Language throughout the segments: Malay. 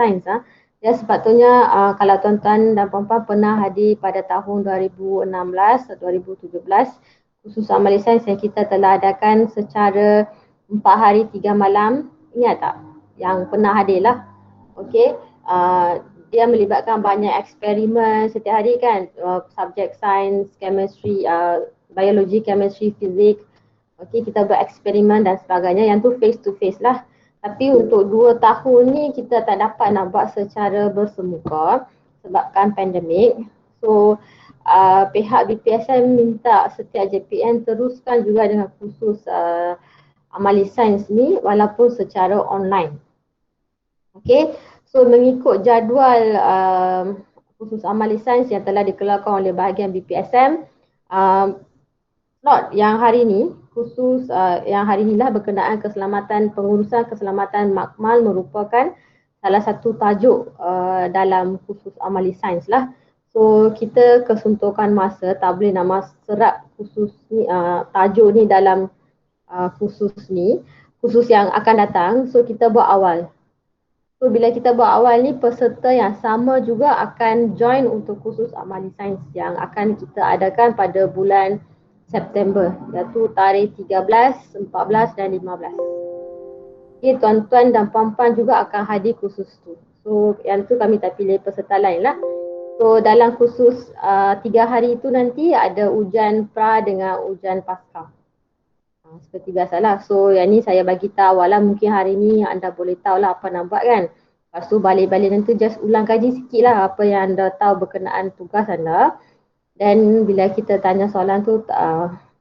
sains. Ya, sepatutnya kalau tuan-tuan dan puan-puan pernah hadir pada tahun 2016 atau 2017, khusus amali sains yang kita telah adakan secara 4 hari 3 malam, ingat tak? Yang pernah hadir lah. Okey, dia melibatkan banyak eksperimen setiap hari kan, subjek sains, chemistry, biologi, chemistry, fizik. Okey, kita buat eksperimen dan sebagainya, yang tu face to face lah. Tapi untuk 2 tahun ni kita tak dapat nak buat secara bersemuka sebabkan pandemik. So pihak BPSM minta setiap JPN teruskan juga dengan kursus amali sains ni walaupun secara online. Okey, so mengikut jadual kursus amali sains yang telah dikeluarkan oleh bahagian BPSM, slot yang hari ni, khusus yang hari inilah berkenaan keselamatan, pengurusan keselamatan makmal merupakan salah satu tajuk dalam khusus amali sains lah. So kita kesuntukan masa, tak boleh nak serap khusus ni, tajuk ni dalam khusus ni, khusus yang akan datang. So kita buat awal. So bila kita buat awal ni, peserta yang sama juga akan join untuk khusus amali sains yang akan kita adakan pada bulan September, iaitu tarikh 13, 14 dan 15. Okay, tuan-tuan dan puan-puan juga akan hadir khusus tu. So yang tu kami tak pilih peserta lain lah. So dalam khusus 3 hari itu nanti ada ujian pra dengan ujian pasca. Seperti biasalah. So yang ni saya bagi tahu lah, mungkin hari ni anda boleh tahu lah apa nak buat kan. Lepas tu balik-balik nanti just ulang kaji sikit lah apa yang anda tahu berkenaan tugas anda. Dan bila kita tanya soalan tu,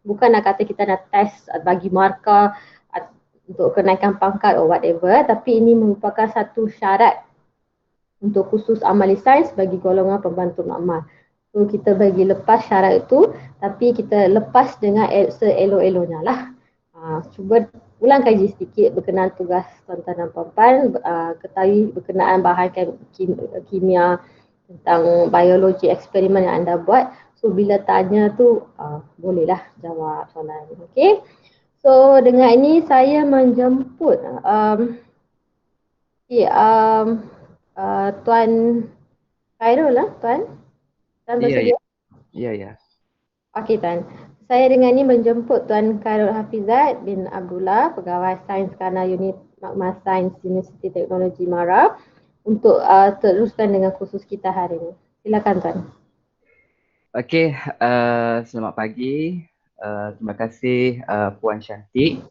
bukan nak kata kita nak test bagi markah untuk kenaikan pangkat or whatever, tapi ini merupakan satu syarat untuk khusus amali sains bagi golongan pembantu makmal. So kita bagi lepas syarat itu, tapi kita lepas dengan seelok-eloknya lah. Cuba ulang kaji sedikit berkenaan tugas tuan-tuan dan puan-puan, ketahui berkenaan bahan kimia, tentang biologi eksperimen yang anda buat. So bila tanya tu bolehlah jawab soalan. Okey. So dengan ini saya menjemput Tuan Khairul lah, Tuan. Tuan bersedia? Ya. Okey Tuan. Saya dengan ini menjemput Tuan Khairul Hafizat bin Abdullah, Pegawai Sains Kana Unit Makmal Sains Universiti Teknologi Mara, untuk teruskan dengan khusus kita hari ini. Silakan Tuan. Okey, selamat pagi. Terima kasih Puan Syantik.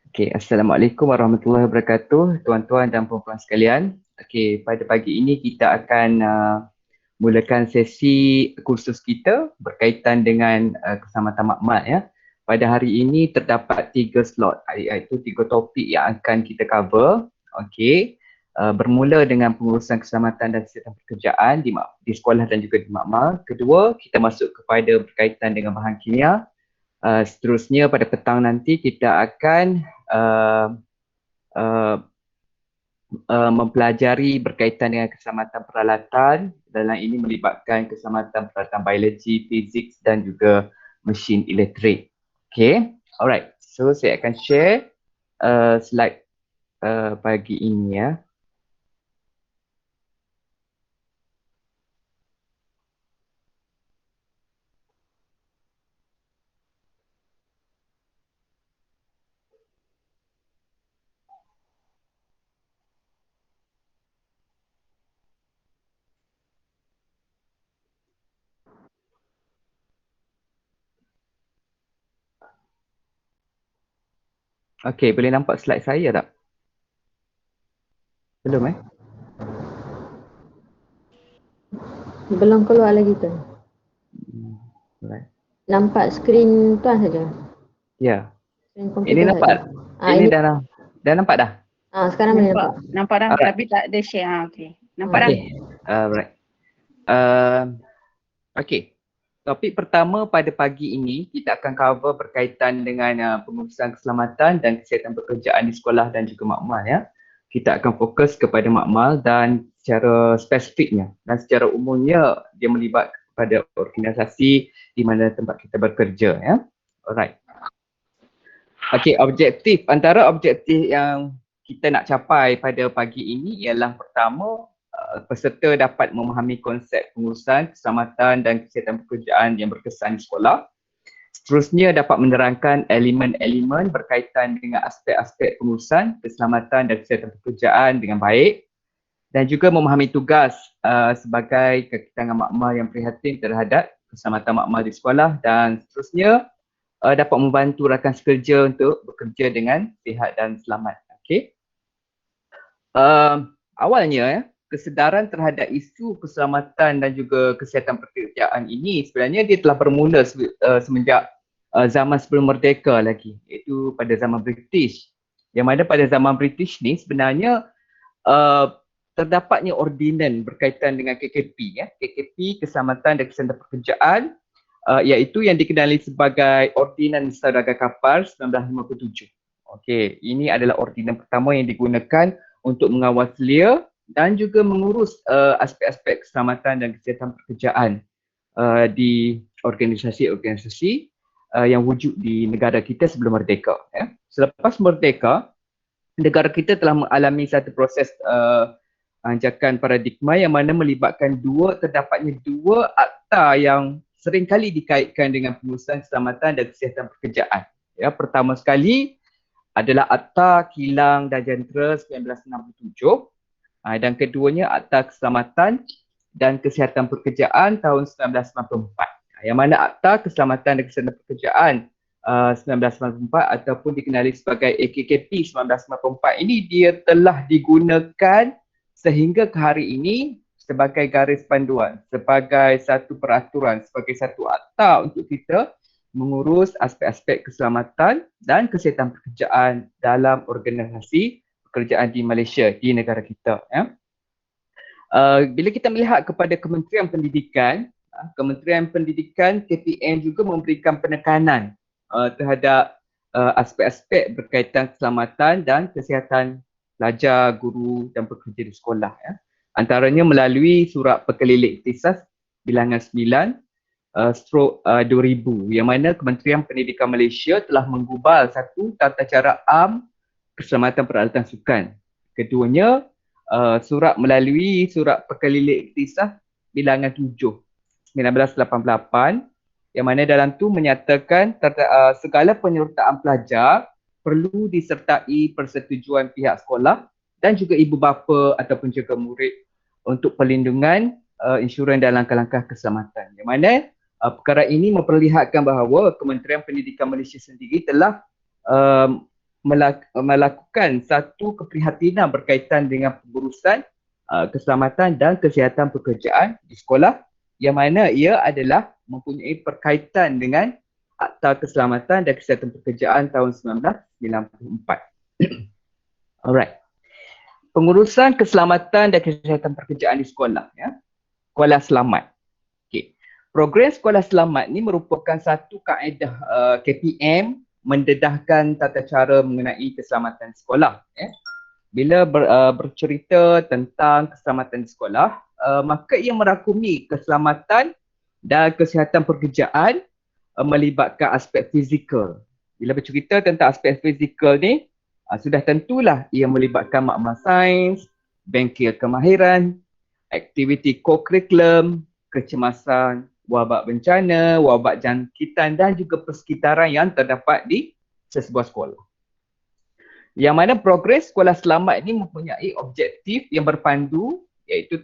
Okey, Assalamualaikum warahmatullahi wabarakatuh, tuan-tuan dan puan-puan sekalian. Okey, pada pagi ini kita akan mulakan sesi kursus kita berkaitan dengan keselamatan makmal ya. Pada hari ini terdapat 3 slot, iaitu 3 topik yang akan kita cover. Okey. Bermula dengan pengurusan keselamatan dan kesihatan pekerjaan di sekolah dan juga di makmal. Kedua, kita masuk kepada berkaitan dengan bahan kimia. Seterusnya pada petang nanti kita akan mempelajari berkaitan dengan keselamatan peralatan. Dalam ini melibatkan keselamatan peralatan biologi, fizik dan juga mesin elektrik. Okay, alright. So saya akan share slide pagi ini ya. Okey, boleh nampak slide saya tak? Belum Belum keluar lagi Tuan. Right. Nampak skrin Tuan saja. Ya. Ini Ini nampak. Ini dah nampak dah? Sekarang boleh nampak. Nampak dah, Alright. tapi tak ada share. Okey. Nampak dah? Right. Okey. Topik pertama pada pagi ini kita akan cover berkaitan dengan pengurusan keselamatan dan kesihatan pekerjaan di sekolah dan juga makmal ya. Kita akan fokus kepada makmal dan secara spesifiknya dan secara umumnya dia melibat kepada organisasi di mana tempat kita bekerja ya. Alright. Okey, antara objektif yang kita nak capai pada pagi ini ialah pertama, peserta dapat memahami konsep pengurusan keselamatan dan kesihatan pekerjaan yang berkesan di sekolah. Seterusnya dapat menerangkan elemen-elemen berkaitan dengan aspek-aspek pengurusan keselamatan dan kesihatan pekerjaan dengan baik, dan juga memahami tugas sebagai kakitangan makmal yang prihatin terhadap keselamatan makmal di sekolah, dan seterusnya dapat membantu rakan sekerja untuk bekerja dengan sihat dan selamat. Okey. Awalnya kesedaran terhadap isu keselamatan dan juga kesihatan pekerjaan ini sebenarnya dia telah bermula semenjak zaman sebelum merdeka lagi, iaitu pada zaman British. Yang mana pada zaman British ni sebenarnya terdapatnya ordinan berkaitan dengan KKP, KKP Keselamatan dan Kesihatan Pekerjaan, iaitu yang dikenali sebagai Ordinan Saudagar Kapal 1957. Okey, ini adalah ordinan pertama yang digunakan untuk mengawal selia dan juga mengurus aspek-aspek keselamatan dan kesihatan pekerjaan di organisasi-organisasi yang wujud di negara kita sebelum merdeka. Selepas merdeka, negara kita telah mengalami satu proses anjakan paradigma yang mana melibatkan terdapatnya dua akta yang seringkali dikaitkan dengan pengurusan keselamatan dan kesihatan pekerjaan. Pertama sekali adalah Akta Kilang dan Jentera 1967, dan keduanya Akta Keselamatan dan Kesihatan Pekerjaan tahun 1994. Yang mana Akta Keselamatan dan Kesihatan Pekerjaan 1994 ataupun dikenali sebagai AKKP 1994 ini dia telah digunakan sehingga ke hari ini sebagai garis panduan, sebagai satu peraturan, sebagai satu akta untuk kita mengurus aspek-aspek keselamatan dan kesihatan pekerjaan dalam organisasi pekerjaan di Malaysia, di negara kita. Bila kita melihat kepada Kementerian Pendidikan, KPM juga memberikan penekanan terhadap aspek-aspek berkaitan keselamatan dan kesihatan pelajar, guru dan pekerja di sekolah. Antaranya melalui Surat Pekelilik Ikhtisas Bilangan 9/2000 yang mana Kementerian Pendidikan Malaysia telah menggubal satu tata cara am keselamatan peralatan sukan. Keduanya melalui Surat Pekelilik Ikhtisas Bilangan 7/1988 yang mana dalam tu menyatakan segala penyertaan pelajar perlu disertai persetujuan pihak sekolah dan juga ibu bapa ataupun juga murid untuk perlindungan, insurans dan langkah-langkah keselamatan. Yang mana perkara ini memperlihatkan bahawa Kementerian Pendidikan Malaysia sendiri telah melakukan satu keprihatinan berkaitan dengan pengurusan keselamatan dan kesihatan pekerjaan di sekolah, yang mana ia adalah mempunyai perkaitan dengan Akta Keselamatan dan Kesihatan Pekerjaan tahun 1994. Alright. Pengurusan keselamatan dan kesihatan pekerjaan di sekolah, Sekolah Selamat. Okay. Program Sekolah Selamat ni merupakan satu kaedah KPM mendedahkan tata cara mengenai keselamatan sekolah. Bila bercerita tentang keselamatan di sekolah, maka ia merakumi keselamatan dan kesihatan pekerjaan melibatkan aspek fizikal. Bila bercerita tentang aspek fizikal ni, sudah tentulah ia melibatkan makmal sains, bengkel kemahiran, aktiviti co-curriculum, kecemasan, wabak bencana, wabak jangkitan dan juga persekitaran yang terdapat di sesebuah sekolah. Yang mana progres Sekolah Selamat ini mempunyai objektif yang berpandu, iaitu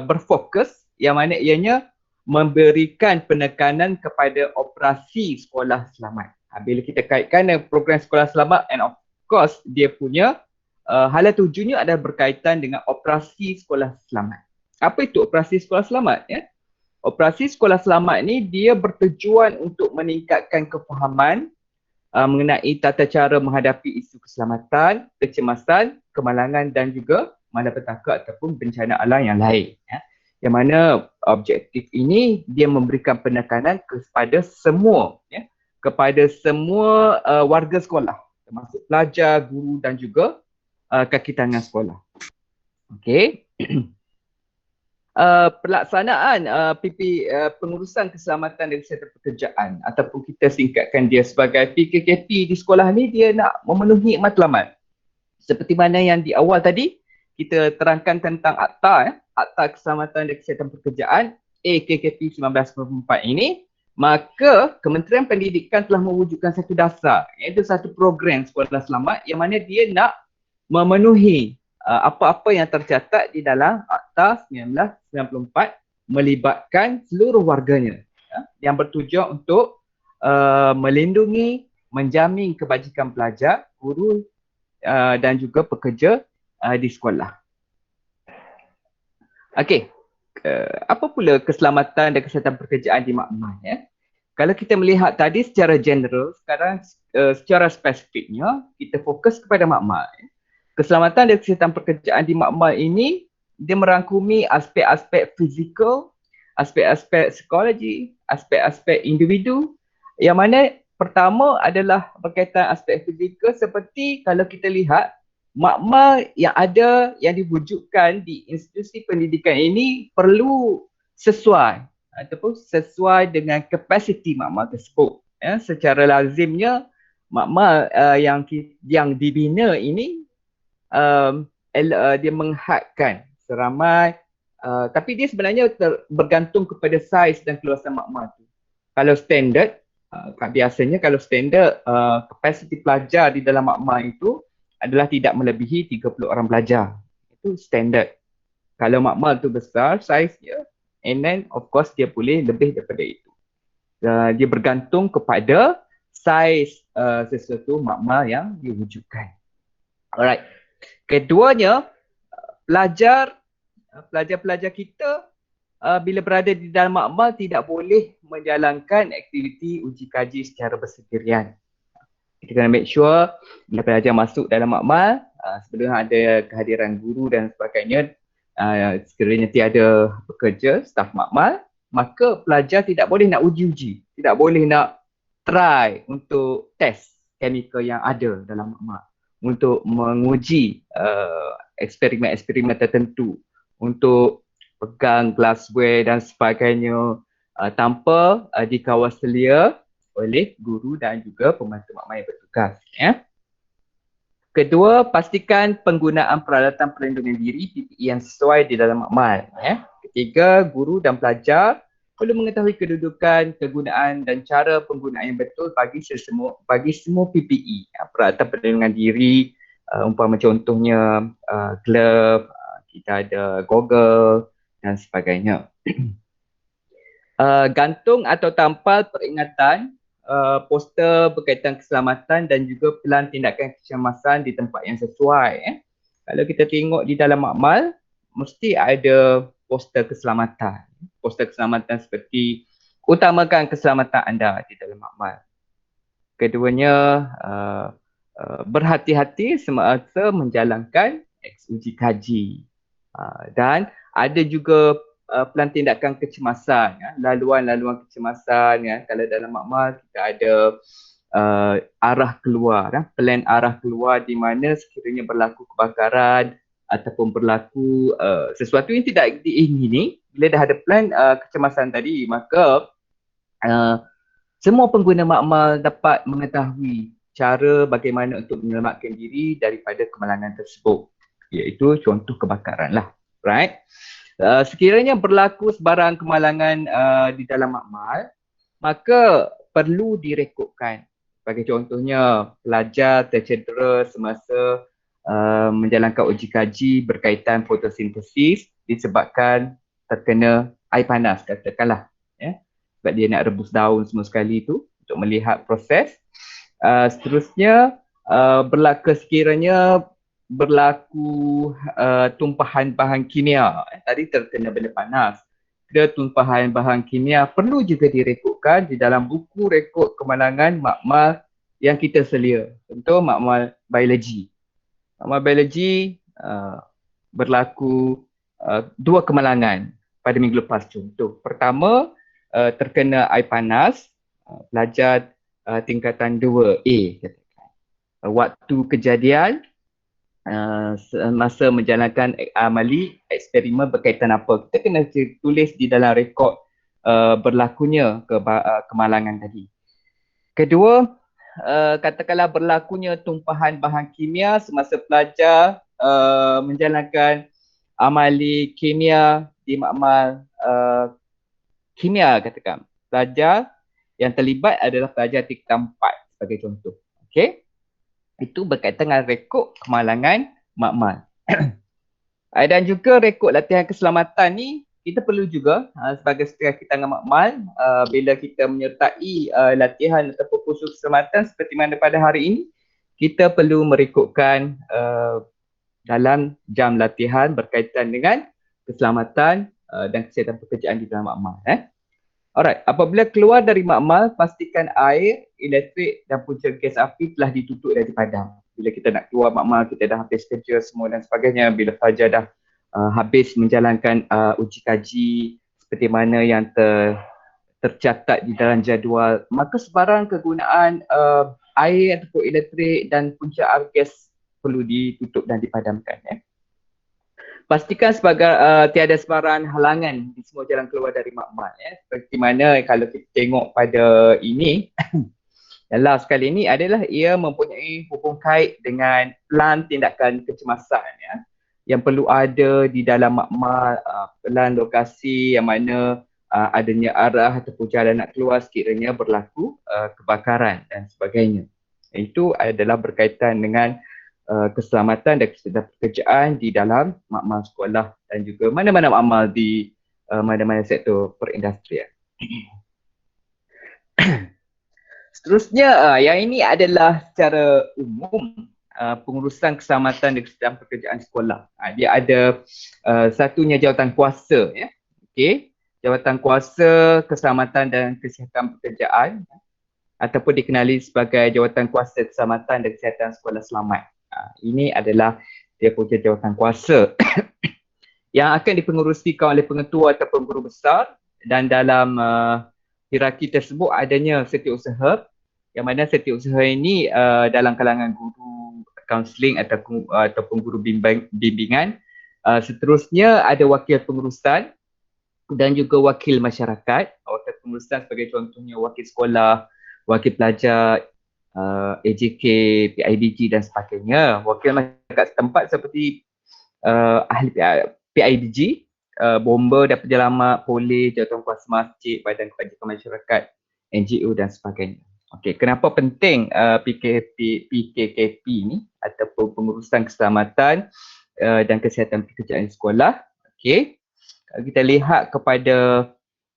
berfokus, yang mana ianya memberikan penekanan kepada operasi sekolah selamat. Bila kita kaitkan dengan program Sekolah Selamat, and of course dia punya hala tujuannya adalah berkaitan dengan operasi sekolah selamat. Apa itu operasi sekolah selamat? Operasi sekolah selamat ni dia bertujuan untuk meningkatkan kefahaman mengenai tata cara menghadapi isu keselamatan, kecemasan, kemalangan dan juga malapetaka ataupun bencana alam yang lain. Yang mana objektif ini dia memberikan penekanan kepada semua warga sekolah, termasuk pelajar, guru dan juga kaki tangan sekolah. Okey. Pelaksanaan pengurusan keselamatan dan kesihatan pekerjaan ataupun kita singkatkan dia sebagai PKKP di sekolah ni, dia nak memenuhi matlamat Seperti mana yang di awal tadi kita terangkan tentang Akta, Akta Keselamatan dan Kesihatan Pekerjaan AKKP 1994 ini, maka Kementerian Pendidikan telah mewujudkan satu dasar, iaitu satu program sekolah selamat yang mana dia nak memenuhi apa-apa yang tercatat di dalam Akta 1994 melibatkan seluruh warganya, yang bertujuan untuk melindungi, menjamin kebajikan pelajar, guru dan juga pekerja di sekolah. Okey, apa pula keselamatan dan kesihatan pekerjaan di makmal? Kalau kita melihat tadi secara general, sekarang secara spesifiknya kita fokus kepada makmal. Keselamatan dan kesihatan pekerjaan di makmal ini dia merangkumi aspek-aspek fizikal, aspek-aspek psikologi, aspek-aspek individu, yang mana pertama adalah berkaitan aspek fizikal, seperti kalau kita lihat makmal yang ada, yang diwujudkan di institusi pendidikan ini perlu sesuai ataupun sesuai dengan kapasiti makmal tersebut. Secara lazimnya makmal yang dibina ini dia menghadkan seramai, tapi dia sebenarnya bergantung kepada saiz dan keluasan makmal tu. Kalau standard, biasanya kalau standard kapasiti pelajar di dalam makmal itu adalah tidak melebihi 30 orang pelajar. Itu standard. Kalau makmal tu besar saiznya, and then of course dia boleh lebih daripada itu. Dia bergantung kepada saiz sesuatu makmal yang diwujudkan. Alright. Keduanya, pelajar-pelajar kita bila berada di dalam makmal tidak boleh menjalankan aktiviti uji kaji secara bersendirian. Kita kena make sure bila pelajar masuk dalam makmal, sebelum ada kehadiran guru dan sebagainya, sekiranya tiada pekerja, staf makmal, maka pelajar tidak boleh nak uji-uji, tidak boleh nak try untuk test chemical yang ada dalam makmal, untuk menguji eksperimen-eksperimen tertentu, untuk pegang glassware dan sebagainya tanpa dikawal selia oleh guru dan juga pembantu makmal yang bertugas. Kedua, pastikan penggunaan peralatan perlindungan diri PPE yang sesuai di dalam makmal. Ketiga, guru dan pelajar perlu mengetahui kedudukan, kegunaan dan cara penggunaan yang betul bagi semua PPE, peralatan perlindungan diri, umpama contohnya glove, kita ada goggle dan sebagainya. Gantung atau tampal peringatan, poster berkaitan keselamatan dan juga pelan tindakan kecemasan di tempat yang sesuai. Kalau kita tengok di dalam makmal, mesti ada poster keselamatan. Poster keselamatan seperti utamakan keselamatan anda di dalam makmal. Keduanya, berhati-hati semasa menjalankan uji kaji. Dan ada juga pelan tindakan kecemasan, laluan-laluan kecemasan. Kalau dalam makmal kita ada arah keluar, plan arah keluar di mana sekiranya berlaku kebakaran ataupun berlaku sesuatu yang tidak diingini. Bila dah ada plan kecemasan tadi, maka semua pengguna makmal dapat mengetahui cara bagaimana untuk menyelamatkan diri daripada kemalangan tersebut, iaitu contoh kebakaran lah, right? Sekiranya berlaku sebarang kemalangan di dalam makmal, maka perlu direkodkan. Bagi contohnya, pelajar tercedera semasa menjalankan uji kaji berkaitan fotosintesis disebabkan terkena air panas, katakanlah. Sebab dia nak rebus daun semua sekali tu untuk melihat proses. Seterusnya, sekiranya berlaku tumpahan bahan kimia, tadi terkena benda panas, ada tumpahan bahan kimia, perlu juga direkodkan di dalam buku rekod kemalangan makmal yang kita selia. Contoh makmal biologi. Makmal biologi berlaku 2 kemalangan pada minggu lepas. Contoh pertama, terkena air panas, pelajar tingkatan 2A. Waktu kejadian, masa menjalankan amali eksperimen berkaitan apa, kita kena tulis di dalam rekod berlakunya kemalangan tadi. Kedua, katakanlah berlakunya tumpahan bahan kimia semasa pelajar menjalankan amali kimia di makmal kimia, katakan. Pelajar yang terlibat adalah pelajar tingkatan 4 sebagai contoh. Okey. Itu berkaitan dengan rekod kemalangan makmal. Dan juga rekod latihan keselamatan ni kita perlu juga sebagai setengah kita dengan makmal bila kita menyertai latihan ataupun kursus keselamatan seperti mana pada hari ini, kita perlu merekodkan dalam jam latihan berkaitan dengan keselamatan dan kesihatan pekerjaan di dalam makmal. Alright, apabila keluar dari makmal, pastikan air, elektrik dan punca gas api telah ditutup dan dipadam. Bila kita nak keluar makmal, kita dah habis kerja semua dan sebagainya. Bila pelajar dah habis menjalankan uji kaji seperti mana yang tercatat di dalam jadual, maka sebarang kegunaan air ataupun elektrik dan punca gas perlu ditutup dan dipadamkan. Pastikan tiada sebarang halangan di semua jalan keluar dari makmal. Seperti mana kalau kita tengok pada ini, yang last kali ini adalah ia mempunyai hubung kait dengan plan tindakan kecemasan yang perlu ada di dalam makmal, plan lokasi yang mana adanya arah ataupun jalan nak keluar sekiranya berlaku kebakaran dan sebagainya. Itu adalah berkaitan dengan keselamatan dan kesihatan pekerjaan di dalam makmal sekolah dan juga mana-mana makmal di mana-mana sektor perindustrian. Seterusnya, yang ini adalah secara umum pengurusan keselamatan dan kesihatan pekerjaan sekolah. Dia ada satunya jawatan kuasa, okey, jawatan kuasa keselamatan dan kesihatan pekerjaan ataupun dikenali sebagai jawatan kuasa keselamatan dan kesihatan sekolah selamat. Ini adalah dia punya jawatan kuasa yang akan dipengerusikan oleh pengetua ataupun guru besar, dan dalam hierarki tersebut adanya setiausaha, yang mana setiausaha ini dalam kalangan guru kaunseling ataupun guru bimbingan. Seterusnya ada wakil pengurusan dan juga wakil masyarakat. Wakil pengurusan sebagai contohnya wakil sekolah, wakil pelajar, AJK, PIDG dan sebagainya. Wakil masyarakat setempat seperti ahli PIDG, bomba dan penyelamat, polis, jawatankuasa masjid, badan kebajikan masyarakat, NGO dan sebagainya. Okey, kenapa penting PKKP ni ataupun pengurusan keselamatan dan kesihatan pekerjaan di sekolah? Okey, kalau kita lihat kepada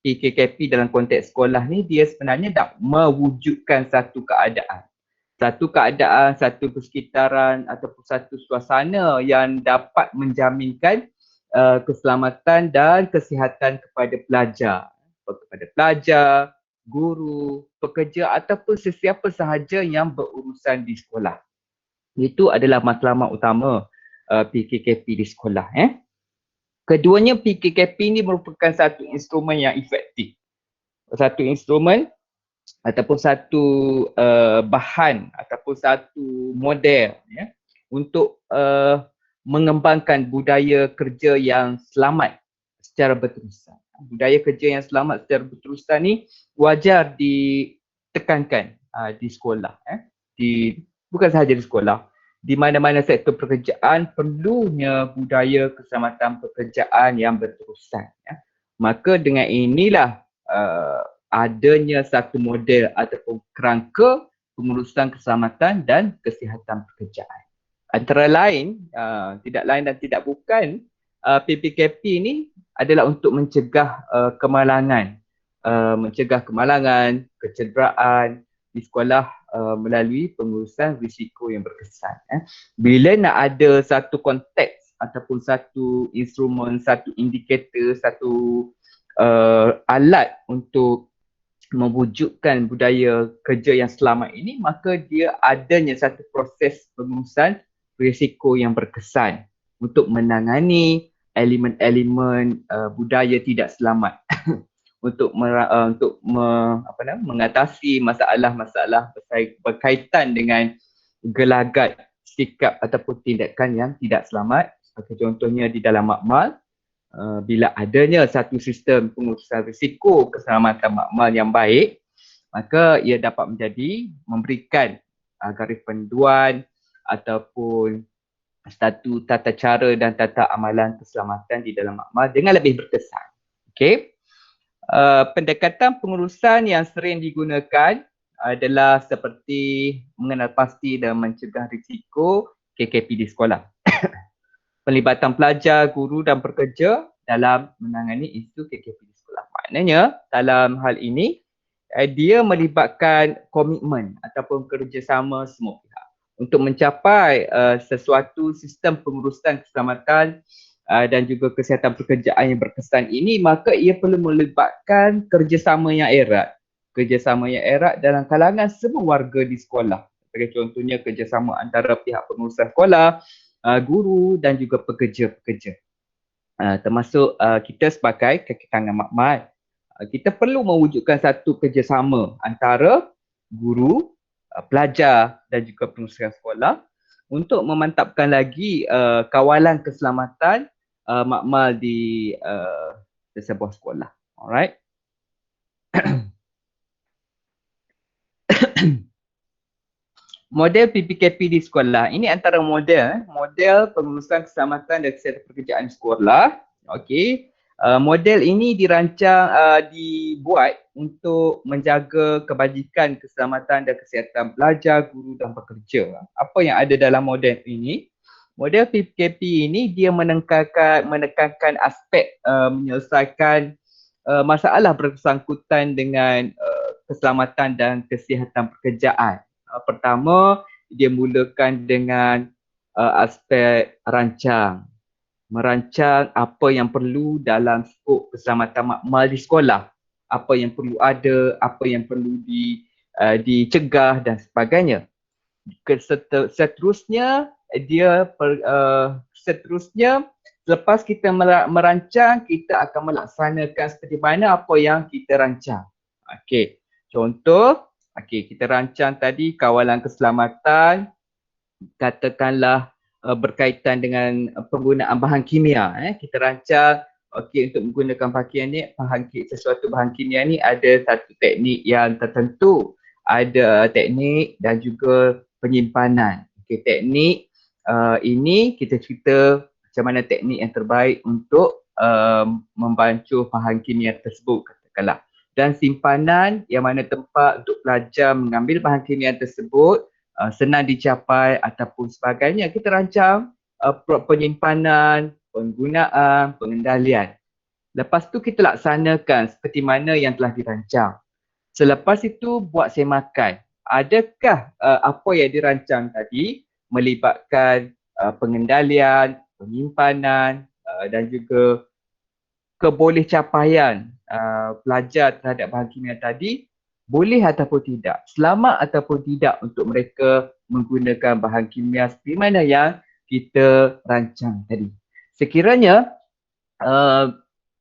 PKKP dalam konteks sekolah ni, dia sebenarnya nak mewujudkan satu keadaan, satu persekitaran ataupun satu suasana yang dapat menjaminkan keselamatan dan kesihatan kepada pelajar, guru, pekerja ataupun sesiapa sahaja yang berurusan di sekolah. Itu adalah matlamat utama PKKP di sekolah. Keduanya, PKKP ini merupakan satu instrumen yang efektif. Satu instrumen ataupun satu bahan ataupun satu model untuk mengembangkan budaya kerja yang selamat secara berterusan. Budaya kerja yang selamat secara berterusan ni wajar ditekankan di sekolah. Bukan sahaja di sekolah, di mana-mana sektor pekerjaan perlunya budaya keselamatan pekerjaan yang berterusan. Maka dengan inilah adanya satu model ataupun kerangka pengurusan keselamatan dan kesihatan pekerjaan. Antara lain, tidak lain dan tidak bukan, PPKP ini adalah untuk mencegah kemalangan, kecederaan di sekolah melalui pengurusan risiko yang berkesan. Bila nak ada satu konteks ataupun satu instrumen, satu indikator, satu alat untuk mewujudkan budaya kerja yang selamat ini, maka dia adanya satu proses pengurusan risiko yang berkesan untuk menangani elemen-elemen budaya tidak selamat untuk mengatasi masalah-masalah berkaitan dengan gelagat sikap ataupun tindakan yang tidak selamat. Sebagai contohnya di dalam makmal, bila adanya satu sistem pengurusan risiko keselamatan makmal yang baik, maka ia dapat memberikan garis panduan ataupun satu tata cara dan tata amalan keselamatan di dalam makmal dengan lebih berkesan. Okey. Pendekatan pengurusan yang sering digunakan adalah seperti mengenal pasti dan mencegah risiko KKP di sekolah. Pelibatan pelajar, guru dan pekerja dalam menangani isu KKP di sekolah. Maknanya dalam hal ini dia melibatkan komitmen ataupun kerjasama semua pihak untuk mencapai sesuatu sistem pengurusan keselamatan dan juga kesihatan pekerjaan yang berkesan ini, maka ia perlu melibatkan kerjasama yang erat. Kerjasama yang erat dalam kalangan semua warga di sekolah. Sebagai contohnya kerjasama antara pihak pengurusan sekolah, guru dan juga pekerja-pekerja. Termasuk kita sebagai kaki tangan makmal. Kita perlu mewujudkan satu kerjasama antara guru, pelajar dan juga pengurusan sekolah untuk memantapkan lagi kawalan keselamatan makmal di sebuah sekolah. Alright. Model PPKP di sekolah. Ini antara model pengurusan keselamatan dan kesihatan pekerjaan di sekolah. Okey. Model ini dirancang dibuat untuk menjaga kebajikan keselamatan dan kesihatan pelajar, guru dan pekerja. Apa yang ada dalam model ini? Model PPKP ini dia menekankan aspek menyelesaikan masalah bersangkutan dengan keselamatan dan kesihatan pekerjaan. Pertama, dia mulakan dengan aspek merancang apa yang perlu dalam skop keselamatan makmal di sekolah, apa yang perlu ada, apa yang perlu dicegah dan sebagainya. Seterusnya selepas kita merancang, kita akan melaksanakan seperti mana apa yang kita rancang. Okey, contoh, kita rancang tadi kawalan keselamatan, katakanlah berkaitan dengan penggunaan bahan kimia. Kita rancang untuk menggunakan sesuatu bahan kimia ni ada satu teknik yang tertentu. Ada teknik dan juga penyimpanan. Teknik ini kita cerita macam mana teknik yang terbaik untuk membancuh bahan kimia tersebut katakanlah. Dan simpanan yang mana tempat untuk pelajar mengambil bahan kimia tersebut senang dicapai ataupun sebagainya. Kita rancang penyimpanan, penggunaan, pengendalian. Lepas tu kita laksanakan seperti mana yang telah dirancang. Selepas itu buat semakan. Adakah apa yang dirancang tadi melibatkan pengendalian, penyimpanan dan juga kebolehcapaian pelajar terhadap bahan kimia tadi boleh ataupun tidak, selamat ataupun tidak untuk mereka menggunakan bahan kimia seperti mana yang kita rancang tadi. Sekiranya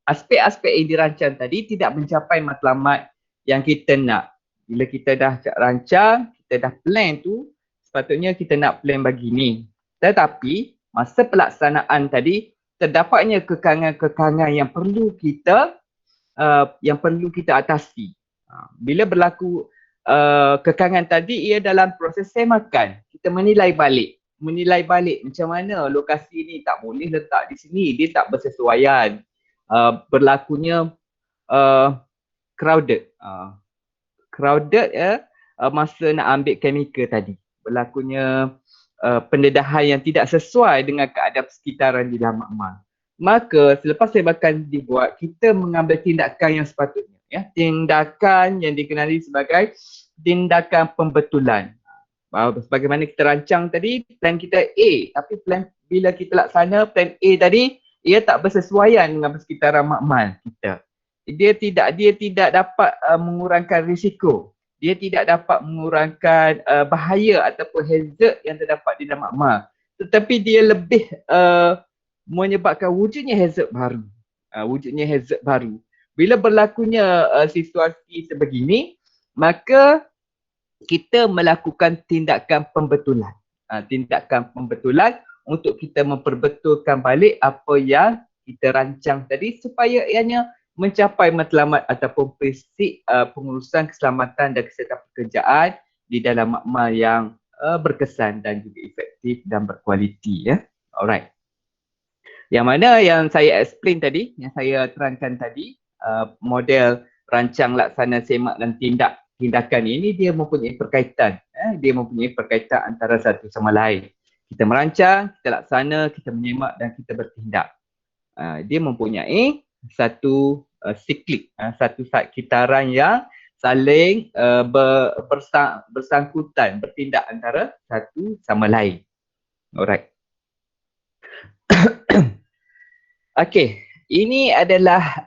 aspek-aspek yang dirancang tadi tidak mencapai matlamat yang kita nak. Bila kita dah rancang, kita dah plan tu, sepatutnya kita nak plan begini. Tetapi masa pelaksanaan tadi, terdapatnya kekangan-kekangan yang perlu kita atasi. Bila berlaku kekangan tadi, ia dalam proses semakan. Kita menilai balik macam mana lokasi ni tak boleh letak di sini, dia tak bersesuaian. Berlakunya crowded masa nak ambil chemical tadi. Berlakunya pendedahan yang tidak sesuai dengan keadaan sekitaran di dalam makmal. Maka selepas semakan dibuat, kita mengambil tindakan yang sepatutnya. Tindakan yang dikenali sebagai tindakan pembetulan. Sebagaimana kita rancang tadi, plan kita A, tapi plan bila kita laksana plan A tadi, ia tak bersesuaian dengan persekitaran makmal kita. Dia tidak dapat mengurangkan risiko. Dia tidak dapat mengurangkan bahaya ataupun hazard yang terdapat di dalam makmal. Tetapi dia lebih menyebabkan wujudnya hazard baru. Bila berlakunya situasi sebegini, maka kita melakukan tindakan pembetulan. Tindakan pembetulan untuk kita memperbetulkan balik apa yang kita rancang tadi supaya ianya mencapai matlamat ataupun prinsip pengurusan keselamatan dan kesihatan pekerjaan di dalam makmal yang berkesan dan juga efektif dan berkualiti, ya. Alright. Yang mana yang saya explain tadi, yang saya terangkan tadi, model rancang, laksana, semak dan tindakan ini dia mempunyai perkaitan. Dia mempunyai perkaitan antara satu sama lain. Kita merancang, kita laksana, kita menyemak dan kita bertindak. Dia mempunyai satu siklik, satu kitaran yang saling bersangkutan, bertindak antara satu sama lain. Alright. Okey, ini adalah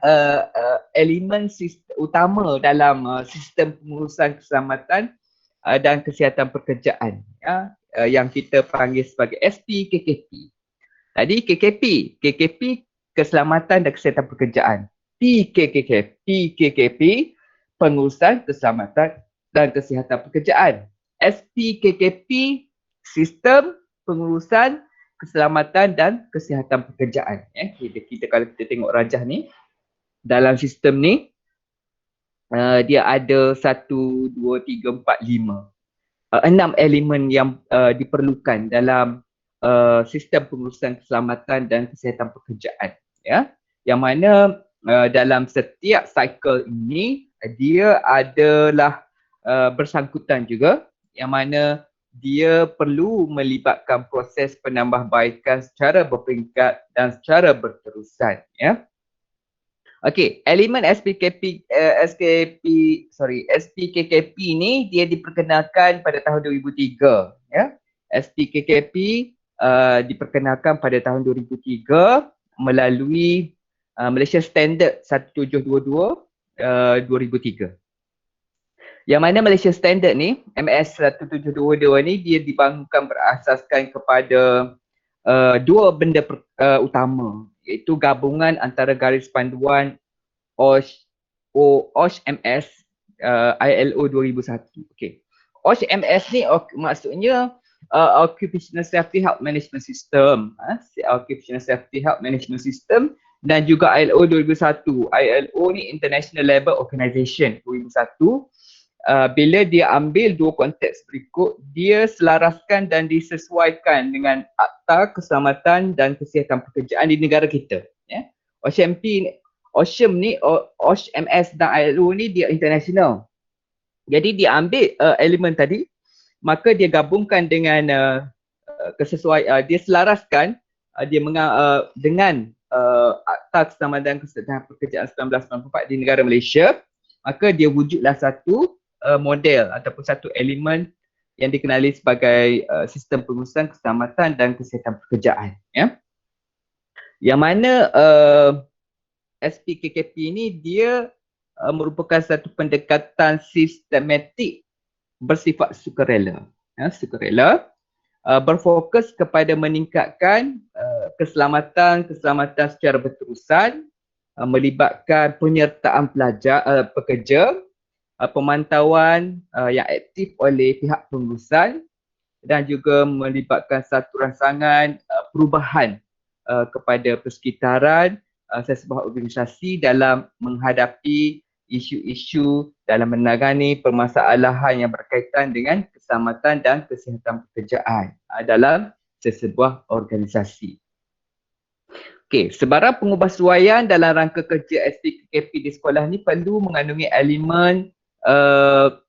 elemen utama dalam sistem pengurusan keselamatan dan kesihatan pekerjaan, ya, yang kita panggil sebagai SPKKP. Tadi KKP keselamatan dan kesihatan pekerjaan. PKKP pengurusan keselamatan dan kesihatan pekerjaan. SPKKP sistem pengurusan keselamatan dan kesihatan pekerjaan. Kita kalau kita tengok rajah ni, dalam sistem ni dia ada 1, 2, 3, 4, 5. 6 elemen yang diperlukan dalam sistem pengurusan keselamatan dan kesihatan pekerjaan, ya. Yang mana dalam setiap cycle ini dia adalah bersangkutan juga, yang mana dia perlu melibatkan proses penambahbaikan secara berperingkat dan secara berterusan, ya. Okey, elemen SPKKP ni dia diperkenalkan pada tahun 2003, ya. SPKKP diperkenalkan pada tahun 2003 melalui Malaysia Standard 1722 2003. Yang mana Malaysia Standard ni, MS 1722 ni, dia dibangunkan berasaskan kepada dua benda utama, iaitu gabungan antara garis panduan OSH-MS ILO 2001. Okey. OSH-MS ni maksudnya Occupational Safety Health Management System, Occupational Safety Health Management System, dan juga ILO 2001. ILO ni International Labour Organization 2001. Bila dia ambil dua konteks berikut, dia selaraskan dan disesuaikan dengan Akta Keselamatan dan Kesihatan Pekerjaan di negara kita, ya. OSH-MS dan ILO ni dia international. Jadi dia ambil elemen tadi, maka dia gabungkan dengan dia selaraskan dengan Akta Keselamatan dan Kesihatan Pekerjaan 1994 di negara Malaysia, maka dia wujudlah satu model ataupun satu elemen yang dikenali sebagai sistem pengurusan keselamatan dan kesihatan pekerjaan, ya. Yang mana SPKKP ini dia merupakan satu pendekatan sistematik bersifat sukarela, ya, sukarela, berfokus kepada meningkatkan keselamatan secara berterusan, melibatkan penyertaan pekerja, pemantauan yang aktif oleh pihak pengurusan, dan juga melibatkan satu rancangan perubahan kepada persekitaran sesebuah organisasi dalam menghadapi isu-isu dalam menangani permasalahan yang berkaitan dengan keselamatan dan kesihatan pekerjaan dalam sesebuah organisasi. Okey, sebarang pengubahsuaian dalam rangka kerja SPKKP di sekolah ni perlu mengandungi elemen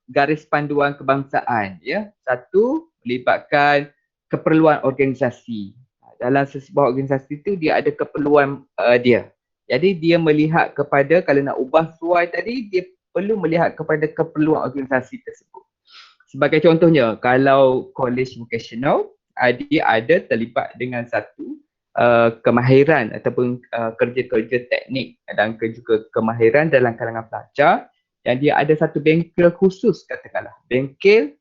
garis panduan kebangsaan, ya. Satu, melibatkan keperluan organisasi. Dalam sesebuah organisasi itu dia ada keperluan dia. Jadi dia melihat kepada, kalau nak ubah suai tadi, dia perlu melihat kepada keperluan organisasi tersebut. Sebagai contohnya, kalau college vocational, dia ada terlibat dengan satu kemahiran ataupun kerja-kerja teknik dan juga kemahiran dalam kalangan pelajar, dan dia ada satu bengkel khusus, katakanlah bengkel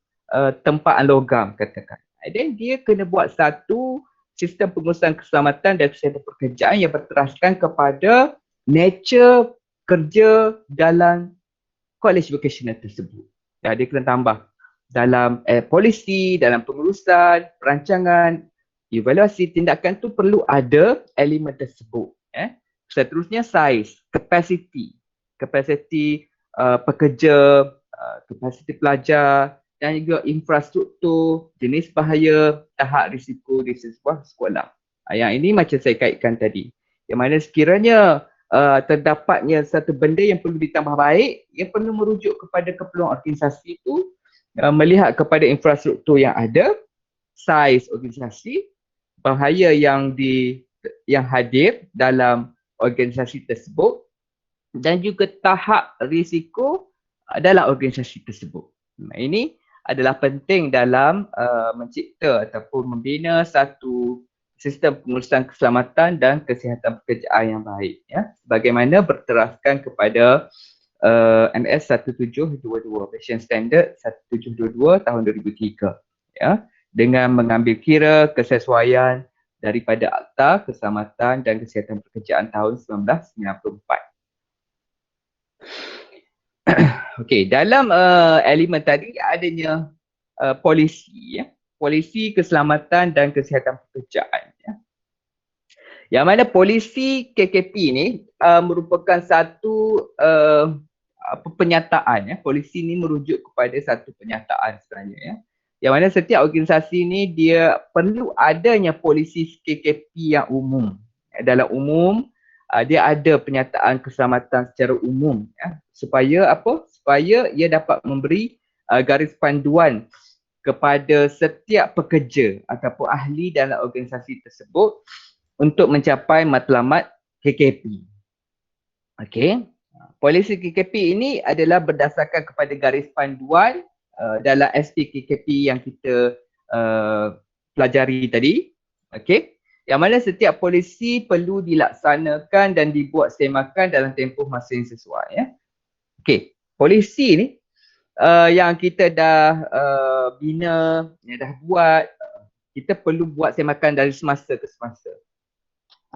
tempaan logam, katakan. Dan dia kena buat satu sistem pengurusan keselamatan dan kesihatan pekerjaan yang berteraskan kepada nature kerja dalam college vocational tersebut. Dan dia kena tambah dalam polisi, dalam pengurusan, perancangan, evaluasi tindakan tu perlu ada elemen tersebut, Seterusnya size, capacity pekerja, kapasiti pelajar dan juga infrastruktur, jenis bahaya, tahap risiko di sebuah sekolah. Yang ini macam saya kaitkan tadi. Yang mana sekiranya terdapatnya satu benda yang perlu ditambah baik, yang perlu merujuk kepada keperluan organisasi itu, melihat kepada infrastruktur yang ada, saiz organisasi, bahaya yang hadir dalam organisasi tersebut dan juga tahap risiko dalam organisasi tersebut. Ini adalah penting dalam mencipta ataupun membina satu sistem pengurusan keselamatan dan kesihatan pekerjaan yang baik, ya, sebagaimana berteraskan kepada MS 1722 Fashion Standard 1722 tahun 2003, ya, dengan mengambil kira kesesuaian daripada Akta Keselamatan dan Kesihatan Pekerjaan tahun 1994. Okey, dalam elemen tadi adanya polisi, ya, polisi keselamatan dan kesihatan pekerjaan, ya. Yang mana polisi KKP ni merupakan satu penyataan, ya. Polisi ni merujuk kepada satu penyataan sebenarnya, ya. Yang mana setiap organisasi ni dia perlu adanya polisi KKP yang umum. Dalam umum dia ada penyataan keselamatan secara umum, ya. Supaya apa? Supaya ia dapat memberi garis panduan kepada setiap pekerja ataupun ahli dalam organisasi tersebut untuk mencapai matlamat KKP. Okey. Polisi KKP ini adalah berdasarkan kepada garis panduan dalam SP KKP yang kita pelajari tadi. Okey. Yang mana setiap polisi perlu dilaksanakan dan dibuat semakan dalam tempoh masa yang sesuai, ya. Okey. Polisi ni yang kita dah bina, yang dah buat, kita perlu buat semakan dari semasa ke semasa.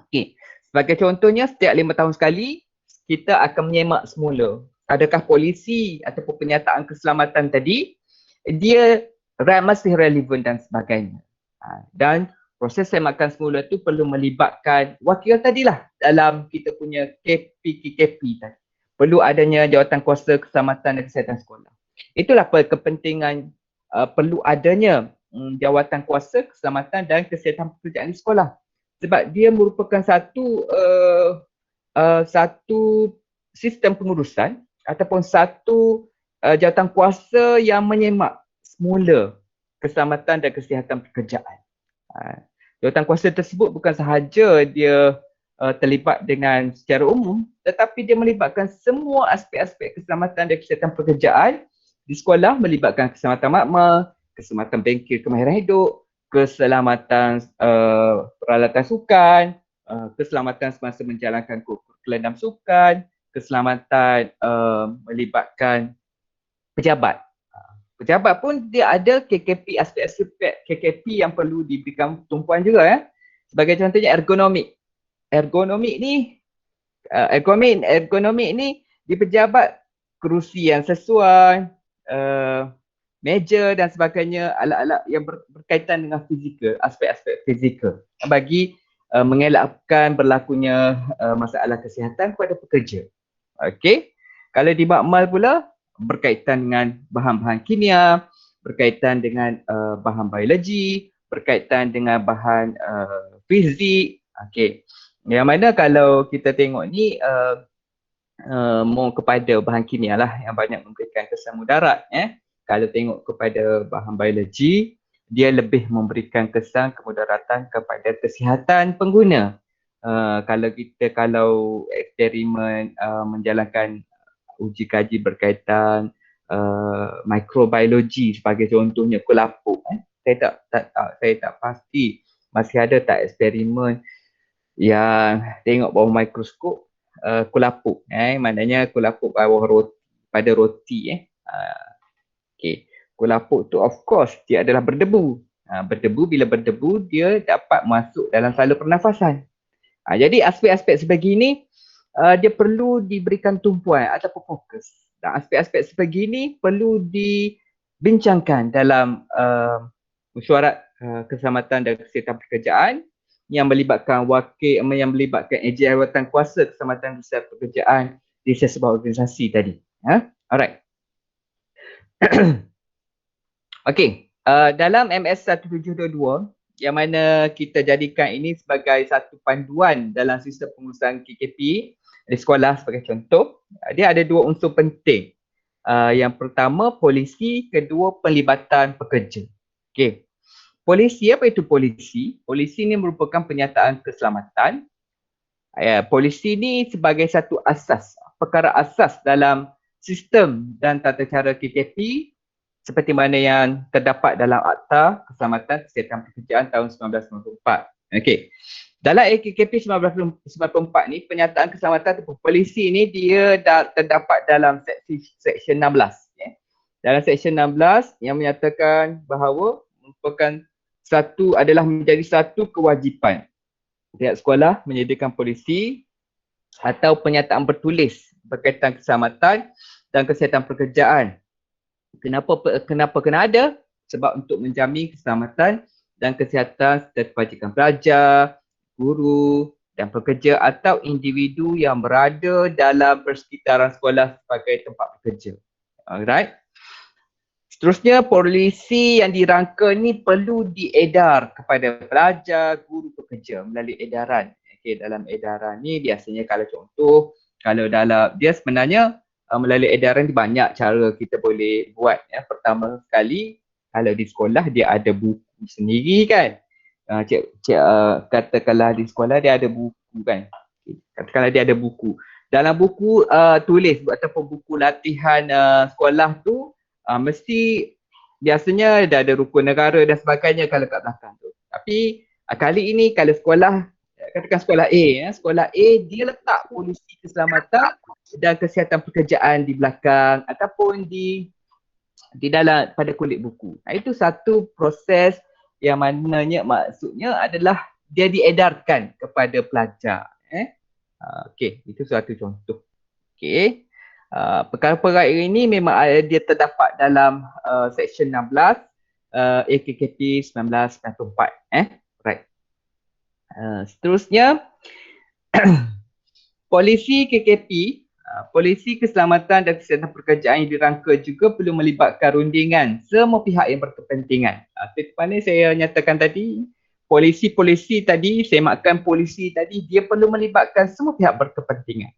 Okey. Sebagai contohnya, setiap 5 tahun sekali, kita akan menyemak semula. Adakah polisi ataupun penyataan keselamatan tadi, dia masih relevan dan sebagainya. Dan proses semakan semula tu perlu melibatkan wakil tadilah dalam kita punya KPKKP tadi. Perlu adanya Jawatankuasa Keselamatan dan Kesihatan Sekolah. Itulah kepentingan perlu adanya Jawatankuasa Keselamatan dan Kesihatan Pekerjaan di sekolah. Sebab dia merupakan satu sistem pengurusan ataupun satu jawatankuasa yang menyemak semula keselamatan dan kesihatan pekerjaan. Jawatankuasa tersebut bukan sahaja dia terlibat dengan secara umum, tetapi dia melibatkan semua aspek-aspek keselamatan dan kesihatan pekerjaan di sekolah, melibatkan keselamatan makmal, keselamatan bengkel kemahiran hidup, keselamatan peralatan sukan, keselamatan semasa menjalankan kurikulum dalam sukan, keselamatan melibatkan pejabat. Pejabat pun dia ada KKP, aspek-aspek KKP yang perlu diberikan tumpuan juga, ya. Sebagai contohnya ergonomik. Ergonomik ni di pejabat kerusi yang sesuai, meja dan sebagainya, alat-alat yang berkaitan dengan fizikal, aspek-aspek fizikal bagi mengelakkan berlakunya masalah kesihatan kepada pekerja. Okey. Kalau di makmal pula berkaitan dengan bahan-bahan kimia, berkaitan dengan bahan biologi, berkaitan dengan bahan fizik. Okey. Yang mana kalau kita tengok ni more kepada bahan kimia lah yang banyak memberikan kesan mudarat, Kalau tengok kepada bahan biologi, dia lebih memberikan kesan kemudaratan kepada kesihatan pengguna. Kalau eksperimen menjalankan uji kaji berkaitan mikrobiologi sebagai contohnya kulapuk, saya tak pasti masih ada tak eksperimen yang tengok bawah mikroskop kulapuk, maknanya kulapuk pada roti. Okey, kulapuk tu of course dia adalah berdebu. Bila berdebu dia dapat masuk dalam saluran pernafasan. Jadi aspek-aspek sebegini dia perlu diberikan tumpuan ataupun fokus. Dan aspek-aspek sebegini perlu dibincangkan dalam mesyuarat keselamatan dan kesihatan pekerjaan yang melibatkan yang melibatkan ejen jawatan kuasa keselamatan di pekerjaan di sebuah organisasi tadi. Alright. Okey, dalam MS 1722 yang mana kita jadikan ini sebagai satu panduan dalam sistem pengurusan KKP di sekolah sebagai contoh, dia ada dua unsur penting. Yang pertama polisi, kedua pelibatan pekerja. Okey. Polisi, apa itu polisi? Polisi ni merupakan penyataan keselamatan. Polisi ni sebagai satu asas, perkara asas dalam sistem dan tata cara KKP seperti mana yang terdapat dalam Akta Keselamatan Kesihatan Pekerjaan tahun 1994. Okey. Dalam AKKP 1994 ni, penyataan keselamatan polisi ni dia terdapat dalam seksyen 16. Dalam seksyen 16 yang menyatakan bahawa merupakan adalah menjadi satu kewajipan pihak sekolah menyediakan polisi atau penyataan bertulis berkaitan keselamatan dan kesihatan pekerjaan. Kenapa kena ada? Sebab untuk menjamin keselamatan dan kesihatan serta kebajikan pelajar, guru dan pekerja atau individu yang berada dalam persekitaran sekolah sebagai tempat bekerja. Alright. Seterusnya, polisi yang dirangka ni perlu diedar kepada pelajar, guru, pekerja melalui edaran. Okay, dalam edaran ni biasanya kalau dalam dia sebenarnya melalui edaran ni banyak cara kita boleh buat. Pertama sekali, kalau di sekolah dia ada buku sendiri kan. Katakanlah di sekolah dia ada buku kan. Katakanlah dia ada buku. Dalam buku tulis ataupun buku latihan sekolah tu mesti biasanya dah ada rukun negara dan sebagainya kalau kat belakang tu. Tapi kali ini kalau sekolah, katakan sekolah A dia letak polisi keselamatan dan kesihatan pekerjaan di belakang ataupun di dalam pada kulit buku. Itu satu proses yang mananya maksudnya adalah dia diedarkan kepada pelajar. Okey, itu satu contoh. Okey. Perkara-perkara ini memang dia terdapat dalam seksyen 16 AKKP 1994. Right. Seterusnya polisi KKP, polisi keselamatan dan kesihatan pekerjaan yang dirangka juga perlu melibatkan rundingan semua pihak yang berkepentingan. Seperti mana saya nyatakan tadi, polisi tadi, semakkan polisi tadi, dia perlu melibatkan semua pihak berkepentingan.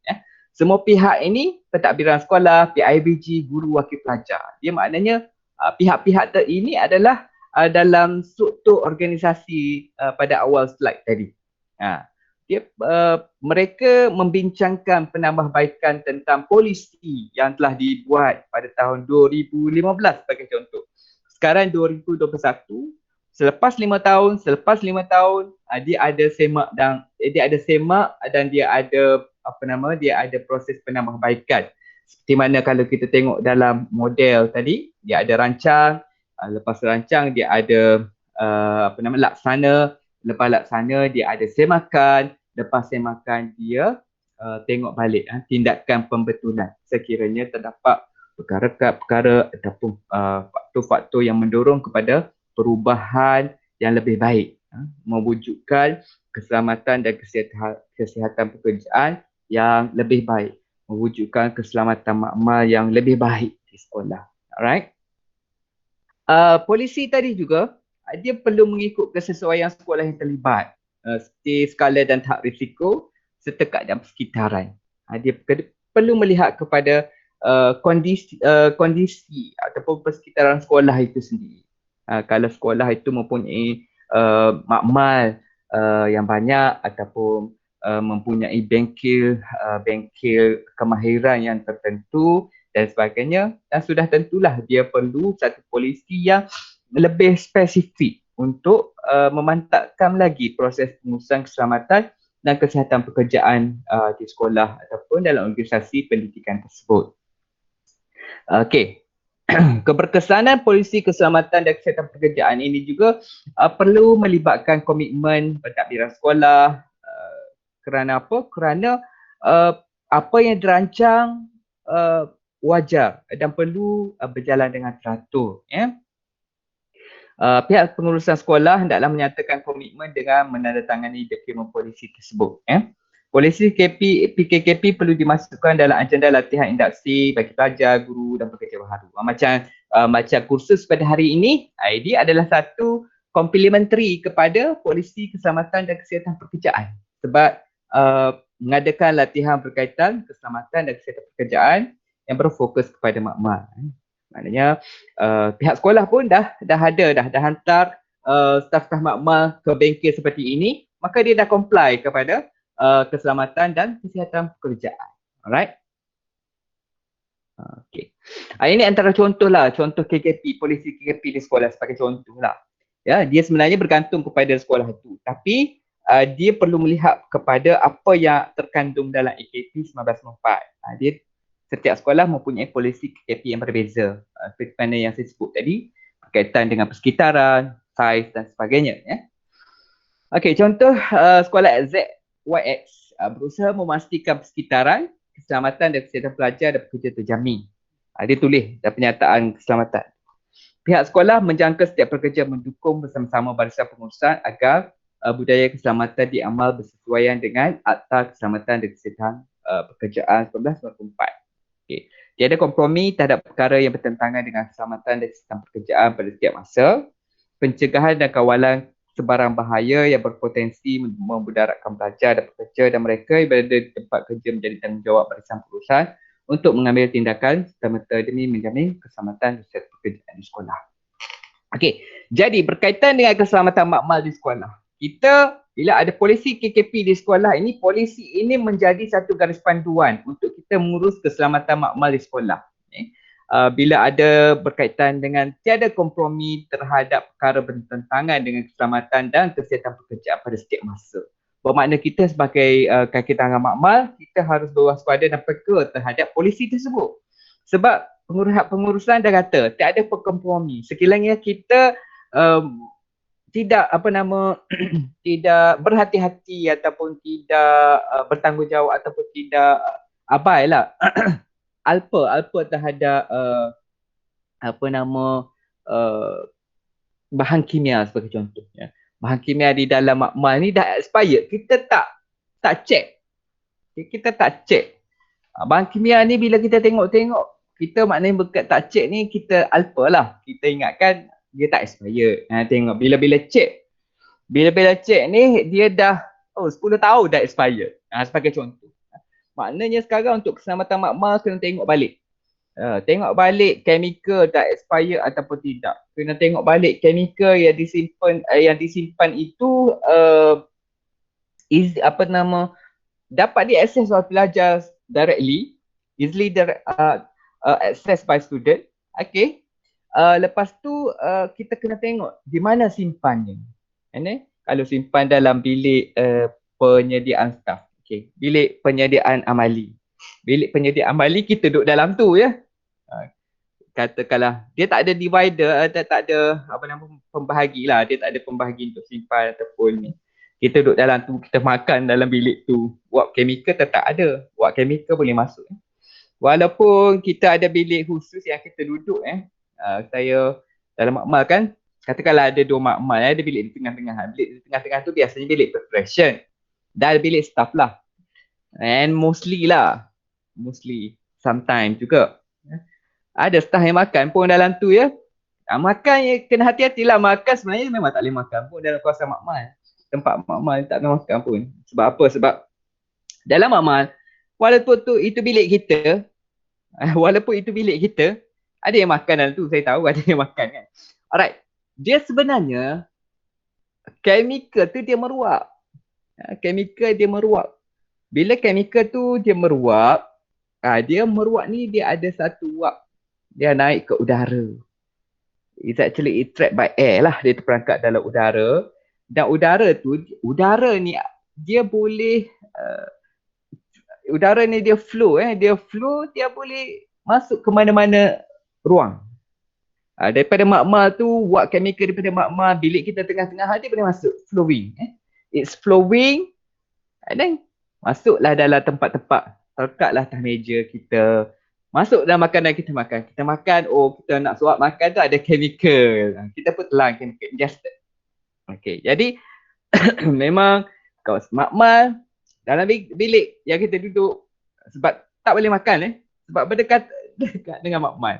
Semua pihak ini, pentadbiran sekolah, PIBG, guru, wakil pelajar. Dia maknanya pihak-pihak ini adalah dalam struktur organisasi pada awal slide tadi. Mereka membincangkan penambahbaikan tentang polisi yang telah dibuat pada tahun 2015 sebagai contoh. Sekarang 2021, selepas 5 tahun dia ada semak dan dia ada proses penambahbaikan. Seperti mana kalau kita tengok dalam model tadi, dia ada rancang, lepas rancang dia ada laksana, lepas laksana dia ada semakan, lepas semakan dia tengok balik tindakan pembetulan sekiranya terdapat perkara-perkara ataupun faktor-faktor yang mendorong kepada perubahan yang lebih baik, mewujudkan keselamatan dan kesihatan pekerjaan yang lebih baik, mewujudkan keselamatan makmal yang lebih baik di sekolah. Alright. Polisi tadi juga dia perlu mengikut kesesuaian sekolah yang terlibat, seperti skala dan tahap risiko serta keadaan persekitaran. Dia perlu melihat kepada kondisi ataupun persekitaran sekolah itu sendiri. Kalau sekolah itu mempunyai makmal yang banyak ataupun mempunyai bengkel kemahiran yang tertentu dan sebagainya, dan sudah tentulah dia perlu satu polisi yang lebih spesifik untuk memantapkan lagi proses pengurusan keselamatan dan kesihatan pekerjaan di sekolah ataupun dalam organisasi pendidikan tersebut. Okey. Keberkesanan polisi keselamatan dan kesihatan pekerjaan ini juga perlu melibatkan komitmen pentadbiran sekolah. Kerana apa? Kerana apa yang dirancang wajar dan perlu berjalan dengan teratur. Pihak pengurusan sekolah hendaklah menyatakan komitmen dengan menandatangani dokumen polisi tersebut. Polisi PKKP perlu dimasukkan dalam agenda latihan induksi bagi pelajar, guru dan pekerja baharu. Macam kursus pada hari ini, dia adalah satu complementary kepada polisi keselamatan dan kesihatan pekerjaan. Sebab mengadakan latihan berkaitan keselamatan dan kesihatan pekerjaan yang berfokus kepada makmal. Maknanya pihak sekolah pun dah hantar staf-staf makmal ke bengkel seperti ini, maka dia dah comply kepada keselamatan dan kesihatan pekerjaan. Alright? Okay. Ini antara contoh KKP, polisi KKP di sekolah sebagai contoh lah. Ya, dia sebenarnya bergantung kepada sekolah itu. Tapi dia perlu melihat kepada apa yang terkandung dalam AKP 1994. Setiap sekolah mempunyai polisi KKP yang berbeza. Seperti mana yang saya sebut tadi, berkaitan dengan persekitaran, saiz dan sebagainya. Ya. Okey, contoh sekolah ZYX berusaha memastikan persekitaran, keselamatan dan kesihatan pelajar dan pekerja terjamin. Dia tulis dalam pernyataan keselamatan. Pihak sekolah menjangka setiap pekerja mendukung bersama-sama barisan pengurusan agar budaya keselamatan diamal bersesuaian dengan Akta Keselamatan dan Kesihatan Pekerjaan 1994. Okay. Tiada kompromi terhadap perkara yang bertentangan dengan keselamatan dan kesihatan pekerjaan pada setiap masa. Pencegahan dan kawalan sebarang bahaya yang berpotensi memudaratkan pelajar dan pekerja dan mereka yang berada di tempat kerja menjadi tanggungjawab barisan perusahaan untuk mengambil tindakan serta-merta demi menjamin keselamatan dan kesihatan pekerjaan di sekolah. Okey, jadi berkaitan dengan keselamatan makmal di sekolah, kita bila ada polisi KKP di sekolah ini, polisi ini menjadi satu garis panduan untuk kita mengurus keselamatan makmal di sekolah. Bila ada berkaitan dengan tiada kompromi terhadap perkara bertentangan dengan keselamatan dan kesihatan pekerjaan pada setiap masa. Bermakna kita sebagai kaki tangan makmal, kita harus berwaspada dan peka terhadap polisi tersebut. Sebab pengurusan dah kata, tiada kompromi. Sekiranya kita tidak tidak berhati-hati ataupun tidak bertanggungjawab ataupun tidak abailah alpa terhadap bahan kimia sebagai contohnya. Bahan kimia di dalam makmal ni dah expired, kita tak check. Kita tak check. Bahan kimia ni bila kita tengok, kita maknanya tak check ni, kita alpa lah. Kita ingatkan dia tak expired. Tengok bila check. Bila check ni dia dah 10 tahun dah expired. Sebagai contoh. Maknanya sekarang untuk keselamatan makmal kena tengok balik. Tengok balik chemical dah expired ataupun tidak. Kena tengok balik chemical yang disimpan itu dapat diakses oleh pelajar directly, easily access by student. Okay. Lepas tu kita kena tengok di mana simpannya. Kalau simpan dalam bilik penyediaan staf, okay. Bilik penyediaan amali. Bilik penyediaan amali kita duduk dalam tu ya. Katakanlah dia tak ada divider, tak ada pembahagi lah. Dia tak ada pembahagi untuk simpan ataupun ni. Kita duduk dalam tu, kita makan dalam bilik tu. Wap chemical tetap ada. Wap chemical boleh masuk. Walaupun kita ada bilik khusus yang kita duduk saya dalam makmal kan, katakanlah ada 2 makmal, ada bilik di tengah-tengah. Bilik di tengah-tengah tu biasanya bilik preparation. Dan bilik staff lah. And mostly sometimes juga ada staff yang makan pun dalam tu ya. Makan kena hati-hatilah, makan sebenarnya memang tak boleh makan pun dalam kawasan makmal. Tempat makmal tak boleh makan pun. Sebab apa? Sebab dalam makmal, walaupun itu bilik kita, ada yang makan dalam tu, saya tahu ada yang makan kan. Alright, dia sebenarnya chemical tu dia meruap. Bila chemical tu dia meruap ni dia ada satu wap. Dia naik ke udara. It's actually trapped by air lah. Dia terperangkap dalam udara. Dan udara ni dia boleh udara ni dia flow dia boleh masuk ke mana-mana ruang. Daripada makmal tu, wap chemical daripada makmal, bilik kita tengah-tengah dia boleh masuk, flowing. It's flowing and then masuklah dalam tempat-tempat, terkatlah atas meja kita, masuk dalam makanan kita makan. Kita makan, kita nak suap makan tu ada chemical. Kita pun telan chemical ingested. Okay, jadi memang kalau makmal dalam bilik yang kita duduk sebab tak boleh makan sebab berdekat dengan makmal.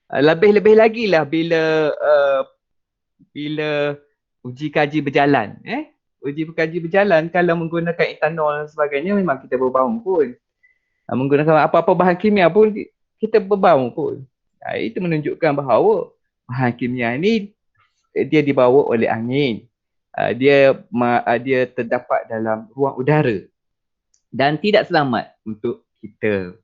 Lebih-lebih lagi lah bila uji kaji berjalan. Uji kaji berjalan kalau menggunakan etanol dan sebagainya memang kita berbau pun. Menggunakan apa-apa bahan kimia pun kita berbau pun. Itu menunjukkan bahawa bahan kimia ni dia dibawa oleh angin. Dia terdapat dalam ruang udara dan tidak selamat untuk kita.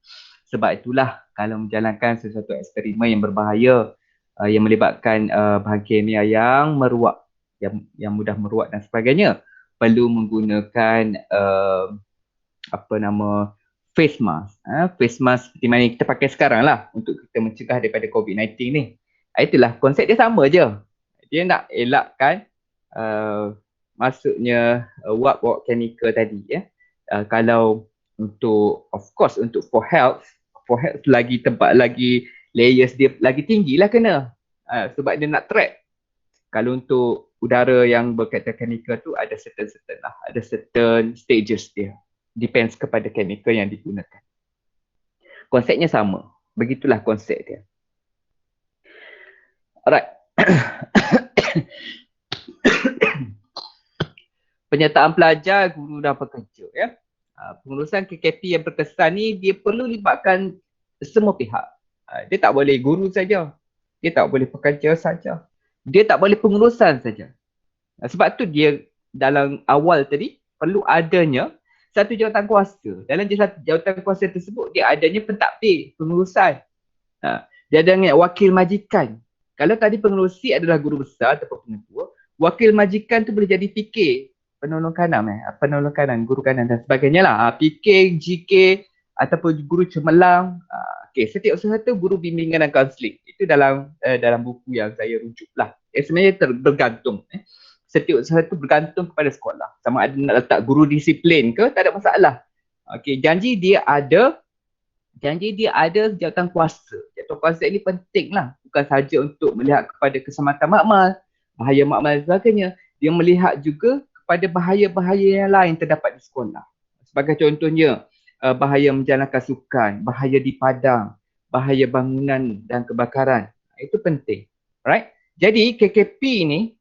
Sebab itulah kalau menjalankan sesuatu eksperimen yang berbahaya yang melibatkan bahan kimia yang meruak, yang mudah meruak dan sebagainya, perlu menggunakan face mask. Face mask seperti mana kita pakai sekarang lah untuk kita mencegah daripada COVID-19 ni. Itulah konsep dia sama je. Dia nak elakkan masuknya wap-wap chemical tadi kalau untuk, of course untuk for health lagi tempat lagi layers dia lagi tinggi lah kena sebab dia nak track. Kalau untuk udara yang berkaitan chemical tu ada certain lah, ada certain stages dia, depends kepada chemical yang digunakan. Konsepnya sama, begitulah konsep dia. Alright. Penyertaan pelajar, guru dan pekerja pengurusan KKP yang berkesan ni dia perlu libatkan semua pihak. Dia tak boleh guru saja, dia tak boleh pekerja saja, dia tak boleh pengurusan saja. Sebab tu dia dalam awal tadi perlu adanya satu jawatan kuasa. Dalam jawatan kuasa tersebut dia adanya pentadbir, pengurusan. Dia adanya wakil majikan. Kalau tadi pengerusi adalah guru besar ataupun pengetua, wakil majikan tu boleh jadi PK, penolong kanan, guru kanan dan sebagainya lah. PK, GK ataupun guru cemerlang. Setiap usaha tu guru bimbingan dan kaunseling. Itu dalam buku yang saya rujuk lah. Sebenarnya bergantung. Setiap usaha tu bergantung kepada sekolah. Sama ada nak letak guru disiplin ke, tak ada masalah. Janji dia ada jawatan kuasa. Jawatan kuasa ini penting lah. Bukan sahaja untuk melihat kepada keselamatan makmal, bahaya makmal dan sebagainya. Dia melihat juga kepada bahaya-bahaya yang lain terdapat di sekolah. Sebagai contohnya, bahaya menjalankan sukan, bahaya di padang, bahaya bangunan dan kebakaran. Itu penting. Right? Jadi KKP ni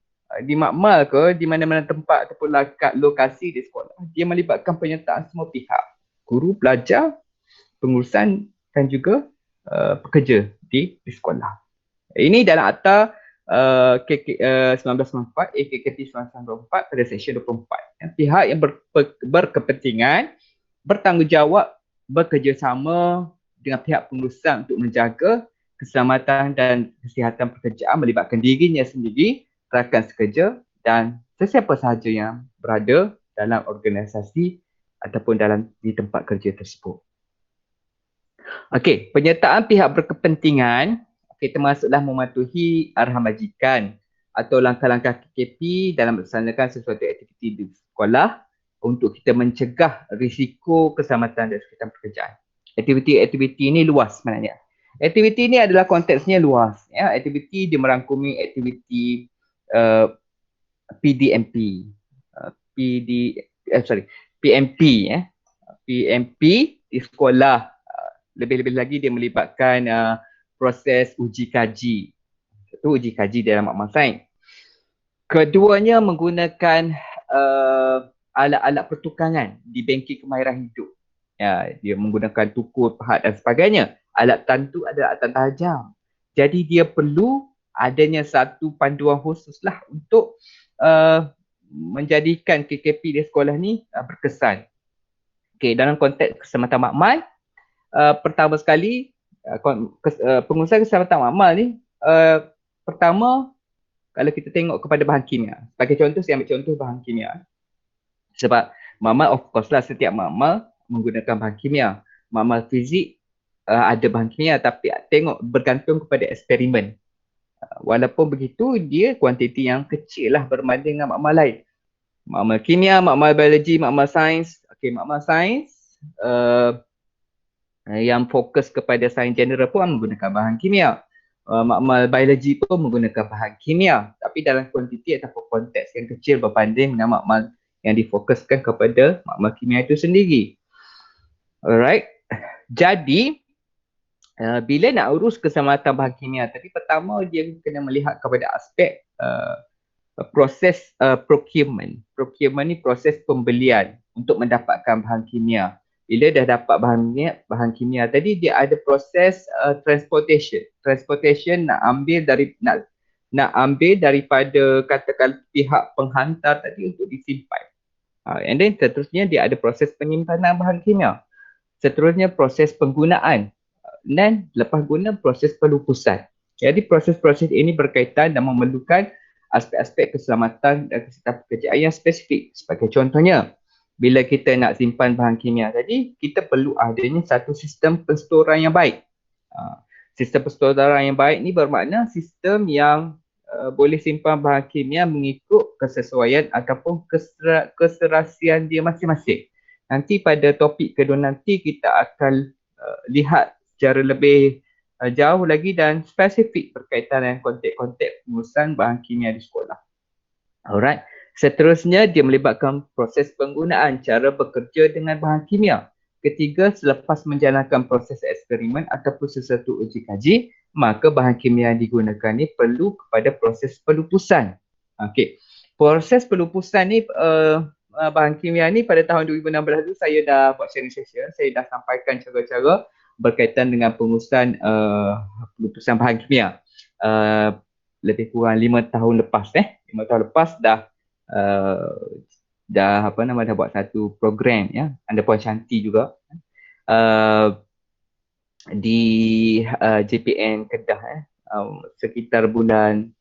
di makmal ke, di mana-mana tempat ataupun lokasi di sekolah, dia melibatkan penyertaan semua pihak. Guru, pelajar, pengurusan dan juga pekerja di sekolah. Ini dalam Akta 1994, KKP 1994 pada Seksyen 24. Pihak yang berkepentingan bertanggungjawab bekerjasama dengan pihak pengurusan untuk menjaga keselamatan dan kesihatan pekerjaan melibatkan dirinya sendiri, rakan sekerja dan sesiapa sahaja yang berada dalam organisasi ataupun di tempat kerja tersebut. Okey, penyertaan pihak berkepentingan termasuklah mematuhi arahan majikan atau langkah-langkah KKP dalam melaksanakan sesuatu aktiviti di sekolah untuk kita mencegah risiko keselamatan dan kesihatan pekerjaan. Aktiviti-aktiviti ini luas sebenarnya. Aktiviti ini adalah konteksnya luas. Aktiviti dia merangkumi aktiviti PMP. PMP di sekolah. Lebih-lebih lagi dia melibatkan proses uji kaji. Itu uji kaji dalam makmal sains. Keduanya menggunakan alat-alat pertukangan di bengkel kemahiran hidup. Dia menggunakan tukur, pahat dan sebagainya. Alat tantu adalah alat tajam. Jadi dia perlu adanya satu panduan khusus lah untuk menjadikan KKP di sekolah ni berkesan. Dalam konteks keselamatan makmal, pertama sekali pengurusan keselamatan makmal ni pertama kalau kita tengok kepada bahan kimia. Sebagai contoh, saya ambil contoh bahan kimia. Sebab makmal of course lah setiap makmal menggunakan bahan kimia. Makmal fizik ada bahan kimia tapi tengok bergantung kepada eksperimen. Walaupun begitu dia kuantiti yang kecil lah berbanding dengan makmal lain. Makmal kimia, makmal biologi, makmal sains. Makmal sains yang fokus kepada sains general pun menggunakan bahan kimia. Makmal biologi pun menggunakan bahan kimia, tapi dalam kuantiti ataupun konteks yang kecil berbanding dengan makmal yang difokuskan kepada makmal kimia itu sendiri. Alright. Jadi bila nak urus keselamatan bahan kimia tadi, pertama dia kena melihat kepada aspek proses procurement. Procurement ni proses pembelian untuk mendapatkan bahan kimia. Bila dah dapat bahan kimia tadi, dia ada proses transportation. Transportation nak ambil daripada katakan pihak penghantar tadi untuk disimpan. And then seterusnya dia ada proses penyimpanan bahan kimia. Seterusnya proses penggunaan. Dan lepas guna proses pelupusan. Jadi proses-proses ini berkaitan dan memerlukan aspek-aspek keselamatan dan kesihatan pekerjaan yang spesifik. Sebagai contohnya, bila kita nak simpan bahan kimia tadi, kita perlu adanya satu sistem penstoran yang baik. Sistem penstoran yang baik ni bermakna sistem yang boleh simpan bahan kimia mengikut kesesuaian ataupun keserasian dia masing-masing. Nanti pada topik kedua nanti kita akan lihat secara lebih jauh lagi dan spesifik berkaitan dengan konteks-konteks pengurusan bahan kimia di sekolah. Alright. Seterusnya dia melibatkan proses penggunaan, cara bekerja dengan bahan kimia. Ketiga, selepas menjalankan proses eksperimen ataupun sesuatu uji kaji, maka bahan kimia yang digunakan ni perlu kepada proses pelupusan. Okey. Proses pelupusan ni bahan kimia ni pada tahun 2016 tu saya dah buat sharing session, saya dah sampaikan cara-cara berkaitan dengan pengurusan pelupusan bahan kimia. Lebih kurang 5 tahun lepas 5 tahun lepas dah buat satu program ya, anda Puan Shanti juga di JPN Kedah sekitar bulan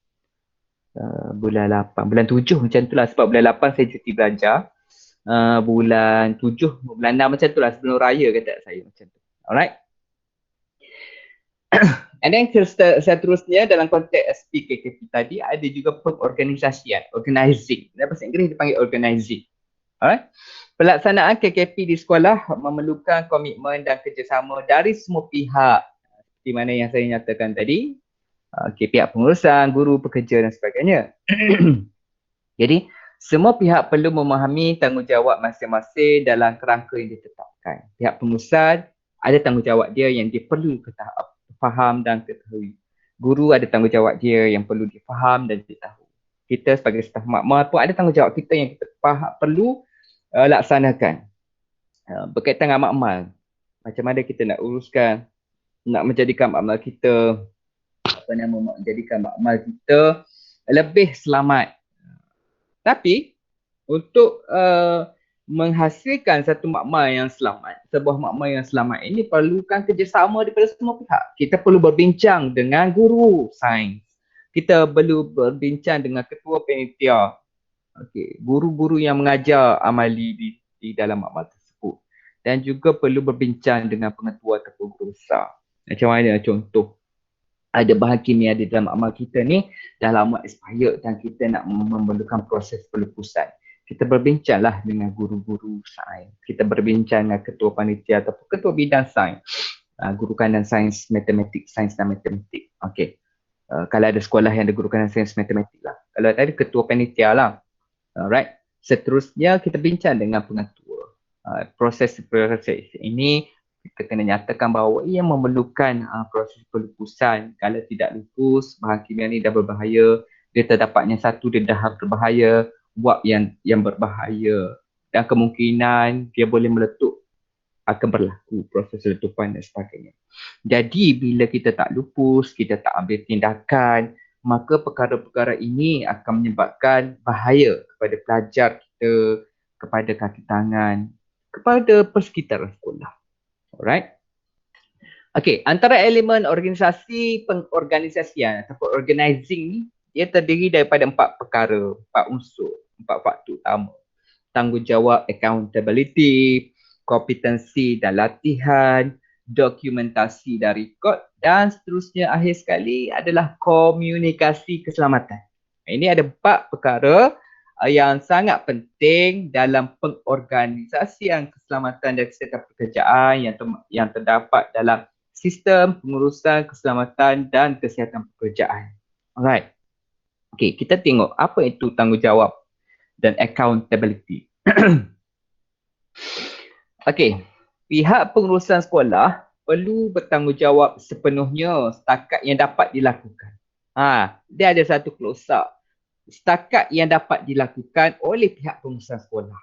8, bulan 7 macam tu lah, sebab bulan 8 saya cuti belajar, bulan 7, bulan 6 macam tu lah, sebelum raya kata saya macam tu. Alright. And then seterusnya dalam konteks SPKKP tadi ada juga pengorganisasian, organizing. Dalam bahasa Inggeris dipanggil organizing. Alright. Pelaksanaan KKP di sekolah memerlukan komitmen dan kerjasama dari semua pihak. Seperti mana yang saya nyatakan tadi. Pihak pengurusan, guru, pekerja dan sebagainya. Jadi semua pihak perlu memahami tanggungjawab masing-masing dalam kerangka yang ditetapkan. Pihak pengurusan ada tanggungjawab dia yang dia perlu faham dan ketahui. Guru ada tanggungjawab dia yang perlu difaham dan diketahui. Kita sebagai staf makmal pun ada tanggungjawab kita yang kita perlu laksanakan. Berkaitan dengan makmal, macam mana kita nak uruskan, nak menjadikan makmal kita, menjadikan makmal kita lebih selamat. Tapi untuk menghasilkan satu makmal yang selamat, sebuah makmal yang selamat ini perlukan kerjasama daripada semua pihak. Kita perlu berbincang dengan guru sains. Kita perlu berbincang dengan ketua panitia. Okey, guru-guru yang mengajar amali di dalam makmal tersebut. Dan juga perlu berbincang dengan pengetua ataupun guru besar. Macam mana contoh, ada bahan kimia di dalam makmal kita ni dah lama expired dan kita nak memerlukan proses pelupusan. Kita berbincanglah dengan guru-guru sains. Kita berbincang dengan ketua panitia ataupun ketua bidang sains. Guru kanan sains matematik, sains dan matematik. Okey. Kalau ada sekolah yang ada guru kanan sains matematik lah. Kalau ada ketua panitia lah. Alright. Seterusnya kita bincang dengan pengetua. Proses ini kita kena nyatakan bahawa ia memerlukan proses pelupusan. Kalau tidak lupus, bahan kimia ni dah berbahaya. Dia terdapatnya satu, dia dah berbahaya. Wap yang berbahaya dan kemungkinan dia boleh meletup, akan berlaku proses letupan dan sebagainya. Jadi bila kita tak lupus, kita tak ambil tindakan, maka perkara-perkara ini akan menyebabkan bahaya kepada pelajar kita, kepada kaki tangan, kepada persekitaran sekolah. Alright. Okey, antara elemen organisasi pengorganisasian ataupun organizing ni, dia terdiri daripada 4 perkara, 4 unsur, 4 faktor utama. Tanggungjawab accountability, kompetensi dan latihan, dokumentasi dan rekod, dan seterusnya akhir sekali adalah komunikasi keselamatan. Ini ada 4 perkara yang sangat penting dalam pengorganisasian keselamatan dan kesihatan pekerjaan yang terdapat dalam sistem pengurusan keselamatan dan kesihatan pekerjaan. Alright. Okay, kita tengok apa itu tanggungjawab dan accountability. Okay, pihak pengurusan sekolah perlu bertanggungjawab sepenuhnya setakat yang dapat dilakukan. Dia ada satu klausul. Setakat yang dapat dilakukan oleh pihak pengurusan sekolah.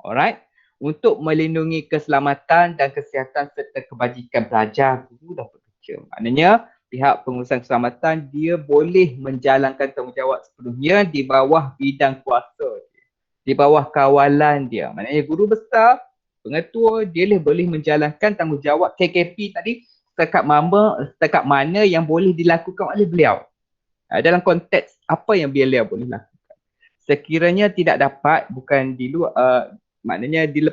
Alright? Untuk melindungi keselamatan dan kesihatan serta kebajikan pelajar, guru dan pekerja. Maknanya, pihak pengurusan keselamatan dia boleh menjalankan tanggungjawab sepenuhnya di bawah bidang kuasa dia. Di bawah kawalan dia. Maknanya guru besar, pengetua, dia boleh menjalankan tanggungjawab KKP tadi setakat mana yang boleh dilakukan oleh beliau. Dalam konteks apa yang beliau boleh lakukan. Sekiranya tidak dapat, bukan di luar, maknanya di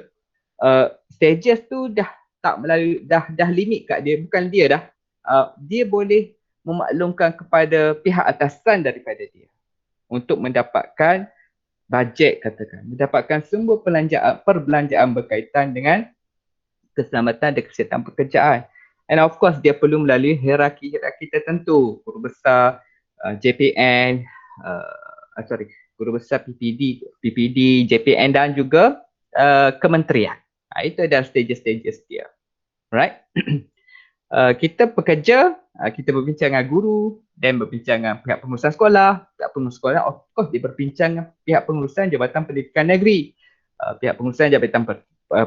stages tu dah tak melalui, dah limit kat dia, bukan dia dah. Dia boleh memaklumkan kepada pihak atasan daripada dia untuk mendapatkan bajet, katakan, mendapatkan sumber perbelanjaan berkaitan dengan keselamatan dan kesihatan pekerjaan. And of course dia perlu melalui hierarki tertentu, guru besar, JPN, guru besar PPD, JPN dan juga kementerian. Itu adalah stages dia. Right? Kita pekerja, kita berbincang dengan guru dan berbincang dengan pihak pengurusan sekolah. Pihak pengurusan sekolah, of course, dia berbincang dengan pihak pengurusan Jabatan Pendidikan Negeri. Pihak pengurusan Jabatan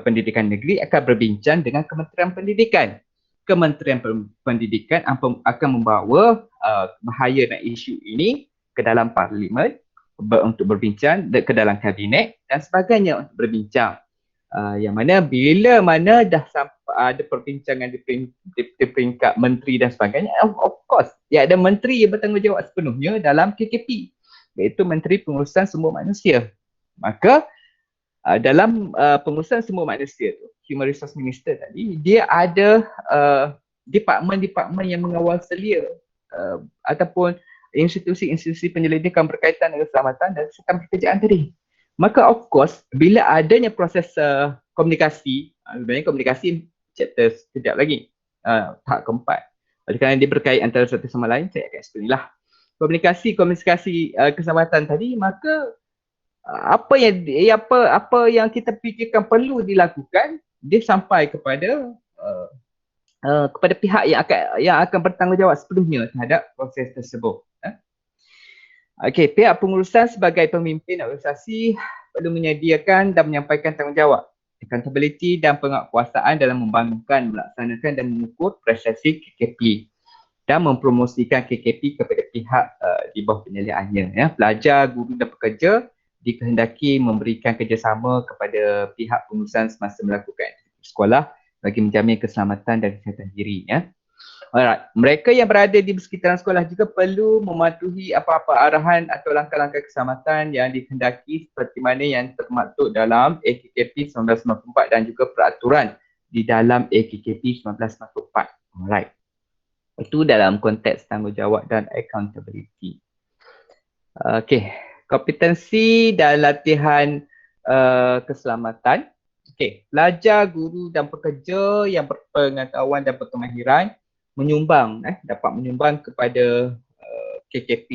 Pendidikan Negeri akan berbincang dengan Kementerian Pendidikan. Kementerian Pendidikan akan membawa bahaya dan isu ini ke dalam parlimen untuk berbincang, ke dalam kabinet dan sebagainya untuk berbincang. Yang mana bila mana dah sampai ada perbincangan di peringkat menteri dan sebagainya, of course dia ada menteri yang bertanggungjawab sepenuhnya dalam KKP, iaitu Menteri Pengurusan Sumber Manusia. Maka dalam pengurusan sumber manusia tu, Human Resource Minister tadi, dia ada departmen-departmen yang mengawal selia ataupun institusi-institusi penyelidikan berkaitan dengan keselamatan dan kesihatan pekerjaan tadi. Maka of course, bila adanya proses komunikasi, sebenarnya komunikasi chapter sekejap lagi, tahap keempat. Oleh kerana dia berkait antara satu sama lain, saya akan explain lah. Komunikasi keselamatan tadi, maka apa yang kita fikirkan perlu dilakukan, dia sampai kepada pihak yang akan bertanggungjawab sepenuhnya terhadap proses tersebut. Okey, pihak pengurusan sebagai pemimpin organisasi perlu menyediakan dan menyampaikan tanggungjawab, accountability dan penguatkuasaan dalam membangunkan, melaksanakan dan mengukur prestasi KKP dan mempromosikan KKP kepada pihak di bawah penyelidikannya. Pelajar, guru dan pekerja dikehendaki memberikan kerjasama kepada pihak pengurusan semasa melakukan aktiviti sekolah bagi menjamin keselamatan dan kesihatan diri. Alright, mereka yang berada di sekitaran sekolah juga perlu mematuhi apa-apa arahan atau langkah-langkah keselamatan yang dikehendaki seperti mana yang termaktub dalam AKKP 1994 dan juga peraturan di dalam AKKP 1994. Alright, itu dalam konteks tanggungjawab dan accountability. Okay, kompetensi dan latihan keselamatan. Okay, pelajar, guru dan pekerja yang berpengetahuan dan berkemahiran dapat menyumbang kepada KKP,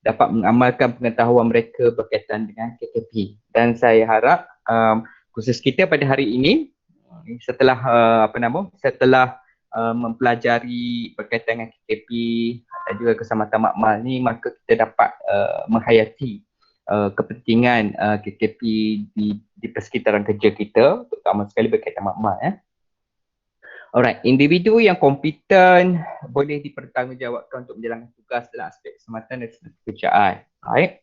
dapat mengamalkan pengetahuan mereka berkaitan dengan KKP. Dan saya harap khusus kita pada hari ini, setelah mempelajari berkaitan dengan KKP dan juga keselamatan makmal ni, maka kita dapat menghayati kepentingan KKP di persekitaran kerja kita, terutama sekali berkaitan makmal. Alright, individu yang kompeten boleh dipertanggungjawabkan untuk menjalankan tugas dalam aspek keselamatan dan kesihatan pekerjaan. Alright.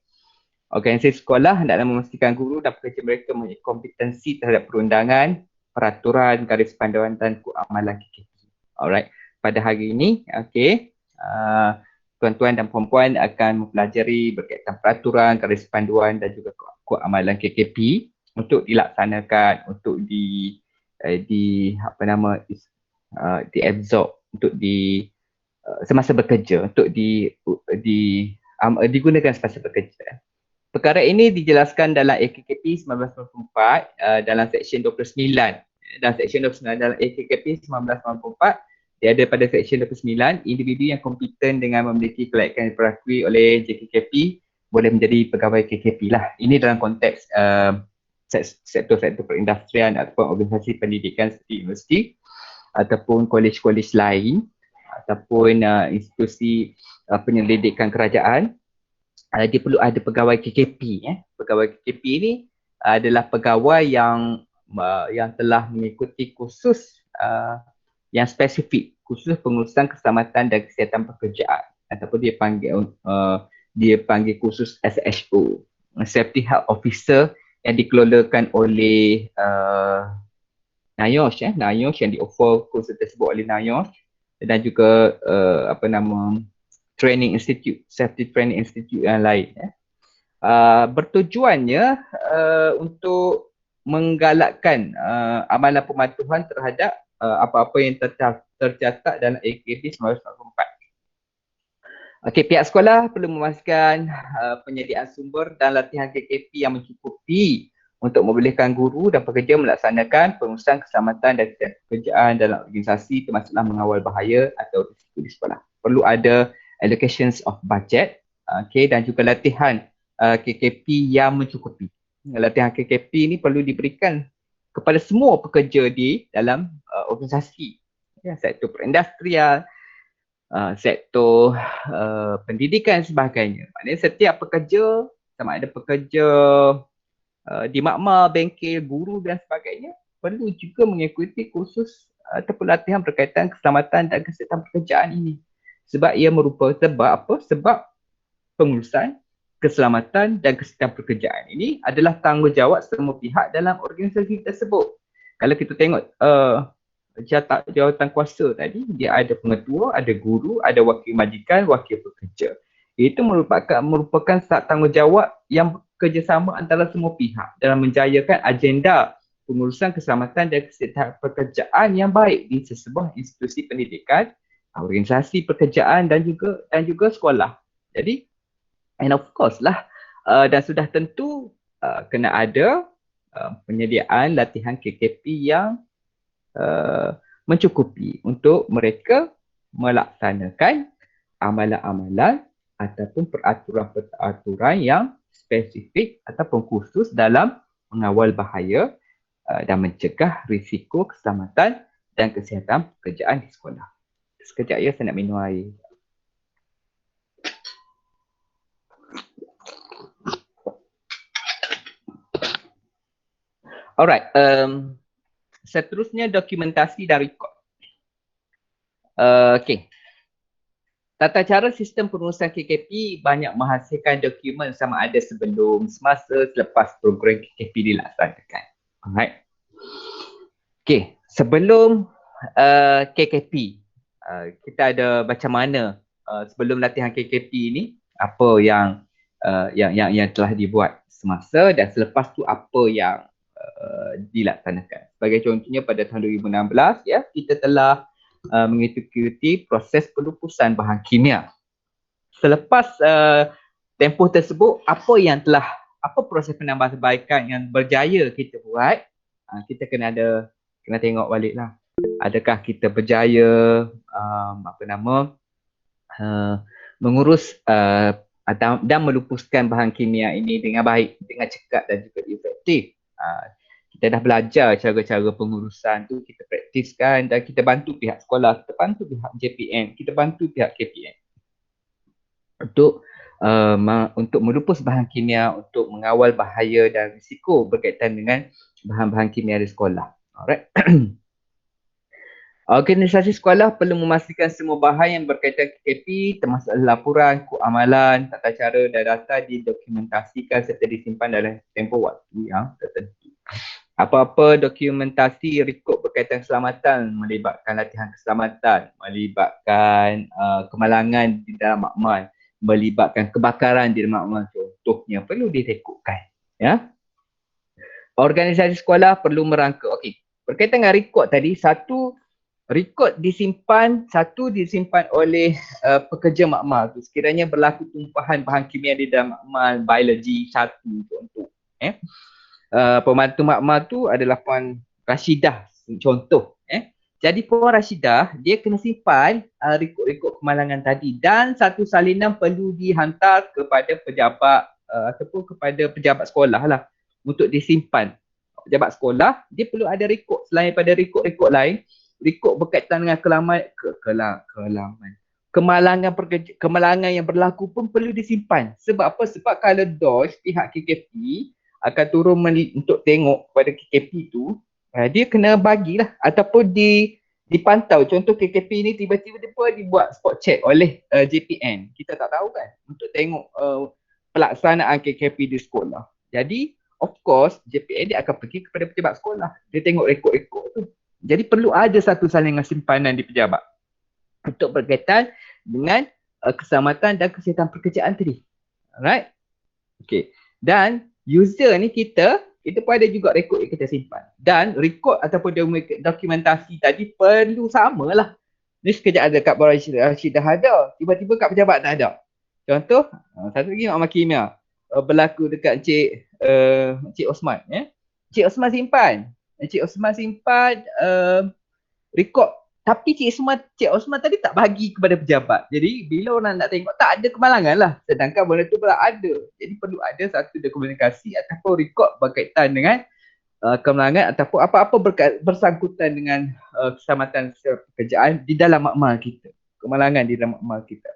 Organisasi sekolah hendaklah memastikan guru dan pekerja mereka mempunyai kompetensi terhadap perundangan, peraturan, garis panduan dan amalan KKP. Alright. Pada hari ini, tuan-tuan dan puan-puan akan mempelajari berkaitan peraturan, garis panduan dan juga kod amalan KKP untuk dilaksanakan, untuk diabsorb, untuk semasa bekerja, untuk digunakan semasa bekerja. Perkara ini dijelaskan dalam AKKP 1994 dalam Seksyen 29. Dalam Seksyen 29 dalam AKKP 1994, dia ada pada Seksyen 29, individu yang kompeten dengan memiliki kelayakan yang diperakui oleh JKKP boleh menjadi pegawai KKP lah. Ini dalam konteks sektor-sektor perindustrian ataupun organisasi pendidikan seperti universiti ataupun kolej-kolej lain ataupun institusi penyelidikan kerajaan. Dia perlu ada pegawai KKP. Pegawai KKP ni adalah pegawai yang telah mengikuti kursus yang spesifik, kursus pengurusan keselamatan dan kesihatan pekerjaan, ataupun dia panggil kursus SHO, Safety Health Officer, yang dikelolakan oleh NIOSH, NIOSH yang di-offer kursus tersebut oleh NIOSH, dan juga Training Institute, Safety Training Institute yang lain. Bertujuannya untuk menggalakkan amalan pematuhan terhadap apa-apa yang tercatat dalam AKP 1994. Okey, pihak sekolah perlu memastikan penyediaan sumber dan latihan KKP yang mencukupi untuk membolehkan guru dan pekerja melaksanakan pengurusan keselamatan dan pekerjaan dalam organisasi termasuklah mengawal bahaya atau risiko di sekolah. Perlu ada allocations of budget, dan juga latihan KKP yang mencukupi. Latihan KKP ni perlu diberikan kepada semua pekerja di dalam organisasi, sektor perindustrial, sektor pendidikan dan sebagainya. Maknanya setiap pekerja, sama ada pekerja di makmal, bengkel, guru dan sebagainya, perlu juga mengikuti kursus ataupun latihan berkaitan keselamatan dan kesihatan pekerjaan ini. Sebab ia sebab pengurusan keselamatan dan kesihatan pekerjaan ini adalah tanggungjawab semua pihak dalam organisasi tersebut. Kalau kita tengok jawatan kuasa tadi, dia ada pengetua, ada guru, ada wakil majikan, wakil pekerja. Itu merupakan tanggungjawab yang kerjasama antara semua pihak dalam menjayakan agenda pengurusan keselamatan dan kesihatan pekerjaan yang baik di sesebuah institusi pendidikan, organisasi pekerjaan dan juga sekolah. Jadi, and of course lah, dan sudah tentu kena ada penyediaan latihan KKP yang mencukupi untuk mereka melaksanakan amalan-amalan ataupun peraturan-peraturan yang spesifik ataupun khusus dalam mengawal bahaya dan mencegah risiko keselamatan dan kesihatan pekerjaan di sekolah. Sekejap ya, saya nak minum air. Alright, seterusnya dokumentasi dan rekod. Okay. Tata cara sistem pengurusan KKP banyak menghasilkan dokumen sama ada sebelum, semasa, selepas program KKP dilaksanakan. Alright. Okay, sebelum KKP, kita ada macam mana sebelum latihan KKP ini, apa yang telah dibuat semasa dan selepas tu apa yang dilaksanakan. Sebagai contohnya pada tahun 2016 ya, kita telah mengikuti proses pelupusan bahan kimia. Selepas tempoh tersebut, apa proses penambahbaikan yang berjaya kita buat, kita kena tengok balik lah. Adakah kita berjaya mengurus dan melupuskan bahan kimia ini dengan baik, dengan cepat dan juga efektif. Kita dah belajar cara-cara pengurusan tu, kita praktiskan dan kita bantu pihak sekolah, kita bantu pihak JPN, kita bantu pihak KPN untuk melupus bahan kimia, untuk mengawal bahaya dan risiko berkaitan dengan bahan-bahan kimia di sekolah. Alright. Organisasi sekolah perlu memastikan semua bahan yang berkaitan KKP termasuk laporan, kod amalan, tata cara dan data didokumentasikan serta disimpan dalam tempoh waktu yang tertentu. Apa-apa dokumentasi rekod berkaitan keselamatan melibatkan latihan keselamatan, melibatkan kemalangan di dalam makmal, melibatkan kebakaran di dalam makmal contohnya perlu direkodkan. Ya. Organisasi sekolah perlu merangka. Okey, berkaitan dengan rekod tadi, satu rekod disimpan oleh pekerja makmal tu sekiranya berlaku tumpahan bahan kimia di dalam makmal biologi 1 contoh. Pembantu makmal tu adalah Puan Rashidah contoh. Jadi Puan Rashidah dia kena simpan rekod-rekod kemalangan tadi dan satu salinan perlu dihantar kepada pejabat ataupun kepada pejabat sekolah lah untuk disimpan. Pejabat sekolah dia perlu ada rekod selain daripada rekod-rekod lain, rekod berkaitan dengan kemalangan yang berlaku pun perlu disimpan. Sebab apa? Sebab kalau DOS pihak KKP akan turun untuk tengok pada KKP tu, dia kena bagilah ataupun dipantau. Contoh KKP ni tiba-tiba dibuat spot check oleh JPN. Kita tak tahu kan untuk tengok pelaksanaan KKP di sekolah. Jadi of course JPN dia akan pergi kepada pejabat sekolah. Dia tengok rekod-rekod tu. Jadi perlu ada satu salinan simpanan di pejabat untuk berkaitan dengan keselamatan dan kesihatan pekerjaan tadi. Alright? Okay. Dan user ni kita pun ada juga rekod yang kita simpan. Dan rekod ataupun dokumentasi tadi perlu samalah. Ni sekejap ada kat Rashidah ada. Tiba-tiba kat pejabat tak ada. Contoh, satu lagi makmal kimia. Berlaku dekat Encik Osman. Encik Osman simpan rekod. Tapi Cik Osman tadi tak bagi kepada pejabat. Jadi bila orang nak tengok tak ada kemalangan lah. Sedangkan benda tu pula ada. Jadi perlu ada satu dokumentasi ataupun rekod berkaitan dengan kemalangan ataupun apa-apa bersangkutan dengan keselamatan pekerjaan di dalam makmal kita. Kemalangan di dalam makmal kita.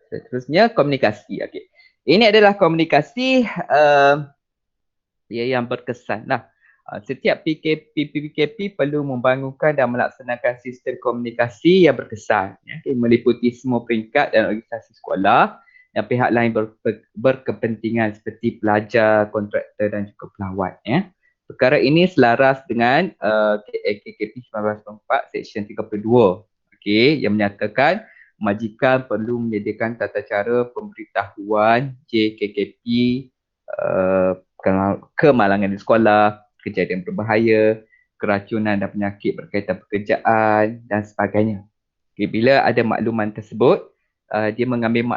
Seterusnya komunikasi. Okay. Ini adalah komunikasi yang berkesan. Setiap PKP perlu membangunkan dan melaksanakan sistem komunikasi yang berkesan. Meliputi semua peringkat dan organisasi sekolah dan pihak lain berkepentingan seperti pelajar, kontraktor dan juga pelawat. Perkara ini selaras dengan KKP 1994 Seksyen 32 yang menyatakan majikan perlu menyediakan tata cara pemberitahuan JKKP kemalangan di sekolah, kejadian berbahaya, keracunan dan penyakit berkaitan pekerjaan dan sebagainya. Bila ada makluman tersebut, dia mengambil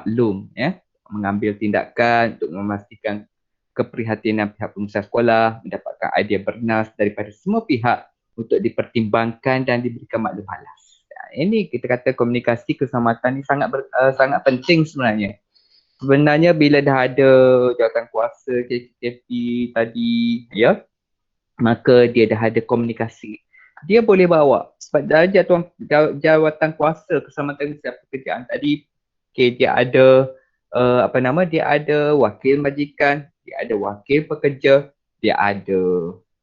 mengambil tindakan untuk memastikan keprihatinan pihak pengusaha sekolah, mendapatkan idea bernas daripada semua pihak untuk dipertimbangkan dan diberikan maklum balas. Ini kita kata komunikasi keselamatan ni sangat penting sebenarnya. Sebenarnya bila dah ada jawatan kuasa KKP tadi, maka dia dah ada komunikasi. Dia boleh bawa sebab jawatan kuasa keselamatan pekerjaan tadi, dia ada dia ada wakil majikan, dia ada wakil pekerja, dia ada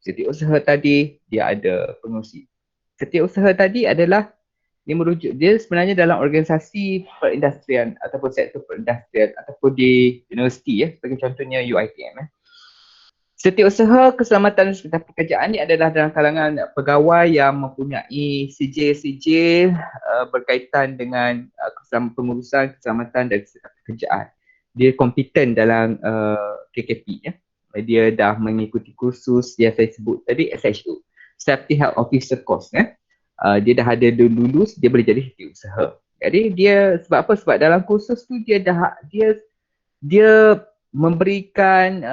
setiausaha tadi, dia ada pengurusi. Setiausaha tadi adalah dia sebenarnya dalam organisasi perindustrian ataupun sektor perindustrian ataupun di universiti sebagai contohnya UiTM. Setiausaha keselamatan dan pekerjaan ini adalah dalam kalangan pegawai yang mempunyai sijil-sijil berkaitan dengan pengurusan keselamatan dan kesihatan pekerjaan. Dia kompeten dalam KKP. Dia dah mengikuti kursus yang saya sebut tadi, SHO, Safety Health Officer Course. Dia dah ada lulus, dia boleh jadi setiausaha. Jadi dia sebab apa? Sebab dalam kursus tu dia memberikan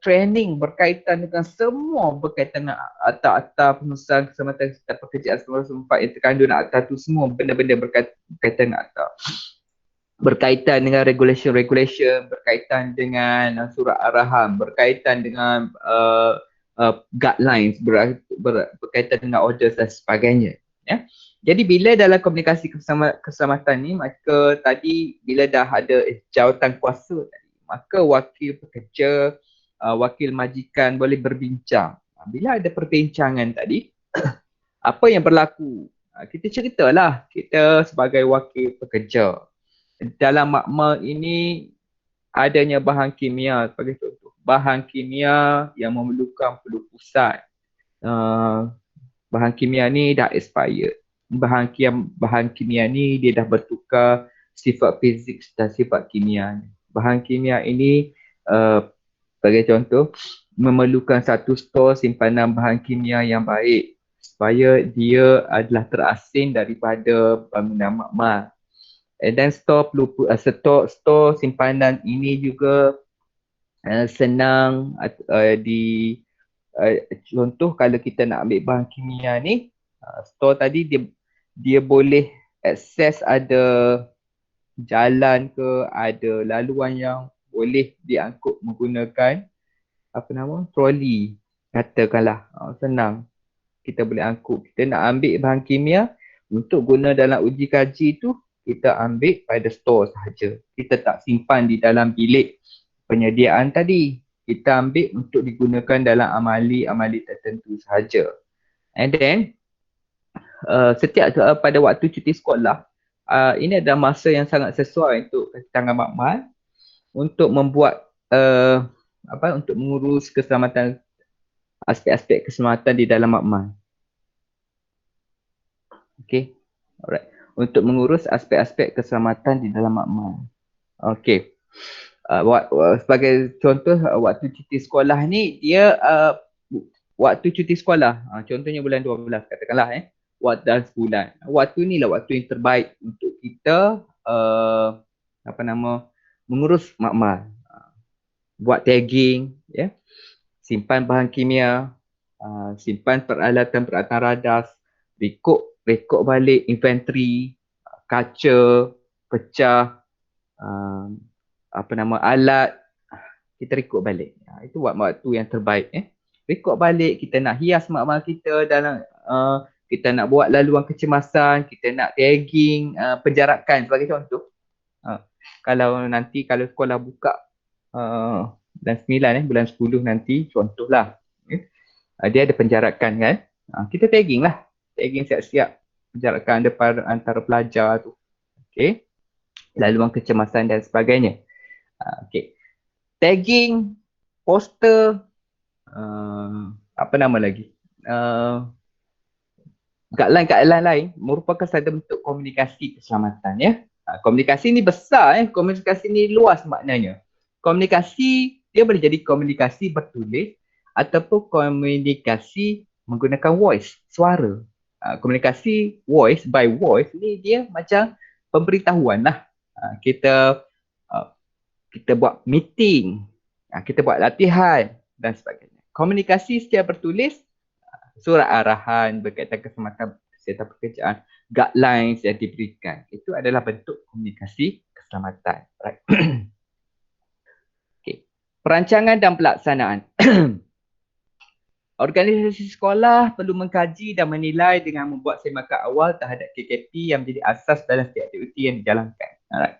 training berkaitan dengan semua berkaitan dengan akta-akta pengurusan keselamatan dan pekerjaan 1994 yang terkandung dalam akta tu, semua benda-benda berkaitan dengan akta. Berkaitan dengan regulation, berkaitan dengan surat arahan, berkaitan dengan guidelines, berkaitan dengan orders dan sebagainya. Jadi bila dalam komunikasi keselamatan ni, maka tadi bila dah ada jawatan kuasa tadi, maka wakil pekerja, wakil majikan boleh berbincang. Bila ada perbincangan tadi, apa yang berlaku? Kita ceritalah, kita sebagai wakil pekerja. Dalam makmal ini adanya bahan kimia, sebagai contoh. Bahan kimia yang memerlukan pelupusan. Bahan kimia ni dah expired. Bahan kimia ni dia dah bertukar sifat fizik dan sifat kimia. Bahan kimia ini sebagai contoh memerlukan satu stor simpanan bahan kimia yang baik supaya dia adalah terasing daripada bangunan makmal. And then store simpanan ini juga senang contoh kalau kita nak ambil bahan kimia ni, store tadi dia boleh akses, ada jalan ke, ada laluan yang boleh diangkut menggunakan troli, katakanlah. Senang kita boleh angkut. Kita nak ambil bahan kimia untuk guna dalam uji kaji tu, kita ambil pada store sahaja. Kita tak simpan di dalam bilik penyediaan tadi. Kita ambil untuk digunakan dalam amali-amali tertentu sahaja. And then setiap pada waktu cuti sekolah, ini adalah masa yang sangat sesuai untuk tangan makmal untuk membuat untuk mengurus keselamatan, aspek-aspek keselamatan di dalam makmal. Okay, alright. Untuk mengurus aspek-aspek keselamatan di dalam makmal. Okay. Sebagai contoh, waktu cuti sekolah ni, dia waktu cuti sekolah, contohnya bulan 12 katakanlah, waktu dalam sebulan. Waktu ni lah waktu yang terbaik untuk kita mengurus makmal. Buat tagging, simpan bahan kimia, simpan peralatan-peralatan radar, rekod balik inventory, kaca, pecah, alat, kita rekod balik. Itu waktu yang terbaik. Rekod balik, kita nak hias makmal kita dalam, kita nak buat laluan kecemasan, kita nak tagging, penjarakan sebagai contoh. Kalau sekolah buka bulan 9, bulan 10 nanti, contohlah, dia ada penjarakan kan, kita tagging lah. Tagging siap-siap penjarakan antara pelajar tu. Okay. Laluan kecemasan dan sebagainya. Okay. Tagging, poster, guideline lain merupakan satu bentuk komunikasi keselamatan. Komunikasi ni besar, komunikasi ni luas maknanya. Komunikasi dia boleh jadi komunikasi bertulis ataupun komunikasi menggunakan voice, suara. Komunikasi voice by voice ni dia macam pemberitahuan lah. Kita buat meeting, kita buat latihan dan sebagainya. Komunikasi secara bertulis, surat arahan berkaitan keselamatan serta pekerjaan, guidelines yang diberikan, itu adalah bentuk komunikasi keselamatan. Right. Okay. Perancangan dan pelaksanaan. Organisasi sekolah perlu mengkaji dan menilai dengan membuat semakan awal terhadap KKP yang menjadi asas dalam setiap aktiviti yang dijalankan. Alright.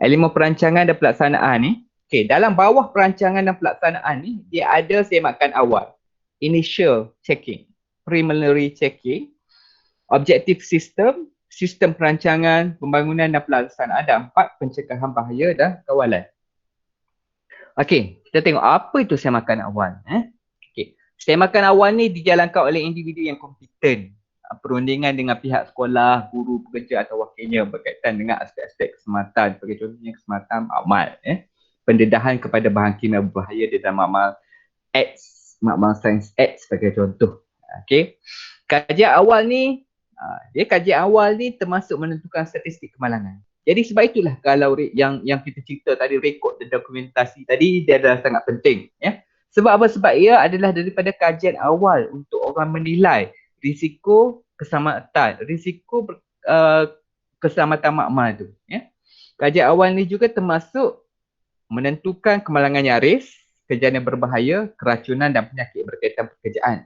Elemen perancangan dan pelaksanaan ni, dalam bawah perancangan dan pelaksanaan ni, dia ada semakan awal, initial checking, preliminary checking, objective system, sistem perancangan, pembangunan dan pelaksanaan, ada 4 pencegahan bahaya dan kawalan. Okey, kita tengok apa itu semakan awal. Semakan awal ni dijalankan oleh individu yang kompeten, perundingan dengan pihak sekolah, guru, pekerja atau wakilnya berkaitan dengan aspek-aspek keselamatan, sebagai contohnya keselamatan makmal, pendedahan kepada bahan kimia berbahaya di dalam makmal X, makmal sains X sebagai contoh. Okey. Kajian awal ni termasuk menentukan statistik kemalangan. Jadi sebab itulah kalau yang kita cerita tadi, rekod dan dokumentasi tadi, dia adalah sangat penting. Sebab apa? Sebab ia adalah daripada kajian awal untuk orang menilai risiko keselamatan, keselamatan makmal tu. Kajian awal ni juga termasuk menentukan kemalangan nyaris, kejadian yang berbahaya, keracunan dan penyakit berkaitan pekerjaan,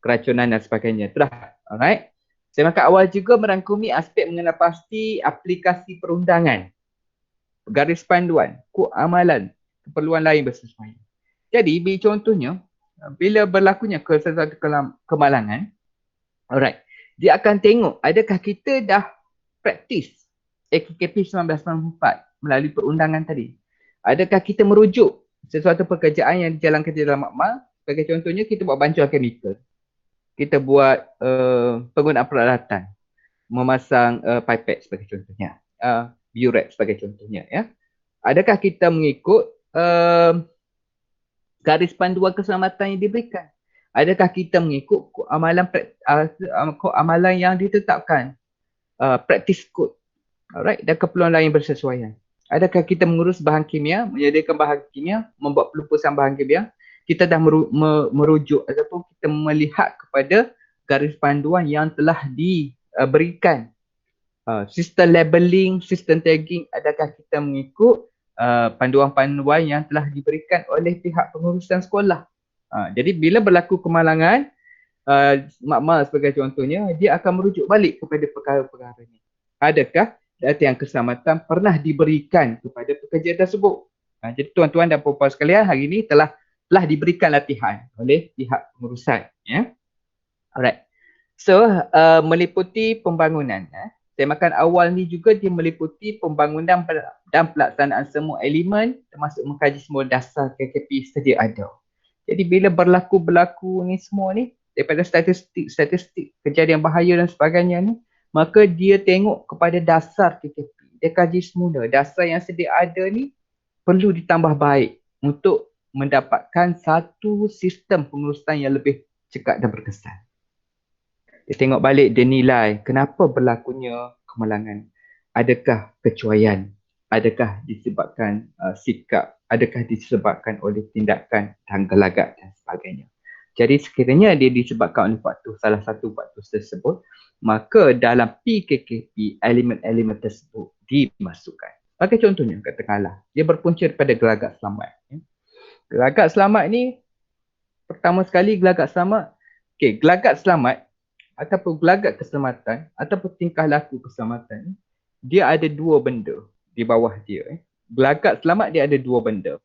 keracunan dan sebagainya. Itulah. Alright. Semakan awal juga merangkumi aspek mengenai pasti aplikasi perundangan, garis panduan, kod amalan, keperluan lain bersesuaian. Jadi, contohnya, bila berlakunya sesuatu kemalangan, alright, dia akan tengok adakah kita dah praktis AKKP 1994 melalui perundangan tadi. Adakah kita merujuk sesuatu pekerjaan yang dijalankan di dalam makmal, sebagai contohnya kita buat bancuan chemical. Kita buat penggunaan peralatan, memasang pipette sebagai contohnya, burette sebagai contohnya. Adakah kita mengikut garis panduan keselamatan yang diberikan? Adakah kita mengikut kod amalan yang ditetapkan, practice code, alright, dan keperluan lain bersesuaian. Adakah kita mengurus bahan kimia, menyediakan bahan kimia, membuat pelupusan bahan kimia, kita dah merujuk ataupun kita melihat kepada garis panduan yang telah diberikan. Sistem labeling, sistem tagging, adakah kita mengikut panduan-panduan yang telah diberikan oleh pihak pengurusan sekolah. Jadi bila berlaku kemalangan, makmal sebagai contohnya, dia akan merujuk balik kepada perkara-perkara ini. Adakah latihan keselamatan pernah diberikan kepada pekerja tersebut? Jadi tuan-tuan dan puan-puan sekalian, hari ini telah diberikan latihan oleh pihak pengurusan. Alright. So, meliputi pembangunan. Temakan awal ni juga dia meliputi pembangunan dan pelaksanaan semua elemen, termasuk mengkaji semua dasar KKP sedia ada. Jadi bila berlaku ni semua ni, daripada statistik kejadian bahaya dan sebagainya ni, maka dia tengok kepada dasar KKP. Dia kaji semula dasar yang sedia ada ni perlu ditambah baik untuk mendapatkan satu sistem pengurusan yang lebih cekap dan berkesan. Dia tengok balik, dia nilai kenapa berlakunya kemalangan. Adakah kecuaian? Adakah disebabkan sikap? Adakah disebabkan oleh tindakan dan gelagat dan sebagainya. Jadi sekiranya dia disebabkan oleh salah satu faktor tersebut, maka dalam PKKP elemen-elemen tersebut dimasukkan. Bagi contohnya, katakanlah dia berpunca daripada gelagat selamat. Gelagat selamat ni, pertama sekali gelagat selamat, gelagat selamat ataupun gelagat keselamatan ataupun tingkah laku keselamatan, dia ada dua benda di bawah dia. Gelagat selamat dia ada dua benda.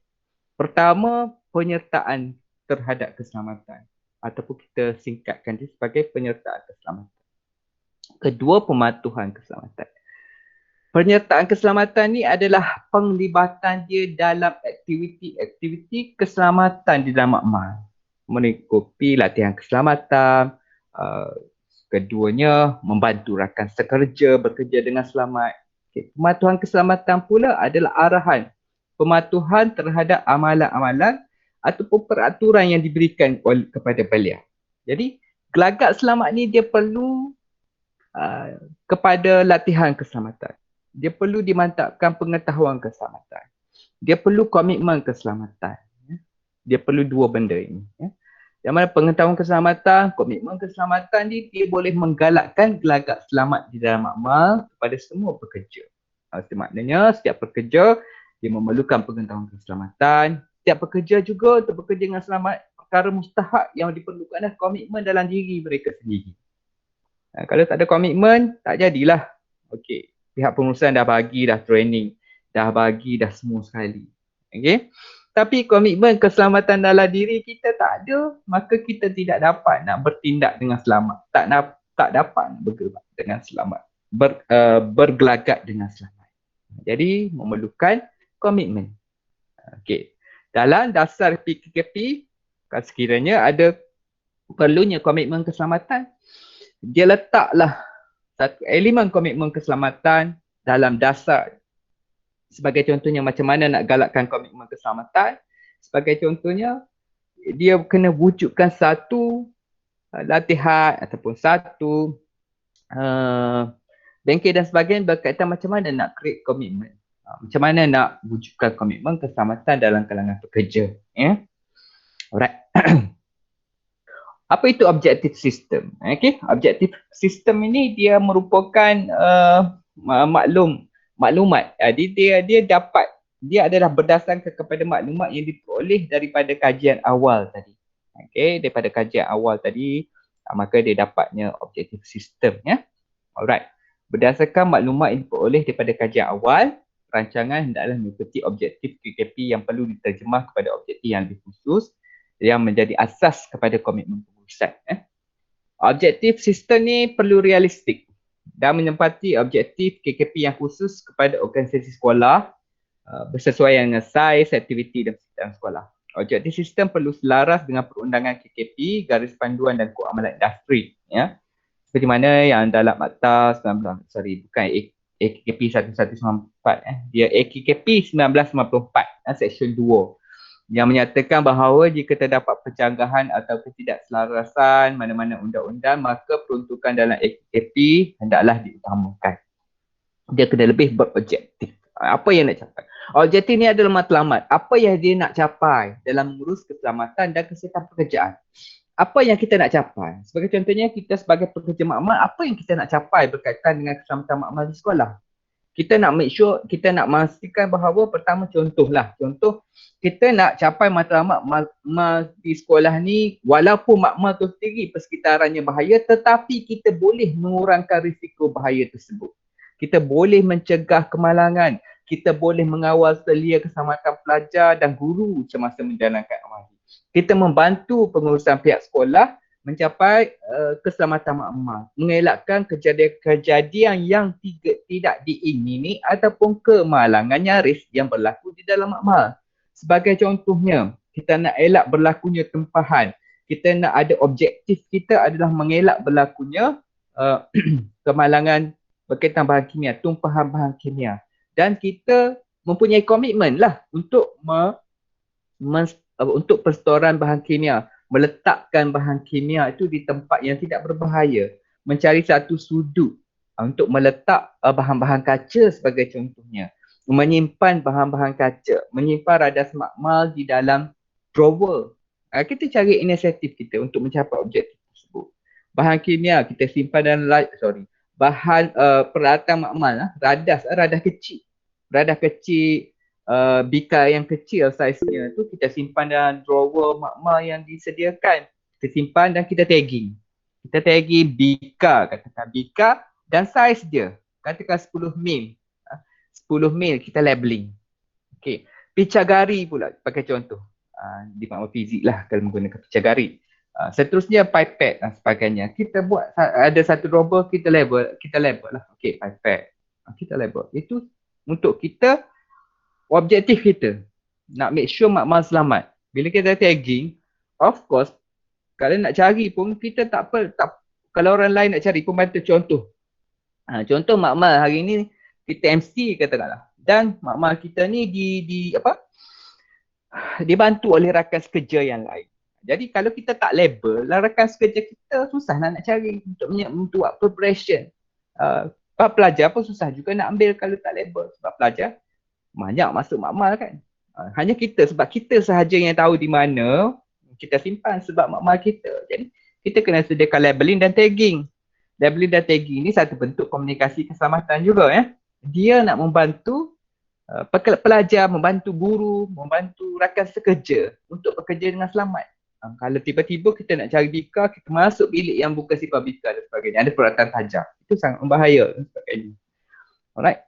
Pertama, penyertaan terhadap keselamatan ataupun kita singkatkan dia sebagai penyertaan keselamatan. Kedua, pematuhan keselamatan. Penyertaan keselamatan ni adalah penglibatan dia dalam aktiviti-aktiviti keselamatan di dalam makmal. Mengikuti latihan keselamatan, keduanya membantu rakan sekerja bekerja dengan selamat. Pematuhan keselamatan pula adalah arahan pematuhan terhadap amalan-amalan ataupun peraturan yang diberikan kepada beliau. Jadi gelagat selamat ni dia perlu kepada latihan keselamatan. Dia perlu dimantapkan pengetahuan keselamatan. Dia perlu komitmen keselamatan. Dia perlu dua benda ini. Yang mana pengetahuan keselamatan, komitmen keselamatan ni dia boleh menggalakkan gelagat selamat di dalam makmal kepada semua pekerja. Maknanya setiap pekerja dia memerlukan pengetahuan keselamatan. Setiap pekerja juga untuk bekerja dengan selamat, perkara mustahak yang diperlukan adalah komitmen dalam diri mereka sendiri. Kalau tak ada komitmen, tak jadilah. Okey, pihak pengurusan dah bagi dah training, dah bagi dah semua sekali. Okey. Tapi komitmen keselamatan dalam diri kita tak ada, maka kita tidak dapat nak bertindak dengan selamat. Tak dapat bergerak dengan selamat. Bergelagat dengan selamat. Jadi memerlukan komitmen. Okey. Dalam dasar PKKP, kalau sekiranya ada perlunya komitmen keselamatan, dia letaklah satu elemen komitmen keselamatan dalam dasar. Sebagai contohnya macam mana nak galakkan komitmen keselamatan. Sebagai contohnya, dia kena wujudkan satu latihan ataupun satu bengkel dan sebagainya berkaitan macam mana nak create komitmen. Macam mana nak wujudkan komitmen keselamatan dalam kalangan pekerja. Alright. Apa itu objective system? Objective system ini dia merupakan maklumat. Jadi dia adalah berdasarkan kepada maklumat yang diperoleh daripada kajian awal tadi. Daripada kajian awal tadi, maka dia dapatnya objective system. Alright. Berdasarkan maklumat yang diperoleh daripada kajian awal, rancangan hendaklah mengikuti objektif PKP yang perlu diterjemah kepada objektif yang lebih khusus yang menjadi asas kepada komitmen pengurusan. Objektif sistem ni perlu realistik dan menempati objektif KKP yang khusus kepada organisasi sekolah bersesuaian dengan saiz, aktiviti dan sistem sekolah. Objektif sistem perlu selaras dengan perundangan KKP, garis panduan dan kod amalan industri. Seperti mana yang dalam Akta 19, bukan AKKP 1194. Dia AKKP 1994, Section 2. yang menyatakan bahawa jika terdapat penjanggahan atau ketidakselarasan mana-mana undang-undang, maka peruntukan dalam AKP hendaklah diutamakan. Dia kena lebih berobjektif. Apa yang nak capai? Objektif ni adalah matlamat. Apa yang dia nak capai dalam mengurus keselamatan dan kesihatan pekerjaan. Apa yang kita nak capai? Sebagai contohnya, kita sebagai pekerja makmal, apa yang kita nak capai berkaitan dengan keselamatan makmal di sekolah? Kita nak make sure, kita nak memastikan bahawa pertama contoh, kita nak capai matlamat makmal di sekolah ni, walaupun makmal tu sendiri persekitarannya bahaya, tetapi kita boleh mengurangkan risiko bahaya tersebut. Kita boleh mencegah kemalangan, kita boleh mengawal selia keselamatan pelajar dan guru semasa menjalankan amal. Kita membantu pengurusan pihak sekolah mencapai keselamatan makmal, mengelakkan kejadian yang tidak diingini ataupun kemalangan nyaris yang berlaku di dalam makmal. Sebagai contohnya, kita nak elak berlakunya tempahan. Kita nak ada objektif kita adalah mengelak berlakunya kemalangan berkaitan bahan kimia, tumpahan bahan kimia. Dan kita mempunyai komitmen lah untuk untuk perstoran bahan kimia, meletakkan bahan kimia itu di tempat yang tidak berbahaya, mencari satu sudut untuk meletak bahan-bahan kaca sebagai contohnya, menyimpan bahan-bahan kaca, menyimpan radas makmal di dalam drawer. Kita cari inisiatif kita untuk mencapai objektif tersebut. Bahan kimia kita simpan dalam bahan peralatan makmal, radas kecil. Radas kecil, bika yang kecil saiznya tu kita simpan dalam drawer makmal yang disediakan. Kita simpan dan kita tagging. Kita tagging bika, katakan bika dan saiz dia. Katakan 10 mil. 10 mil kita labeling. Okey. Picagari pula pakai contoh. Di makmal fizik lah kalau menggunakan picagari. Seterusnya pipette dan sebagainya. Kita buat ada satu drawer, kita label lah. Okey, pipette. Kita label. Itu untuk kita, objektif kita nak make sure makmal selamat. Bila kita tagging, of course kalau nak cari pun kita tak kalau orang lain nak cari pun bantu contoh. Contoh makmal hari ni kita MC katakanlah. Dan makmal kita ni dibantu oleh rakan sekerja yang lain. Jadi kalau kita tak label, rakan sekerja kita susah nak cari untuk buat preparation. Pelajar pun susah juga nak ambil kalau tak label. Sebab pelajar banyak masuk makmal kan. Hanya kita, sebab kita sahaja yang tahu di mana kita simpan sebab makmal kita. Jadi kita kena sediakan labeling dan tagging. Labeling dan tagging ni satu bentuk komunikasi keselamatan juga ya. Dia nak membantu pelajar, membantu guru, membantu rakan sekerja untuk bekerja dengan selamat. Kalau tiba-tiba kita nak cari bika, kita masuk bilik yang bukan sifar bika dan sebagainya, ada peralatan tajam, itu sangat membahaya dan sebagainya. Alright.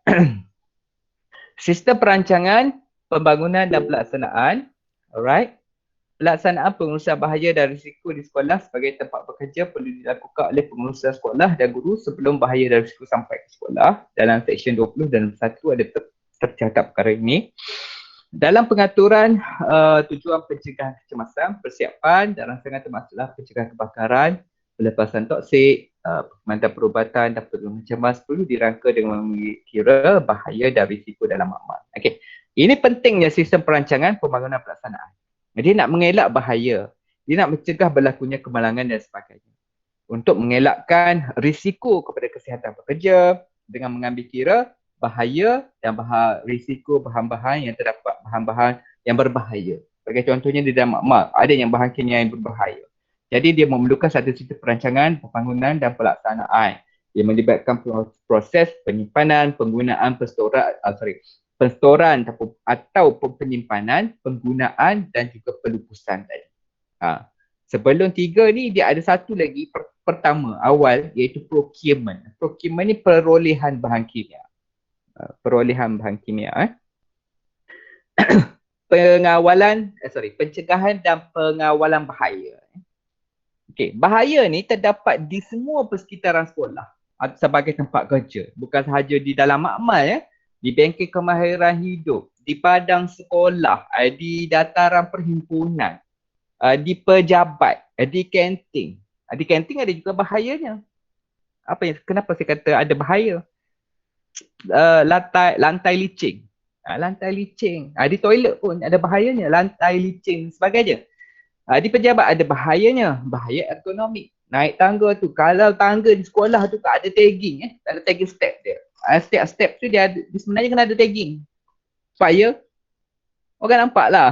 Sistem perancangan, pembangunan dan pelaksanaan. Alright. Pelaksanaan pengurusan bahaya dan risiko di sekolah sebagai tempat bekerja perlu dilakukan oleh pengurusan sekolah dan guru sebelum bahaya dan risiko sampai ke sekolah. Dalam Seksyen 20 dan 1 ada tercatat perkara ini. Dalam pengaturan tujuan pencegahan kecemasan, persiapan dan rangsangan termasuklah pencegahan kebakaran, pelepasan toksik, pemantauan perubatan dan perlindungan cemas perlu dirangka dengan mengira bahaya dan risiko dalam makmal. Okey. Ini pentingnya sistem perancangan pembangunan pelaksanaan. Dia nak mengelak bahaya, dia nak mencegah berlakunya kemalangan dan sebagainya. Untuk mengelakkan risiko kepada kesihatan pekerja dengan mengambil kira bahaya dan risiko bahan-bahan yang terdapat, bahan-bahan yang berbahaya. Sebagai contohnya di dalam makmal, ada yang bahan kimia yang berbahaya. Jadi dia memerlukan satu sistem perancangan, pembangunan dan pelaksanaan. Dia melibatkan proses penyimpanan, penggunaan penstoran atau penyimpanan, penggunaan dan juga pelupusan tadi. Sebelum 3 ni dia ada satu lagi pertama awal iaitu procurement. Procurement ni perolehan bahan kimia. Pencegahan dan pengawalan bahaya. Okey, bahaya ni terdapat di semua persekitaran sekolah sebagai tempat kerja, bukan sahaja di dalam makmal ya, di bengkel kemahiran hidup, di padang sekolah, di dataran perhimpunan, di pejabat, di kantin. Di kantin ada juga bahayanya. Kenapa saya kata ada bahaya? Lantai licin. Lantai licin. Di toilet pun ada bahayanya. Lantai licin sebagainya. Di pejabat ada bahayanya. Bahaya ergonomik. Naik tangga tu. Kalau tangga di sekolah tu tak ada tagging. Tak ada tagging step dia. Setiap step tu dia sebenarnya kena ada tagging. Supaya orang nampak lah.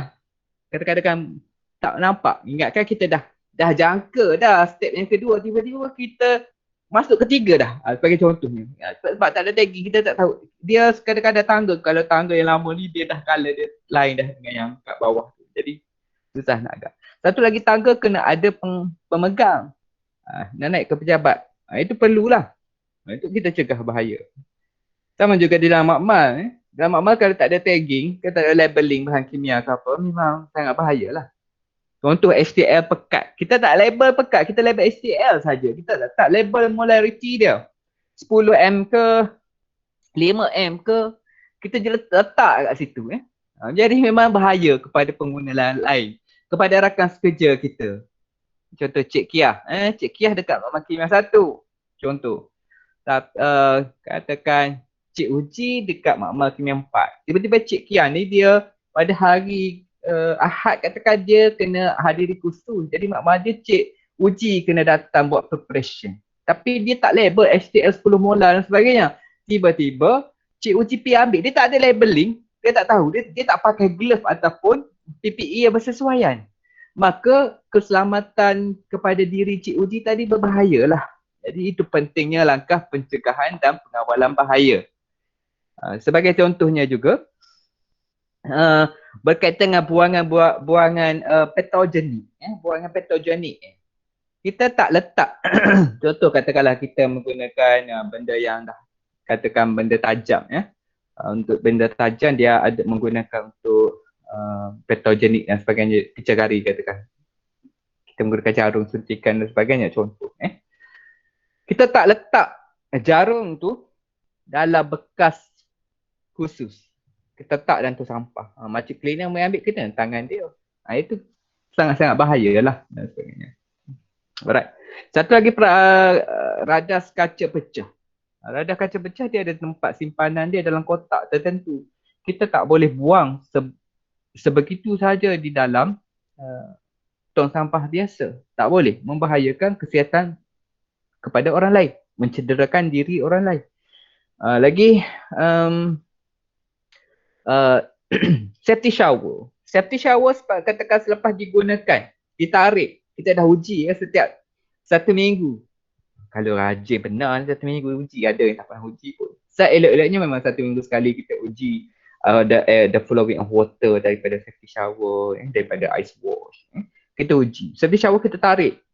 Kadang-kadang tak nampak. Ingatkan kita dah jangka dah step yang kedua. Tiba-tiba kita masuk ketiga dah. Sebagai contohnya. Sebab tak ada tagging, kita tak tahu. Dia kadang-kadang tangga. Kalau tangga yang lama ni dia dah colour dia lain dah dengan yang kat bawah. Jadi susah nak agak. Satu lagi tangga kena ada pemegang. Nak naik ke pejabat. Itu perlulah. Itu kita cegah bahaya. Sama juga di dalam makmal. Dalam makmal kalau tak ada tagging, kalau tak ada labeling bahan kimia ke apa, memang sangat bahayalah. Contoh HTL pekat. Kita tak label pekat, kita label HTL saja. Kita tak label molarity dia. 10M ke, 5M ke, kita je letak kat situ. Jadi memang bahaya kepada pengguna lain. Kepada rakan sekerja kita. Contoh Cik Kiah. Cik Kiah dekat makmal kimia 1. Contoh. Katakan Cik Uji dekat makmal kimia 4. Tiba-tiba Cik Kiah ni dia pada hari Ahad katakan dia kena hadiri kursus. Jadi makmal dia Cik Uji kena datang buat preparation. Tapi dia tak label HTL 10 molar dan sebagainya. Tiba-tiba Cik Uji pergi ambil. Dia tak ada labeling. Dia tak tahu. Dia tak pakai glove ataupun PPE yang bersesuaian. Maka keselamatan kepada diri Cik Uji tadi berbahayalah. Jadi itu pentingnya langkah pencegahan dan pengawalan bahaya. Sebagai contohnya juga, berkaitan dengan buangan patogenik. Buangan patogenik. Kita tak letak, contoh katakanlah kita menggunakan benda yang dah, katakan benda tajam. Untuk benda tajam dia ada menggunakan untuk patogenik dan sebagainya, kicagari katakan. Kita menggunakan jarum suntikan dan sebagainya, contoh. Kita tak letak jarum tu dalam bekas khusus. Kita letak dalam tu sampah. Macam cleaner mengambil kena tangan dia. Itu sangat-sangat bahayalah dan sebagainya. Alright. Satu lagi radas kaca pecah. Radas kaca pecah dia ada tempat simpanan dia dalam kotak tertentu. Kita tak boleh buang sebegitu saja di dalam tong sampah biasa. Tak boleh. Membahayakan kesihatan kepada orang lain. Mencederakan diri orang lain. Lagi safety shower. Safety shower katakan selepas digunakan, ditarik. Kita dah uji setiap 1 minggu. Kalau rajin benar 1 minggu uji, ada yang tak pernah uji pun. Elok-eloknya memang 1 minggu sekali kita uji the flowing of water daripada safety shower, daripada ice wash. Kita uji. Safety shower kita tarik.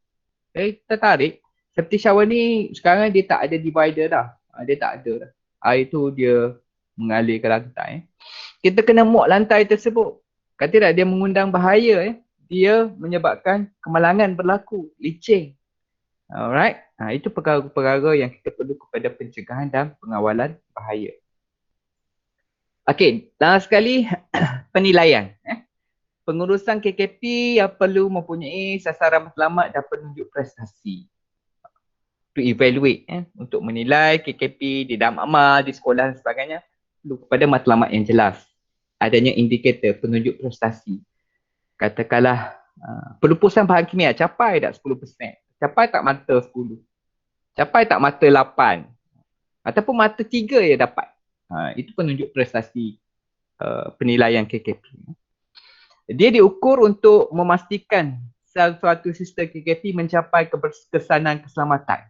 Kita tarik. Safety shower ni sekarang dia tak ada divider dah. Dia tak ada dah. Air tu dia mengalir ke lantai. Kita kena mop lantai tersebut. Kata tak dia mengundang bahaya. Dia menyebabkan kemalangan berlaku, licin. Alright. Itu perkara-perkara yang kita perlu kepada pencegahan dan pengawalan bahaya. Okey, last sekali penilaian. Pengurusan KKP yang perlu mempunyai sasaran matlamat dan penunjuk prestasi. To evaluate, untuk menilai KKP di dalam amal, di sekolah dan sebagainya, perlu kepada matlamat yang jelas. Adanya indikator penunjuk prestasi. Katakanlah pelupusan bahan kimia capai tak 10%? Capai tak mata 10? Capai tak mata 8? Ataupun mata 3 ya dapat? Itu penunjuk prestasi penilaian KKP. Dia diukur untuk memastikan suatu sistem KKP mencapai keberkesanan keselamatan.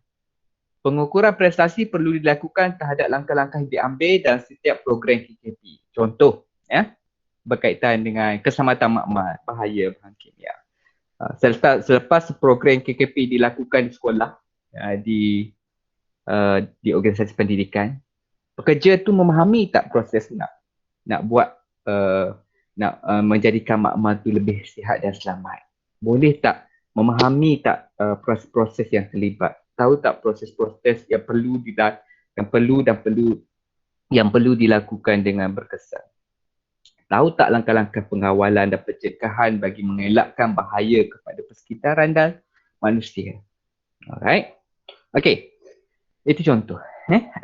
Pengukuran prestasi perlu dilakukan terhadap langkah-langkah yang diambil dalam setiap program KKP. Contoh, berkaitan dengan keselamatan makmal, bahaya bahan kimia. Selepas program KKP dilakukan di sekolah, di organisasi pendidikan, pekerja tu memahami tak proses nak buat menjadikan makmal tu lebih sihat dan selamat. Boleh tak memahami tak proses-proses yang terlibat? Tahu tak proses-proses yang perlu dilakukan dengan berkesan? Tahu tak langkah-langkah pengawalan dan pencegahan bagi mengelakkan bahaya kepada persekitaran dan manusia? Alright. Okey. Itu contoh.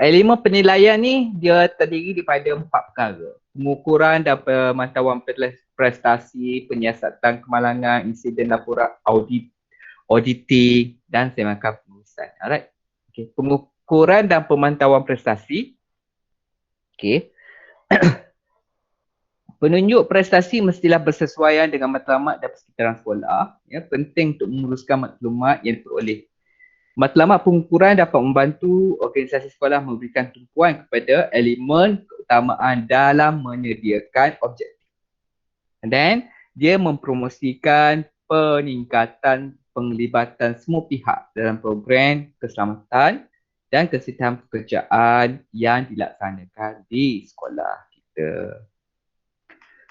Elemen penilaian ni dia terdiri daripada 4 perkara. pengukuran dan pemantauan prestasi, penyiasatan kemalangan, insiden laporan auditing dan semakan pengurusan. Alright. Okay. Pengukuran dan pemantauan prestasi. Okay. Penunjuk prestasi mestilah bersesuaian dengan matlamat dan persekitaran sekolah. Ya, penting untuk menguruskan maklumat yang diperoleh. Matlamat pengukuran dapat membantu organisasi sekolah memberikan tumpuan kepada elemen keutamaan dalam menyediakan objektif. And then, dia mempromosikan peningkatan penglibatan semua pihak dalam program keselamatan dan kesihatan pekerjaan yang dilaksanakan di sekolah kita.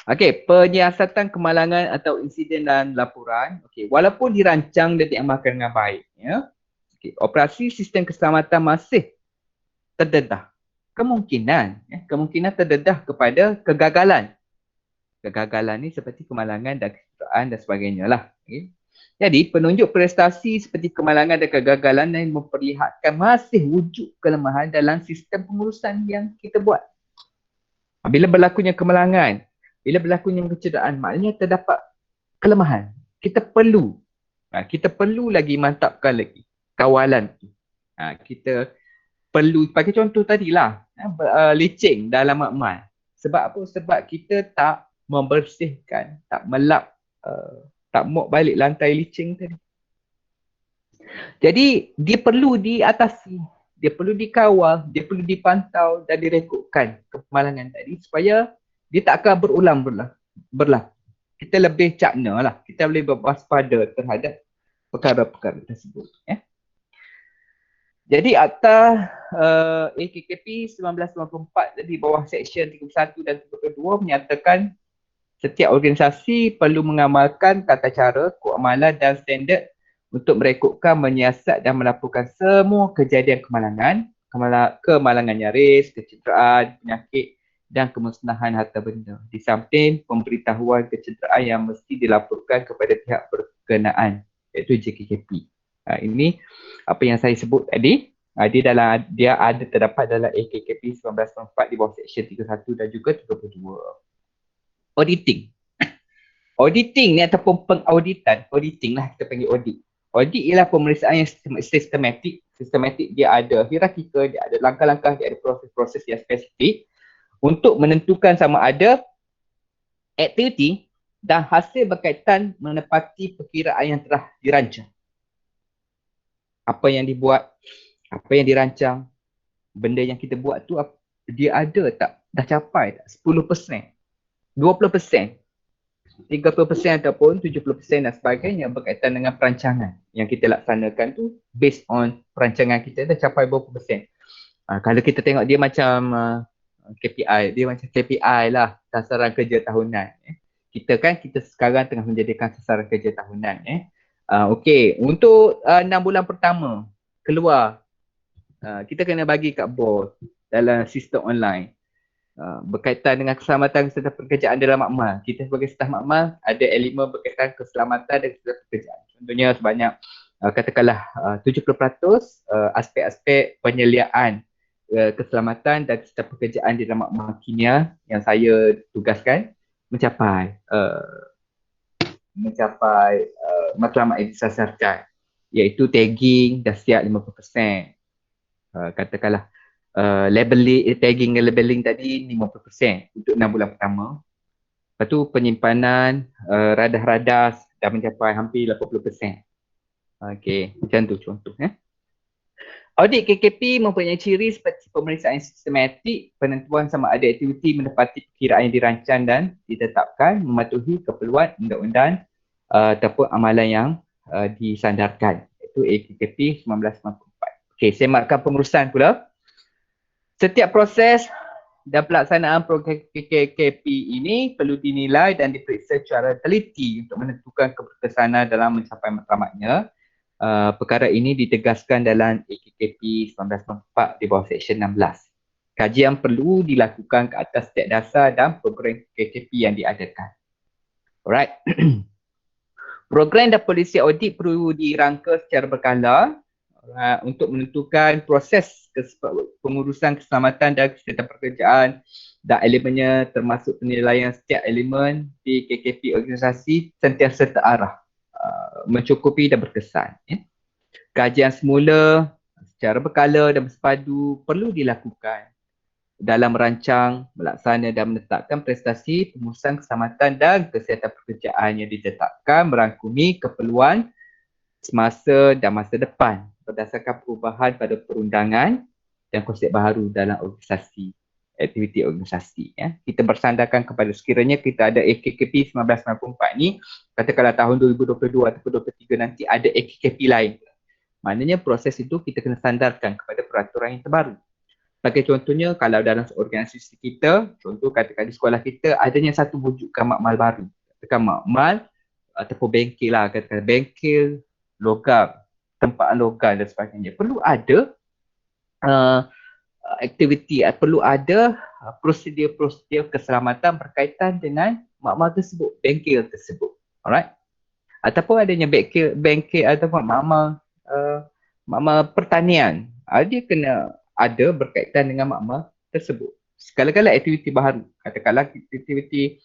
Okey, penyiasatan kemalangan atau insiden dan laporan. Okey, walaupun dirancang dan diamalkan dengan baik, ya. Okey, operasi sistem keselamatan masih terdedah. Kemungkinan terdedah kepada kegagalan. Kegagalan ni seperti kemalangan dan kecederaan dan sebagainya lah. Okay. Jadi, penunjuk prestasi seperti kemalangan dan kegagalan yang memperlihatkan masih wujud kelemahan dalam sistem pengurusan yang kita buat. Bila berlakunya kemalangan, bila berlakunya kecederaan, maknanya terdapat kelemahan. Kita perlu lagi mantapkan lagi kawalan tu. Kita perlu, pakai contoh tadilah, licing dalam makmal. Sebab apa? Sebab kita tak membersihkan, tak melap, tak mop balik lantai licing tadi. Jadi dia perlu diatasi, dia perlu dikawal, dia perlu dipantau dan direkodkan kemalangan tadi supaya dia tak akan berulang berlaku. Kita lebih cakna lah, kita boleh berwaspada terhadap perkara-perkara tersebut. Jadi Akta AKKP 1994 di bawah Seksyen 31 dan 32 menyatakan setiap organisasi perlu mengamalkan tata cara, kod amalan dan standard untuk merekodkan, menyiasat dan melaporkan semua kejadian kemalangan nyaris, kecederaan, penyakit dan kemusnahan harta benda. Di samping pemberitahuan kecederaan yang mesti dilaporkan kepada pihak berkenaan, iaitu JKKP. Ini apa yang saya sebut tadi. Dia ada terdapat dalam AKKP 1994 di bawah Seksyen 31 dan juga 32. Auditing. Auditing ni ataupun pengauditan, auditing lah kita panggil audit. Audit ialah pemeriksaan yang sistematik. Sistematik dia ada hierarkikal, dia ada langkah-langkah, dia ada proses-proses yang spesifik untuk menentukan sama ada aktiviti dan hasil berkaitan menepati perkiraan yang telah dirancang. Apa yang dibuat, apa yang dirancang, benda yang kita buat tu dia ada tak, dah capai tak 10%, 20%, 30% ataupun 70% dan sebagainya berkaitan dengan perancangan yang kita laksanakan tu based on perancangan kita dah capai berapa persen. Kalau kita tengok dia macam KPI, dia macam KPI lah, sasaran kerja tahunan. Kita sekarang tengah menjadikan sasaran kerja tahunan. Okey, untuk 6 bulan pertama keluar, kita kena bagi kat bos dalam sistem online. Berkaitan dengan keselamatan serta pekerjaan dalam makmal. Kita sebagai staf makmal ada elemen berkaitan keselamatan dan serta pekerjaan. Contohnya sebanyak katakanlah 70% aspek-aspek penyeliaan keselamatan dan serta pekerjaan di dalam makmal kimia yang saya tugaskan mencapai matlamat yang disasarkan, iaitu tagging dah siap 50%. Katakanlah tagging dan labeling tadi 50% untuk 6 bulan pertama. Lepas tu penyimpanan radar-radar dah mencapai hampir 80%. Okey, macam tu contoh. Audit KKP mempunyai ciri seperti pemeriksaan sistematik, penentuan sama ada aktiviti menepati perkiraan yang dirancang dan ditetapkan, mematuhi keperluan undang-undang ataupun amalan yang disandarkan, iaitu AKKP 1994. Okey, sematkan pengurusan pula. Setiap proses dan pelaksanaan program KKP ini perlu dinilai dan diperiksa secara teliti untuk menentukan keberkesanan dalam mencapai matlamatnya. Perkara ini ditegaskan dalam AKKP 1994 di bawah Seksyen 16. Kajian perlu dilakukan ke atas setiap dasar dan program KKP yang diadakan. Alright. Program dan polisi audit perlu dirangka secara berkala. untuk menentukan proses pengurusan keselamatan dan kesihatan pekerjaan dan elemennya termasuk penilaian setiap elemen di KKP organisasi sentiasa terarah, mencukupi dan berkesan. Kajian semula secara berkala dan bersepadu perlu dilakukan dalam merancang, melaksana dan menetapkan prestasi pengurusan keselamatan dan kesihatan pekerjaan yang ditetapkan merangkumi keperluan semasa dan masa depan berdasarkan perubahan pada perundangan dan konsep baru dalam organisasi, aktiviti organisasi. Kita bersandarkan kepada sekiranya kita ada AKKP 1994 ni, katakanlah tahun 2022 atau 2023 nanti ada AKKP lain. Maknanya proses itu kita kena sandarkan kepada peraturan yang terbaru. Sebagai contohnya, kalau dalam organisasi kita, contoh katakan di sekolah kita, adanya satu wujudan makmal baru. Katakan makmal ataupun bengkel lah, katakan bengkel logam, tempaan logam dan sebagainya. Perlu ada aktiviti, perlu ada prosedur-prosedur keselamatan berkaitan dengan makmal tersebut, bengkel tersebut. Alright? Ataupun adanya bengkel ataupun makmal pertanian. Dia kena ada berkaitan dengan makmal tersebut. Sekala-kala aktiviti baru, katakanlah aktiviti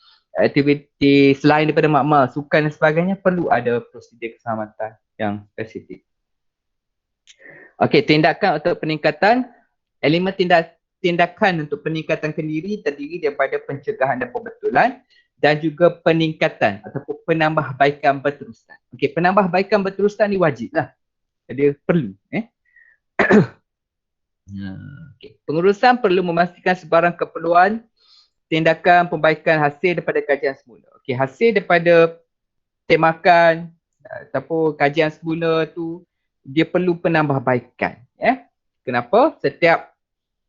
selain daripada makmal, sukan dan sebagainya, perlu ada prosedur keselamatan yang spesifik. Okey, tindakan untuk peningkatan, elemen tindakan untuk peningkatan kendiri terdiri daripada pencegahan dan pembetulan dan juga peningkatan ataupun penambahbaikan berterusan. Okey, penambahbaikan berterusan ni wajib lah. Dia perlu. Okay. Pengurusan perlu memastikan sebarang keperluan tindakan pembaikan hasil daripada kajian semula. Okey, hasil daripada temakan ataupun kajian semula tu dia perlu penambahbaikan. Kenapa? Setiap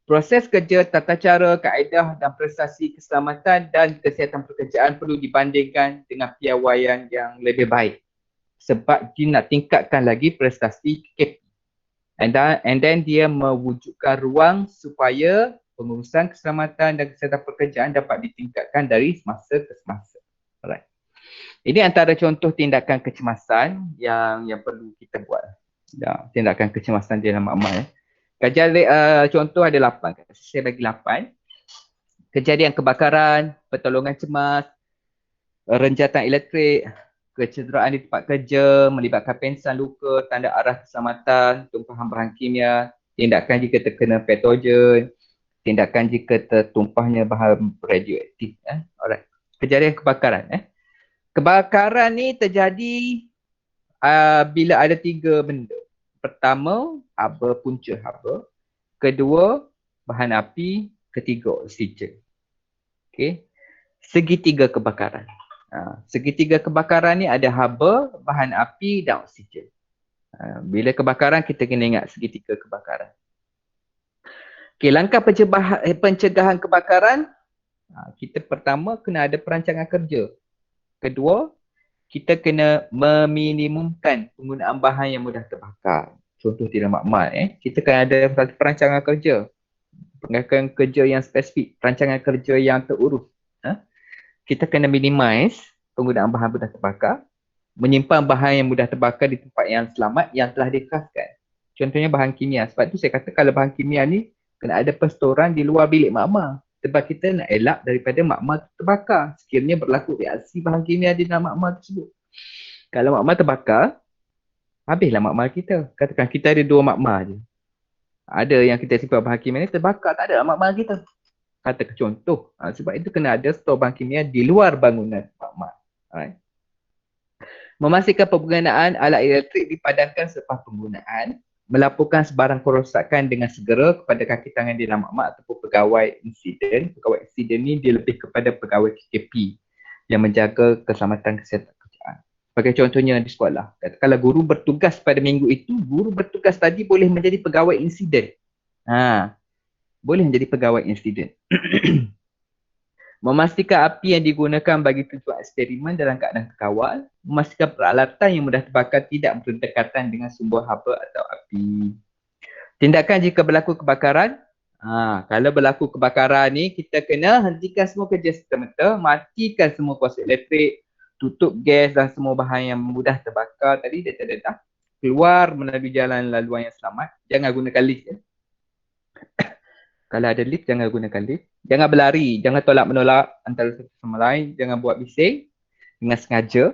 proses kerja, tata cara, kaedah dan prestasi keselamatan dan kesihatan pekerjaan perlu dibandingkan dengan piawaian yang lebih baik. Sebab dia nak tingkatkan lagi prestasi KKP. And then dia mewujudkan ruang supaya pengurusan keselamatan dan kesihatan pekerjaan dapat ditingkatkan dari semasa ke semasa. Alright. Ini antara contoh tindakan kecemasan yang perlu kita buat. Tindakan kecemasan di dalam makmal. Kajian contoh ada 8. Saya bagi 8. Kejadian kebakaran, pertolongan cemas, renjatan elektrik, kecederaan di tempat kerja, melibatkan pensan luka, tanda arah keselamatan, tumpahan bahan kimia, tindakan jika terkena patogen, tindakan jika tertumpahnya bahan radioaktif. Alright. Kejadian kebakaran. Kebakaran ni terjadi bila ada 3 benda. Pertama, haba, punca haba. Kedua, bahan api. Ketiga, oksigen. Okay. Segitiga kebakaran. Segitiga kebakaran ni ada haba, bahan api dan oksigen. Bila kebakaran kita kena ingat segitiga kebakaran. Okay, langkah pencegahan kebakaran, kita pertama kena ada perancangan kerja. Kedua, kita kena meminimumkan penggunaan bahan yang mudah terbakar. Contoh tidak makmal. Kita kena ada perancangan kerja. Perancangan kerja yang spesifik, perancangan kerja yang terurus. Kita kena minimize penggunaan bahan mudah terbakar, menyimpan bahan yang mudah terbakar di tempat yang selamat yang telah dikhaskan. Contohnya bahan kimia. Sebab tu saya kata kalau bahan kimia ni kena ada perstoran di luar bilik makmal. Sebab kita nak elak daripada makmal terbakar. Sekiranya berlaku reaksi bahan kimia di dalam makmal tersebut. Kalau makmal terbakar, habislah makmal kita. Katakan kita ada 2 makmal je. Ada yang kita simpan bahan kimia ni terbakar, tak ada makmal kita. Kata contoh. Sebab itu kena ada stor bahan kimia di luar bangunan makmal. Alright. Memastikan penggunaan alat elektrik dipadamkan selepas penggunaan. Melaporkan sebarang kerosakan dengan segera kepada kaki tangan di dalam makmal ataupun pegawai insiden. Pegawai insiden ni dia lebih kepada pegawai KKP yang menjaga keselamatan kesihatan pekerjaan. Sebagai contohnya di sekolah. Kalau guru bertugas pada minggu itu, guru bertugas tadi boleh menjadi pegawai insiden. Boleh menjadi pegawai insiden. Memastikan api yang digunakan bagi tujuan eksperimen dalam keadaan terkawal. Memastikan peralatan yang mudah terbakar tidak berdekatan dengan sumber haba atau api. Tindakan jika berlaku kebakaran. Kalau berlaku kebakaran ni, kita kena hentikan semua kerja serta-merta, matikan semua kuasa elektrik, tutup gas dan semua bahan yang mudah terbakar tadi, dah. keluar melalui jalan laluan yang selamat, jangan gunakan lift. Kalau ada lift, jangan gunakan lift. Jangan berlari, jangan tolak-menolak antara satu sama lain, jangan buat bising dengan sengaja.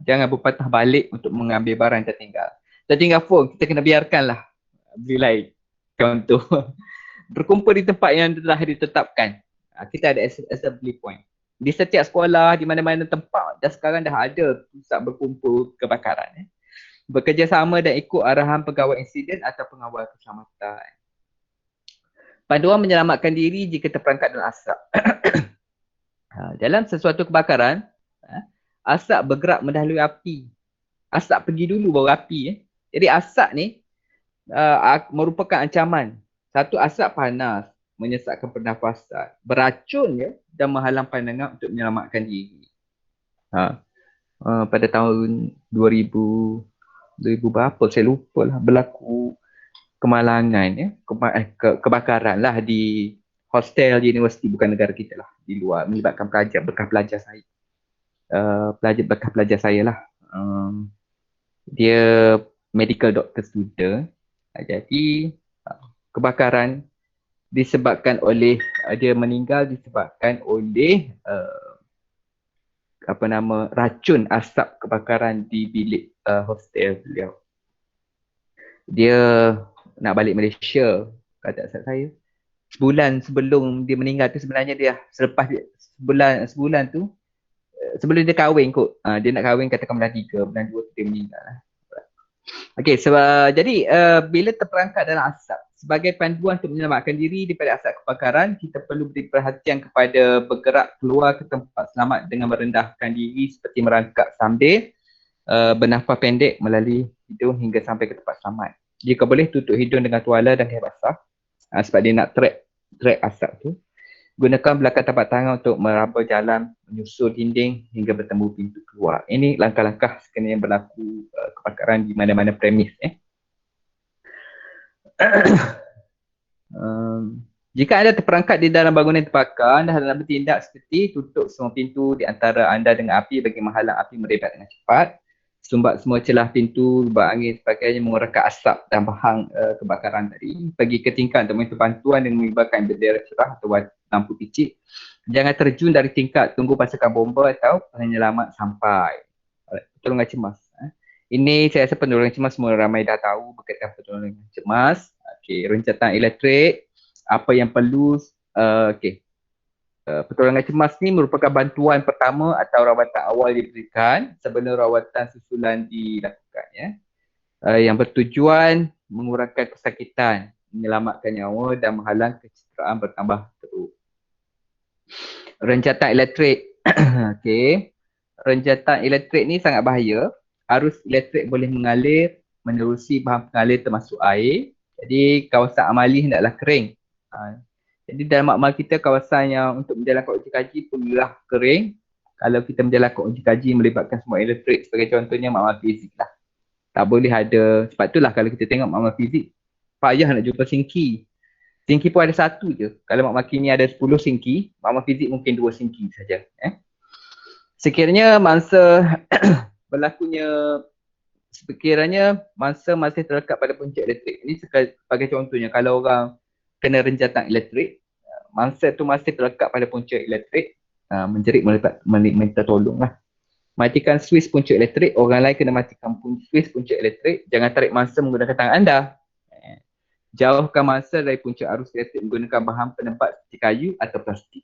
Jangan berpatah balik untuk mengambil barang yang tertinggal. Tertinggal phone, kita kena biarkanlah bilai. Contoh, berkumpul di tempat yang telah ditetapkan. Kita ada assembly point. Di setiap sekolah, di mana-mana tempat, dah sekarang dah ada pusat berkumpul kebakaran. Bekerjasama dan ikut arahan pegawai insiden atau pengawal keselamatan. Panduan menyelamatkan diri jika terperangkap dalam asap. Dalam sesuatu kebakaran, asap bergerak mendahului api. Asap pergi dulu baru api. Jadi asap ni merupakan ancaman. Satu, asap panas, menyesatkan pernafasan, beracun dan menghalang pandangan untuk menyelamatkan diri. Pada tahun 2000 berapa saya lupa lah, berlaku kemalangan kebakaran lah di hostel universiti, bukan negara kita lah, di luar, melibatkan pelajar bekas pelajar saya. Bekas pelajar saya lah. Dia medical doctor student. Jadi kebakaran disebabkan oleh dia meninggal disebabkan oleh racun asap kebakaran di bilik hostel beliau. Dia nak balik Malaysia, kata saya. Sebulan sebelum dia meninggal tu sebenarnya dia selepas sebulan tu sebelum dia kahwin kot. Dia nak kahwin katakan bulan 3, bulan 2 dia meninggal lah. Okey, jadi bila terperangkap dalam asap, sebagai panduan untuk menyelamatkan diri daripada asap kebakaran, kita perlu beri perhatian kepada bergerak keluar ke tempat selamat dengan merendahkan diri seperti merangkak sambil bernafas pendek melalui hidung hingga sampai ke tempat selamat. Jika boleh, tutup hidung dengan tuala dan kain basah sebab dia nak track asap tu. Gunakan belakang tapak tangan untuk meraba jalan, menyusul dinding hingga bertemu pintu keluar. Ini langkah-langkah sekiranya berlaku kebakaran di mana-mana premis. Jika anda terperangkap di dalam bangunan terbakar, anda dalam bertindak seperti tutup semua pintu di antara anda dengan api bagi menghalang api merebak dengan cepat. Sumbat semua celah pintu, lubang angin sebagainya mengurangkan asap dan bahang kebakaran tadi. Pergi ke tingkat untuk minta bantuan dengan melibatkan bendera cerah atau lampu picit. Jangan terjun dari tingkat, tunggu pasukan bomba atau penyelamat sampai. Pertolongan cemas. Ini saya rasa penolongan cemas semua ramai dah tahu berkaitan pertolongan cemas. Okey, rencatan elektrik, apa yang perlu. Pertolongan cemas ni merupakan bantuan pertama atau rawatan awal diberikan sebelum rawatan susulan dilakukan. Yang bertujuan mengurangkan kesakitan, menyelamatkan nyawa dan menghalang kecederaan bertambah teruk. Rencatan elektrik. Okey. Rencatan elektrik ni sangat bahaya. Arus elektrik boleh mengalir menerusi bahan pengalir termasuk air. Jadi kawasan amali hendaklah kering. Jadi dalam makmal kita, kawasan yang untuk menjalankan uji kaji perlulah kering. Kalau kita menjalankan uji kaji melibatkan semua elektrik, sebagai contohnya makmal fizik lah. Tak boleh ada, sebab itulah kalau kita tengok makmal fizik, payah nak jumpa sinki. Sinki pun ada satu je. Kalau makmal kimia ada 10 sinki, makmal fizik mungkin 2 sinki saja. Sekiranya mangsa masih terlekat pada punca elektrik. Ini sebagai contohnya, kalau orang kena rencatan elektrik, mangsa tu masih terlekat pada punca elektrik, menjerit minta tolong lah. Matikan switch punca elektrik, orang lain kena matikan switch punca elektrik. Jangan tarik mangsa menggunakan tangan anda. Jauhkan mangsa dari punca arus elektrik menggunakan bahan penebat seperti kayu atau plastik.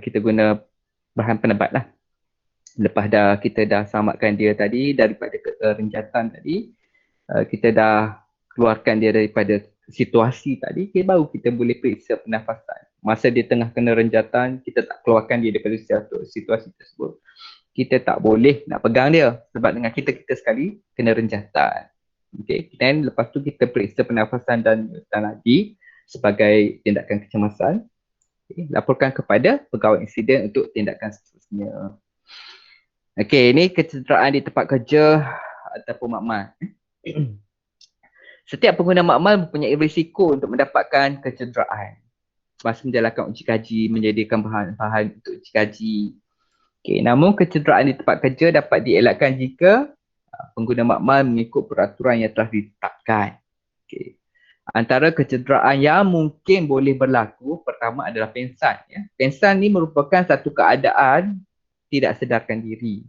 Kita guna bahan penebat lah. Lepas kita dah selamatkan dia tadi daripada rencatan tadi, kita dah keluarkan dia daripada situasi tadi, baru kita boleh periksa pernafasan. Masa dia tengah kena renjatan, kita tak keluarkan dia daripada situasi tersebut. Kita tak boleh nak pegang dia sebab dengan kita sekali kena renjatan. Okay. Dan lepas tu kita periksa pernafasan dan nadi sebagai tindakan kecemasan. Okay. Laporkan kepada pegawai insiden untuk tindakan seterusnya. Okey, ini kecederaan di tempat kerja ataupun makmal. Setiap pengguna makmal mempunyai risiko untuk mendapatkan kecederaan masa menjalankan uji kaji, menyediakan bahan-bahan untuk uji kaji. Okey, namun kecederaan di tempat kerja dapat dielakkan jika Pengguna makmal mengikut peraturan yang telah ditetapkan. Okay. Antara kecederaan yang mungkin boleh berlaku, pertama adalah pengsan. Ya. Pengsan ni merupakan satu keadaan tidak sedarkan diri.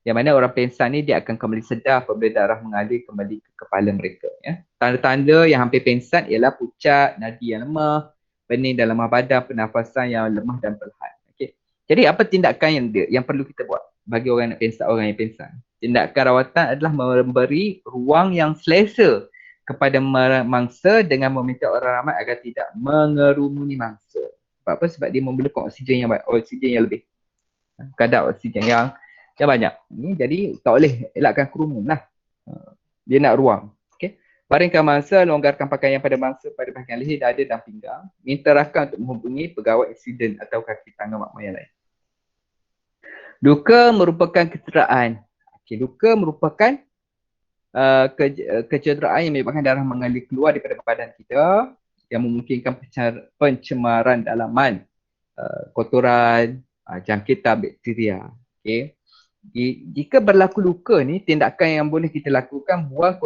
Yang mana orang pengsan ni dia akan kembali sedar apabila darah mengalir kembali ke kepala mereka. Ya. Tanda-tanda yang hampir pengsan ialah pucat, nadi yang lemah, pening dalam badan, pernafasan yang lemah dan perlahan. Okay. Jadi apa tindakan yang perlu kita buat bagi orang yang pengsan? Tindakan rawatan adalah memberi ruang yang selesa kepada mangsa dengan meminta orang ramai agar tidak mengerumuni mangsa. Sebab apa? Sebab dia memerlukan oksigen yang lebih. Kadar oksigen yang banyak. Jadi tak boleh elakkan kerumun lah. Dia nak ruang. Okay. Baringkan mangsa, longgarkan pakaian pada mangsa pada bahagian leher, dada dan pinggang. Minta rakan untuk menghubungi pegawai insiden atau kaki tangan makmal yang lain. Luka merupakan kecederaan. Okay. Luka merupakan kecederaan yang menyebabkan darah mengalir keluar daripada badan kita yang memungkinkan pencemaran dalaman, kotoran, jangkitan bakteria. Okay. Jika berlaku luka ni, tindakan yang boleh kita lakukan, buang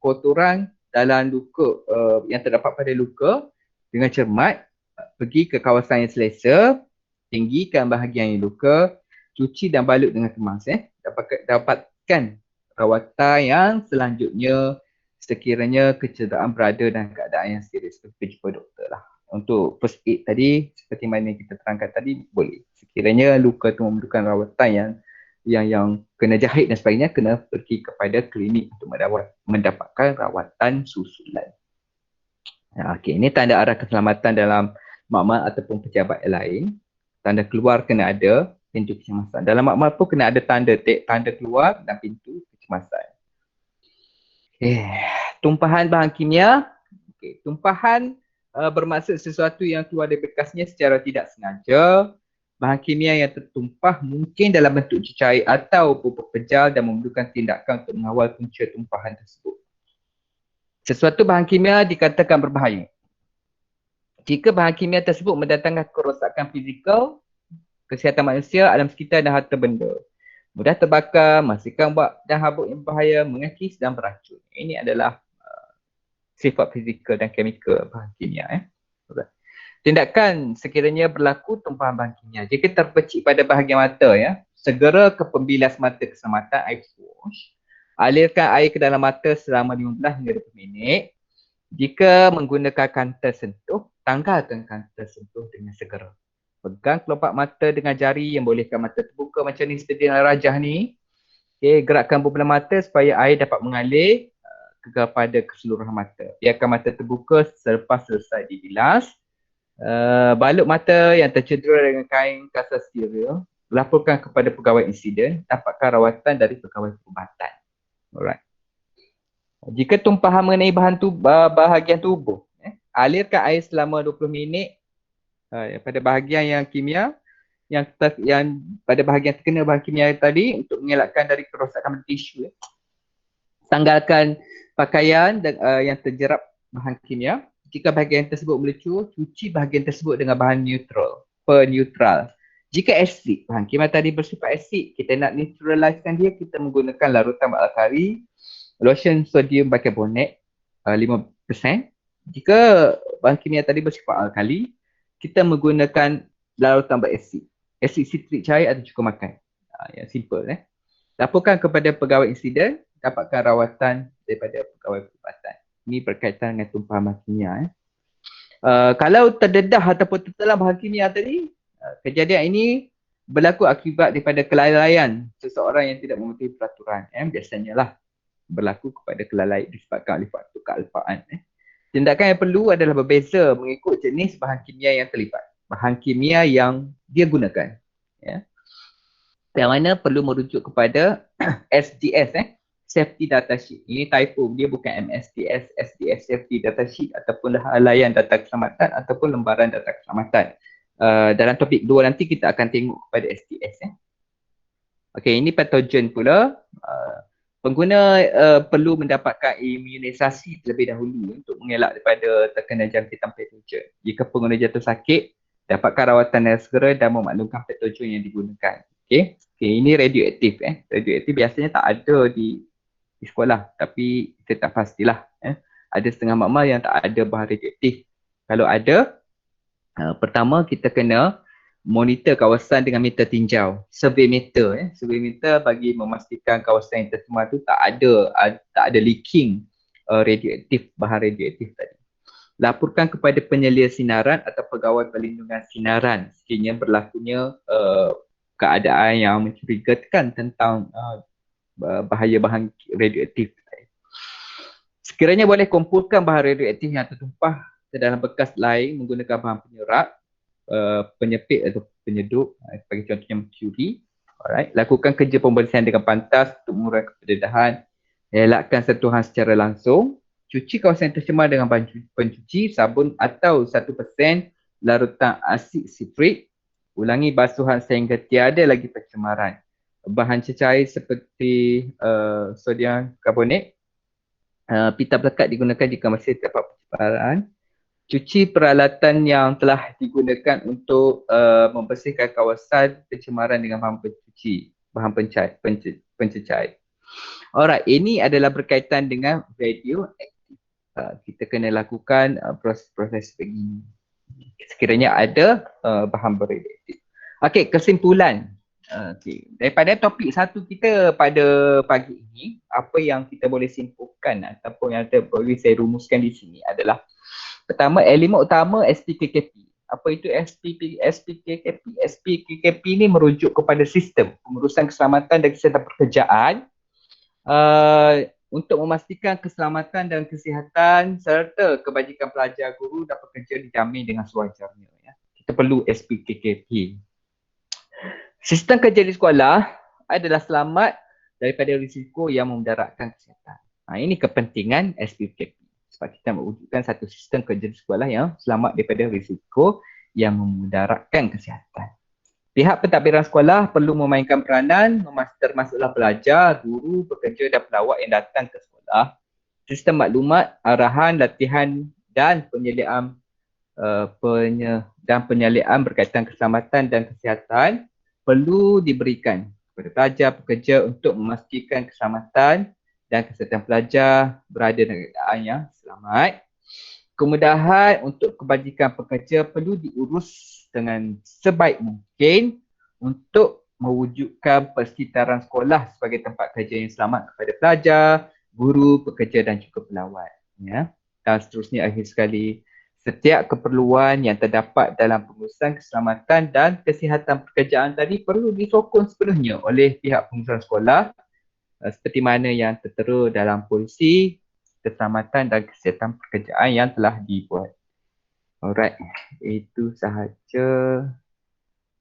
kotoran dalam luka yang terdapat pada luka dengan cermat, pergi ke kawasan yang selesa, tinggikan bahagian yang luka, cuci dan balut dengan kemas. Dapatkan rawatan yang selanjutnya sekiranya kecederaan berada dalam keadaan yang serius, pergi jumpa doktor lah. Untuk first aid tadi, seperti mana kita terangkan tadi, boleh. Sekiranya luka tu memerlukan rawatan yang kena jahit dan sebagainya, kena pergi kepada klinik untuk mendapatkan rawatan susulan. Okey, ini tanda arah keselamatan dalam makmal ataupun pejabat yang lain. Tanda keluar kena ada, pintu kecemasan. Dalam makmal pun kena ada tanda keluar dan pintu kecemasan. Okay. Tumpahan bahan kimia. Okay. Tumpahan bermaksud sesuatu yang keluar dari bekasnya secara tidak sengaja. Bahan kimia yang tertumpah mungkin dalam bentuk cecair atau pupuk pejal dan memerlukan tindakan untuk mengawal punca tumpahan tersebut. Sesuatu bahan kimia dikatakan berbahaya jika bahan kimia tersebut mendatangkan kerosakan fizikal, kesihatan manusia, alam sekitar dan harta benda. Mudah terbakar, menghasilkan uap dan habuk yang berbahaya, mengakis dan beracun. Ini adalah sifat fizikal dan kimia bahan kimia. Tindakan sekiranya berlaku tumpahan bahan kimia. Jika terpercik pada bahagian mata, segera ke pembilas mata keselamatan, eye wash. Alirkan air ke dalam mata selama 15 hingga 20 minit. Jika menggunakan kantar sentuh, tanggalkan kantar sentuh dengan segera. Pegang kelopak mata dengan jari yang bolehkan mata terbuka macam ni seperti dalam rajah ni. Okay, gerakkan bola mata supaya air dapat mengalir kepada keseluruhan mata. Biarkan mata terbuka selepas selesai dibilas. Balut mata yang tercedera dengan kain kasar steril. Laporkan kepada pegawai insiden. Dapatkan rawatan dari pegawai perubatan. Alright. Jika tumpahan mengenai bahagian tubuh, alirkan air selama 20 minit pada bahagian yang kimia yang pada bahagian terkena bahan kimia tadi untuk mengelakkan dari kerosakan tisu. Tanggalkan pakaian yang terjerap bahan kimia. Jika bahagian tersebut melecur, cuci bahagian tersebut dengan bahan neutral. Jika asid, bahan kimia tadi bersifat asid, kita nak neutralizekan dia, kita menggunakan larutan alkali, lotion sodium bicarbonate 5%. Jika bahan kimia tadi bersifat alkali, kita menggunakan larutan berasid. Asid sitrik cair atau cuka makan. Yang simple. Laporkan kepada pegawai insiden, dapatkan rawatan daripada pegawai perubatan. Ini berkaitan dengan tumpahan bahan kimia. Kalau terdedah ataupun tertelan bahan kimia tadi, kejadian ini berlaku akibat daripada kelalaian seseorang yang tidak mematuhi peraturan. Biasanya lah berlaku kepada kelalaian disebabkan oleh faktor kealpaan. Tindakan yang perlu adalah berbeza mengikut jenis bahan kimia yang terlibat. Bahan kimia yang dia gunakan. Yang mana perlu merujuk kepada SDS, Safety Data Sheet. Ini typo, dia bukan MSDS, SDS Safety Data Sheet ataupun layan data keselamatan ataupun lembaran data keselamatan. Dalam topik 2 nanti kita akan tengok kepada SDS. Okey, ini patogen pula. Pengguna perlu mendapatkan imunisasi terlebih dahulu untuk mengelak daripada terkena jangkitan patogen. Jika pengguna jatuh sakit, dapatkan rawatan yang segera dan memaklumkan patogen yang digunakan. Okay. Ini radioaktif. Radioaktif biasanya tak ada di sekolah, tapi kita tak pastilah. Ada setengah makmal yang tak ada bahan radioaktif. Kalau ada, pertama kita kena monitor kawasan dengan meter tinjau, survey meter. Survey meter bagi memastikan kawasan yang tercemar tu tak ada leaking radioaktif, bahan radioaktif tadi. Laporkan kepada penyelia sinaran atau pegawai perlindungan sinaran sekiranya berlakunya keadaan yang mencurigakan tentang bahaya bahan radioaktif. Sekiranya boleh kumpulkan bahan radioaktif yang tertumpah ke dalam bekas lain menggunakan bahan penyerap, penyepit atau penyedup, sebagai contohnya mercury. Alright. Lakukan kerja pembersihan dengan pantas untuk mengurangkan pendedahan. Elakkan sentuhan secara langsung. Cuci kawasan yang tercemar dengan pencuci, sabun atau 1% larutan asid sitrik. Ulangi basuhan sehingga tiada lagi pencemaran. Bahan cecair seperti sodium karbonat, pita pelekat digunakan jika masih terdapat pencemaran. Cuci peralatan yang telah digunakan untuk membersihkan kawasan pencemaran dengan bahan pencuci, bahan pencecair. Alright, ini adalah berkaitan dengan radioaktif. Kita kena lakukan proses-proses begini sekiranya ada bahan radioaktif. Okey, kesimpulan. Daripada topik satu kita pada pagi ini, apa yang kita boleh simpulkan ataupun yang boleh saya rumuskan di sini adalah pertama, elemen utama SPKKP. Apa itu SPKKP? SPKKP ini merujuk kepada sistem pengurusan keselamatan dan kesihatan pekerjaan untuk memastikan keselamatan dan kesihatan serta kebajikan pelajar, guru dan pekerja dijamin dengan sewajarnya. Kita perlu SPKKP. Sistem kerja di sekolah adalah selamat daripada risiko yang memudaratkan kesihatan. Ini kepentingan SPKP. Sebab kita mewujudkan satu sistem kerja di sekolah yang selamat daripada risiko yang memudaratkan kesihatan. Pihak pentadbiran sekolah perlu memainkan peranan termasuklah pelajar, guru, pekerja dan pelawat yang datang ke sekolah. Sistem maklumat, arahan, latihan dan penyeliaan berkaitan keselamatan dan kesihatan perlu diberikan kepada pelajar, pekerja untuk memastikan keselamatan dan kesihatan pelajar berada dalam keadaan yang selamat. Kemudahan untuk kebajikan pekerja perlu diurus dengan sebaik mungkin untuk mewujudkan persekitaran sekolah sebagai tempat kerja yang selamat kepada pelajar, guru, pekerja dan juga pelawat. Dan seterusnya, akhir sekali, setiap keperluan yang terdapat dalam pengurusan keselamatan dan kesihatan pekerjaan tadi perlu disokong sepenuhnya oleh pihak pengurusan sekolah seperti mana yang tertera dalam polisi keselamatan dan kesihatan pekerjaan yang telah dibuat. Alright, itu sahaja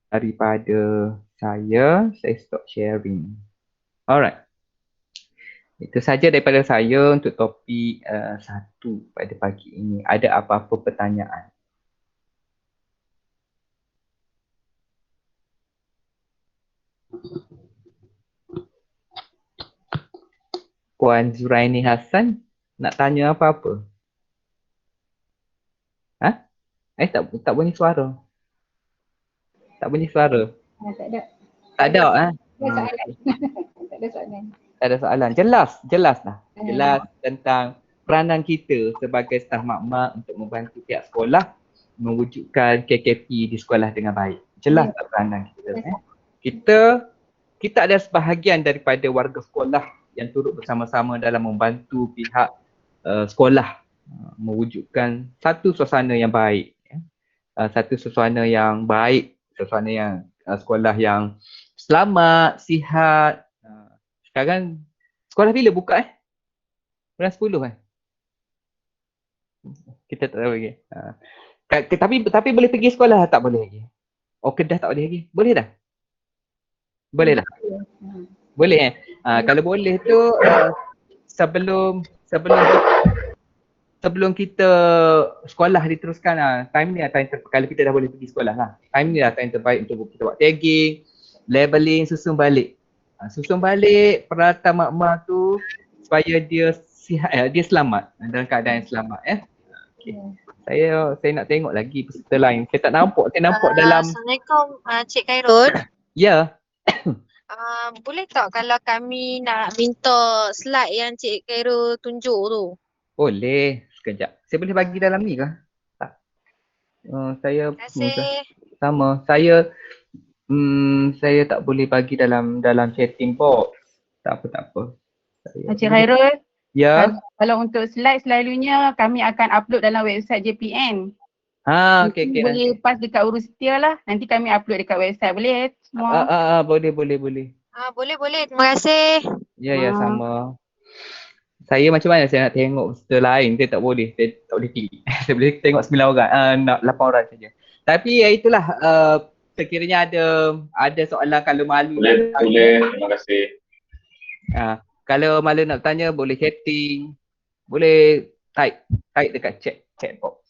daripada saya stop sharing. Alright, itu sahaja daripada saya untuk topik 1 pada pagi ini. Ada apa-apa pertanyaan? Puan Zuraini Hassan nak tanya apa-apa? Tak bunyi suara. Tak bunyi suara. Tak ada. Tak ada Tak ada soalan. Tak ada soalan. Jelas lah. Jelas tentang peranan kita sebagai staf makmal untuk membantu pihak sekolah mewujudkan KKP di sekolah dengan baik. Jelas tak peranan kita? Kita ada sebahagian daripada warga sekolah yang turut bersama-sama dalam membantu pihak sekolah mewujudkan satu suasana yang baik. Satu suasana yang baik, suasana yang sekolah yang selamat, sihat. Sekarang sekolah bila buka Bulan 10 Kita tak tahu lagi. Tapi boleh pergi sekolah tak boleh lagi? Kedah tak boleh lagi? Boleh dah? Boleh dah? Boleh kalau boleh tu sebelum kita sekolah diteruskan time ni time kalau kita dah boleh pergi sekolah lah. Time ni time terbaik untuk kita buat tagging, labeling, susun balik peralatan makmal tu supaya dia sihat, dia selamat dalam keadaan yang selamat Okay. Saya nak tengok lagi peserta lain. Saya tak nampak. Saya nampak dalam Assalamualaikum Cik Khairul. Ya. Boleh tak kalau kami nak minta slide yang Cik Khairul tunjuk tu? Boleh. Sekejap. Saya boleh bagi dalam ni ke? Tak. Saya Terima kasih. sama. Saya tak boleh bagi dalam chatting box. Tak apa. Encik Khairul, Ya. kalau untuk slide selalunya kami akan upload dalam website JPN. Okey. Boleh pass dekat urus setia lah. Nanti kami upload dekat website. Boleh semua? Boleh. Boleh. Terima kasih. Ya, sama. Saya macam mana saya nak tengok peserta lain, saya tak boleh klik. Saya boleh tengok 9 orang, nak 8 orang saja. Tapi ya itulah, sekiranya ada soalan kalau malu. Boleh, terima kasih. Kalau malu nak tanya boleh chatting, boleh type dekat chat box.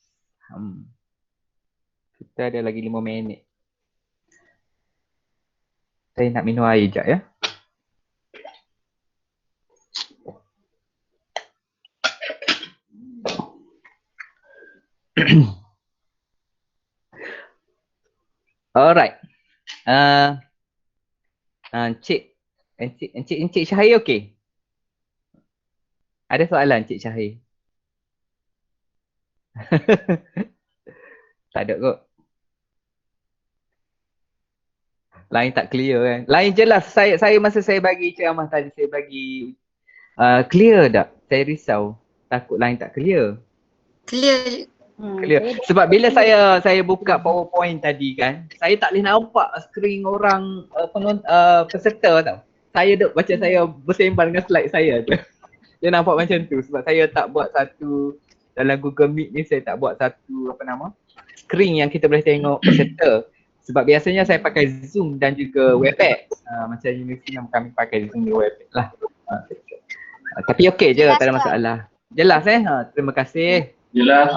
Kita ada lagi 5 minit. Saya nak minum air sekejap ya. Alright. Encik Syahir okey? Ada soalan Encik Syahir? Tak ada kot. Lain tak clear kan? Lain jelas. Saya masa saya bagi ceramah tadi, saya bagi clear tak? Saya risau. Takut lain tak clear. Clear. Sebab bila saya buka PowerPoint tadi kan, saya tak boleh nampak skrin orang peserta tau. Saya duk macam saya bersembang dengan slide saya tu. Dia nampak macam tu sebab saya tak buat satu dalam Google Meet ni, saya tak buat satu skrin yang kita boleh tengok peserta. Sebab biasanya saya pakai Zoom dan juga Webex. Macam universiti yang kami pakai Zoom dan Webex lah. Tapi okey je, tak ada masalah. Jelas terima kasih. Jelas.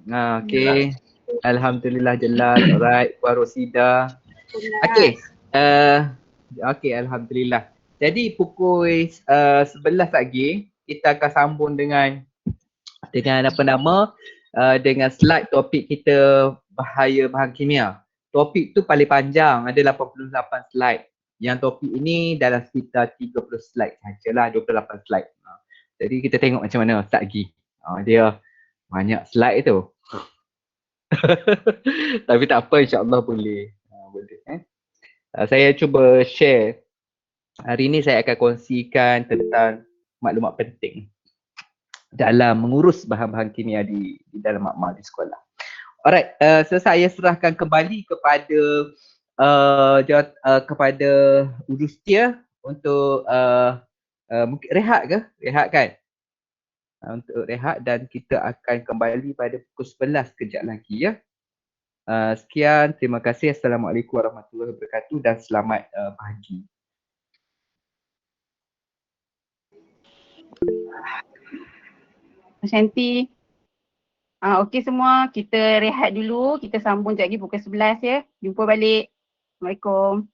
Okey. Alhamdulillah jelas. Alright, Puan Rosida. Okey. Okey, alhamdulillah. Jadi pukul 11 lagi kita akan sambung dengan dengan slide topik kita bahaya bahan kimia. Topik tu paling panjang, ada 88 slide. Yang topik ini dalam sekitar 30 slide sajalah, 28 slide. Jadi kita tengok macam mana start lagi. Dia banyak slide tu. Tapi tak apa, insya-Allah boleh. Saya cuba share. Hari ini saya akan kongsikan tentang maklumat penting dalam mengurus bahan-bahan kimia di dalam makmal di sekolah. Alright, saya serahkan kembali kepada kepada urus setia untuk mungkin rehat kan? Untuk rehat dan kita akan kembali pada pukul 11 kejap lagi ya. Sekian, terima kasih. Assalamualaikum warahmatullahi wabarakatuh dan selamat pagi. Shanti. Okey semua, kita rehat dulu. Kita sambung sekejap lagi pukul 11 ya. Jumpa balik. Assalamualaikum.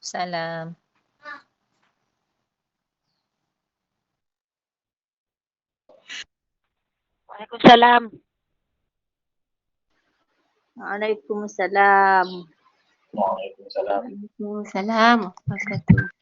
Salam. Waalaikumsalam. Waalaikumsalam. Waalaikumsalam. Waalaikumsalam. Wabarakatuh.